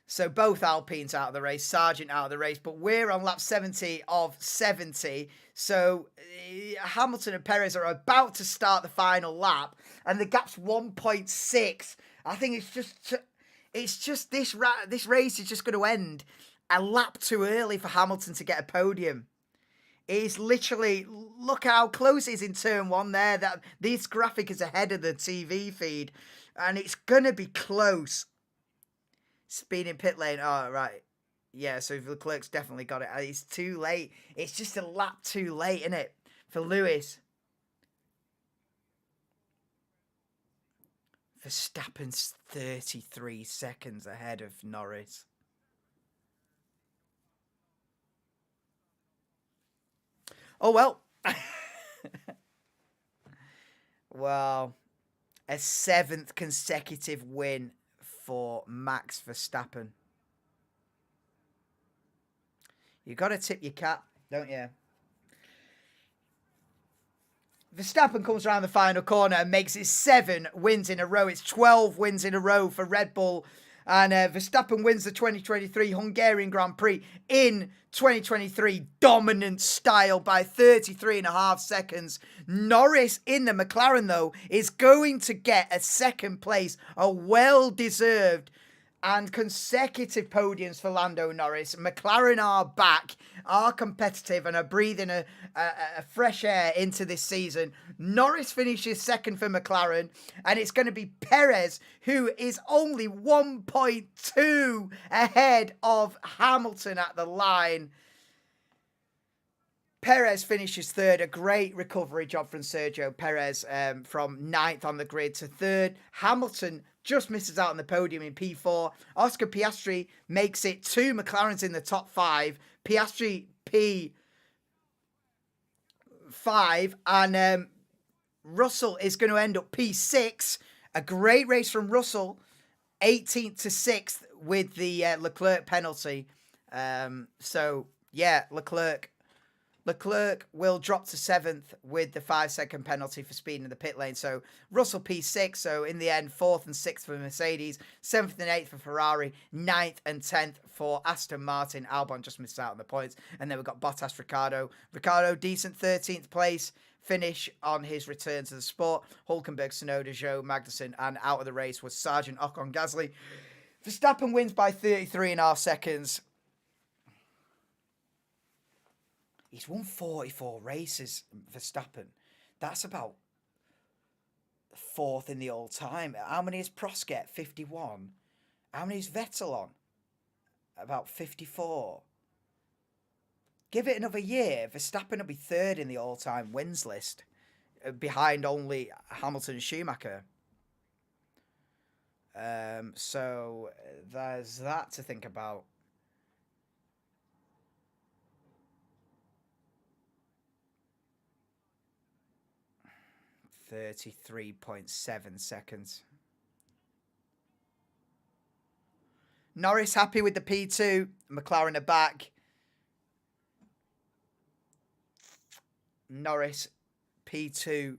Speaker 1: So both Alpines out of the race, Sargent out of the race, but we're on lap 70 of 70. So Hamilton and Perez are about to start the final lap, and the gap's 1.6. I think it's just this race is just going to end a lap too early for Hamilton to get a podium. It's literally, look how close it is in turn 1 there. That this graphic is ahead of the TV feed, and it's going to be close. Speed in pit lane. Oh, right. Yeah, so Leclerc's definitely got it. It's too late. It's just a lap too late, isn't it? For Lewis. Verstappen's 33 seconds ahead of Norris. Oh, well. Well, a 7th consecutive win for Max Verstappen. You got to tip your cap, don't you? Verstappen comes around the final corner and makes it 7 wins in a row. It's 12 wins in a row for Red Bull. And Verstappen wins the 2023 Hungarian Grand Prix in 2023 dominant style by 33.5 seconds. Norris in the McLaren, though, is going to get a 2nd place, a well-deserved and consecutive podiums for Lando Norris. McLaren are back, are competitive, and are breathing a fresh air into this season. Norris finishes 2nd for McLaren, and it's going to be Perez, who is only 1.2 ahead of Hamilton at the line. Perez finishes 3rd. A great recovery job from Sergio Perez from 9th on the grid to 3rd. Hamilton just misses out on the podium in P4. Oscar Piastri makes it 2 McLarens in the top 5. Piastri P5. And Russell is going to end up P6. A great race from Russell. 18th to 6th with the Leclerc penalty. So, yeah, Leclerc will drop to 7th with the 5-second penalty for speeding in the pit lane. So Russell P6. So in the end, 4th and 6th for Mercedes, 7th and 8th for Ferrari, 9th and 10th for Aston Martin. Albon just missed out on the points. And then we've got Bottas, Ricardo. Ricardo, decent 13th place finish on his return to the sport. Hulkenberg, Tsunoda, Zhou, Magnussen, and out of the race was Sargent, Ocon, Gasly. Verstappen wins by 33.5 seconds. He's won 44 races, Verstappen. That's about 4th in the all-time. How many has Prost get? 51. How many is Vettel on? About 54. Give it another year, Verstappen will be third in the all-time wins list, behind only Hamilton and Schumacher. So there's that to think about. .7 seconds. Norris happy with the P2. McLaren are back. Norris, P2.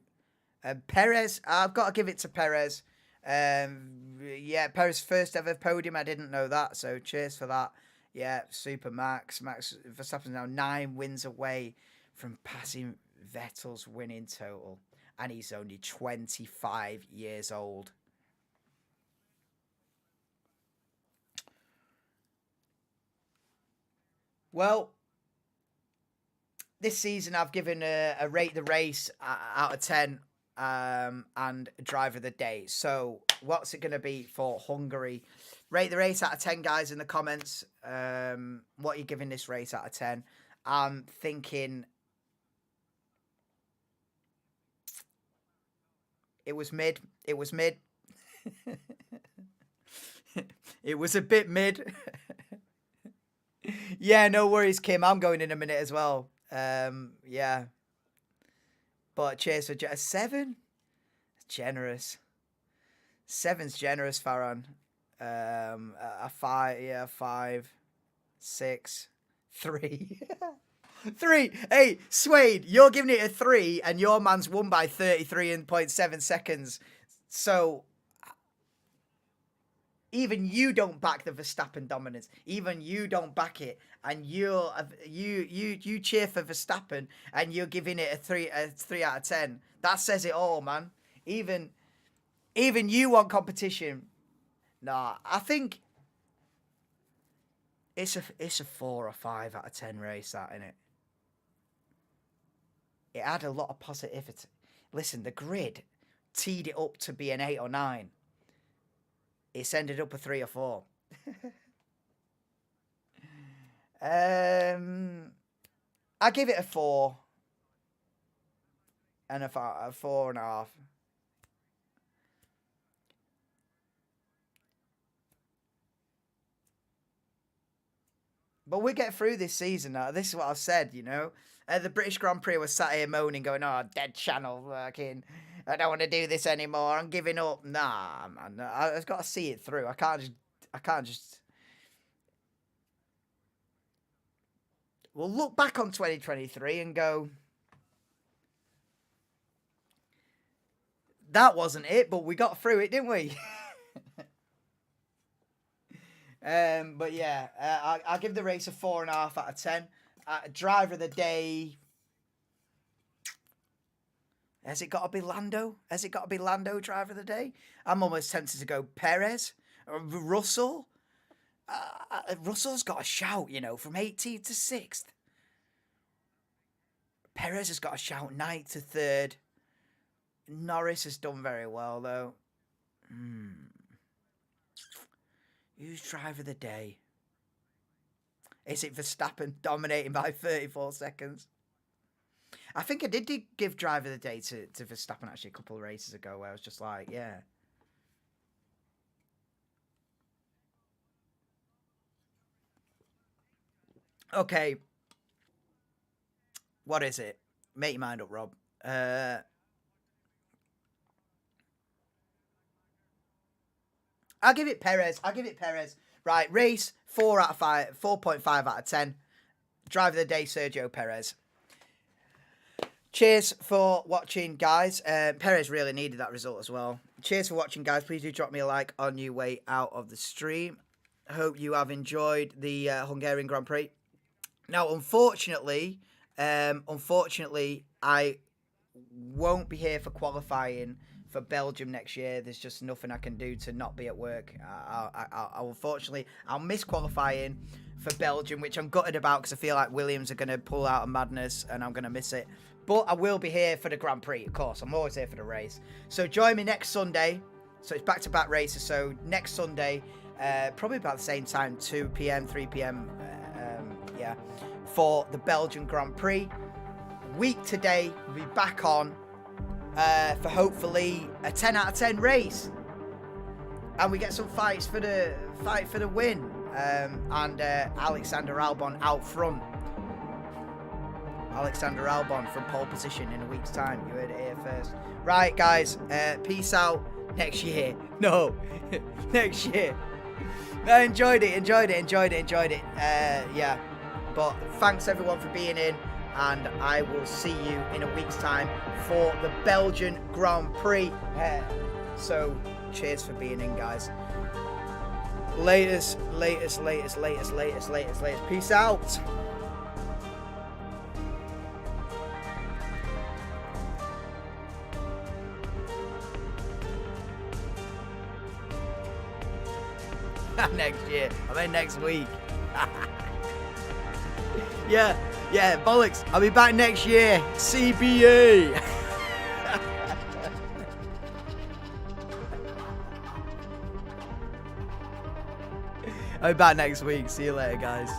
Speaker 1: Perez, I've got to give it to Perez. Yeah, Perez first ever podium. I didn't know that, so cheers for that. Yeah, super Max. Max Verstappen's now 9 wins away from passing Vettel's winning total. And he's only 25 years old. Well, this season I've given a rate the race out of 10 and driver of the day. So what's it going to be for Hungary? Rate the race out of 10, guys, in the comments. What are you giving this race out of 10? I'm thinking it was mid. It was mid. It was a bit mid. Yeah, no worries, Kim. I'm going in a minute as well. Yeah. But cheers for 7. Generous. 7's generous, Farron. A 5. Yeah, 5. 6. 3. 3. Hey, Suede, you're giving it a 3, and your man's won by 33.7 seconds. So even you don't back the Verstappen dominance. Even you don't back it, and you cheer for Verstappen, and you're giving it a 3 out of 10. That says it all, man. Even you want competition. Nah, I think it's a 4 or 5 out of 10 race, that, innit? It had a lot of positivity. Listen, the grid teed it up to be an 8 or 9. It's ended up a 3 or 4. I give it a 4. And a 4.5. But we get through this season now. This is what I've said, you know. The British Grand Prix was sat here moaning, going, "Oh, dead channel, fucking, I don't want to do this anymore. I'm giving up." Nah, man. I've got to see it through. I can't just. We'll look back on 2023 and go, that wasn't it, but we got through it, didn't we? But yeah, I'll give the race a 4.5 out of 10. Driver of the day. Has it got to be Lando? Has it got to be Lando, driver of the day? I'm almost tempted to go Perez. Russell. Russell's got a shout, you know, from 18th to 6th. Perez has got a shout 9th to 3rd. Norris has done very well, though. Who's driver of the day? Is it Verstappen dominating by 34 seconds? I think I did give driver of the day to Verstappen actually a couple of races ago, where I was just like, yeah. Okay. What is it? Make your mind up, Rob. I'll give it Perez. Right, race 4 out of 5, 4.5 out of 10. Driver of the day, Sergio Perez. Cheers for watching, guys. Perez really needed that result as well. Cheers for watching, guys. Please do drop me a like on your way out of the stream. Hope you have enjoyed the Hungarian Grand Prix. Now, unfortunately, I won't be here for qualifying for Belgium next year. There's just nothing I can do to not be at work. Unfortunately, I'll miss qualifying for Belgium, which I'm gutted about because I feel like Williams are going to pull out of madness and I'm going to miss it. But I will be here for the Grand Prix, of course. I'm always here for the race. So join me next Sunday. So it's back-to-back races. So next Sunday, probably about the same time, 2 p.m., 3 p.m., yeah, for the Belgian Grand Prix. Week today, we'll be back on for hopefully a 10 out of 10 race. And we get some fights for the win. And Alexander Albon out front. Alexander Albon from pole position in a week's time. You heard it here first. Right, guys. Peace out. Next year. No. Next year. I enjoyed it. Yeah. But thanks everyone for being in. And I will see you in a week's time for the Belgian Grand Prix. So, cheers for being in, guys. Latest. Peace out. Next year. I mean next week. Yeah, bollocks. I'll be back next year. CBA. I'll be back next week. See you later, guys.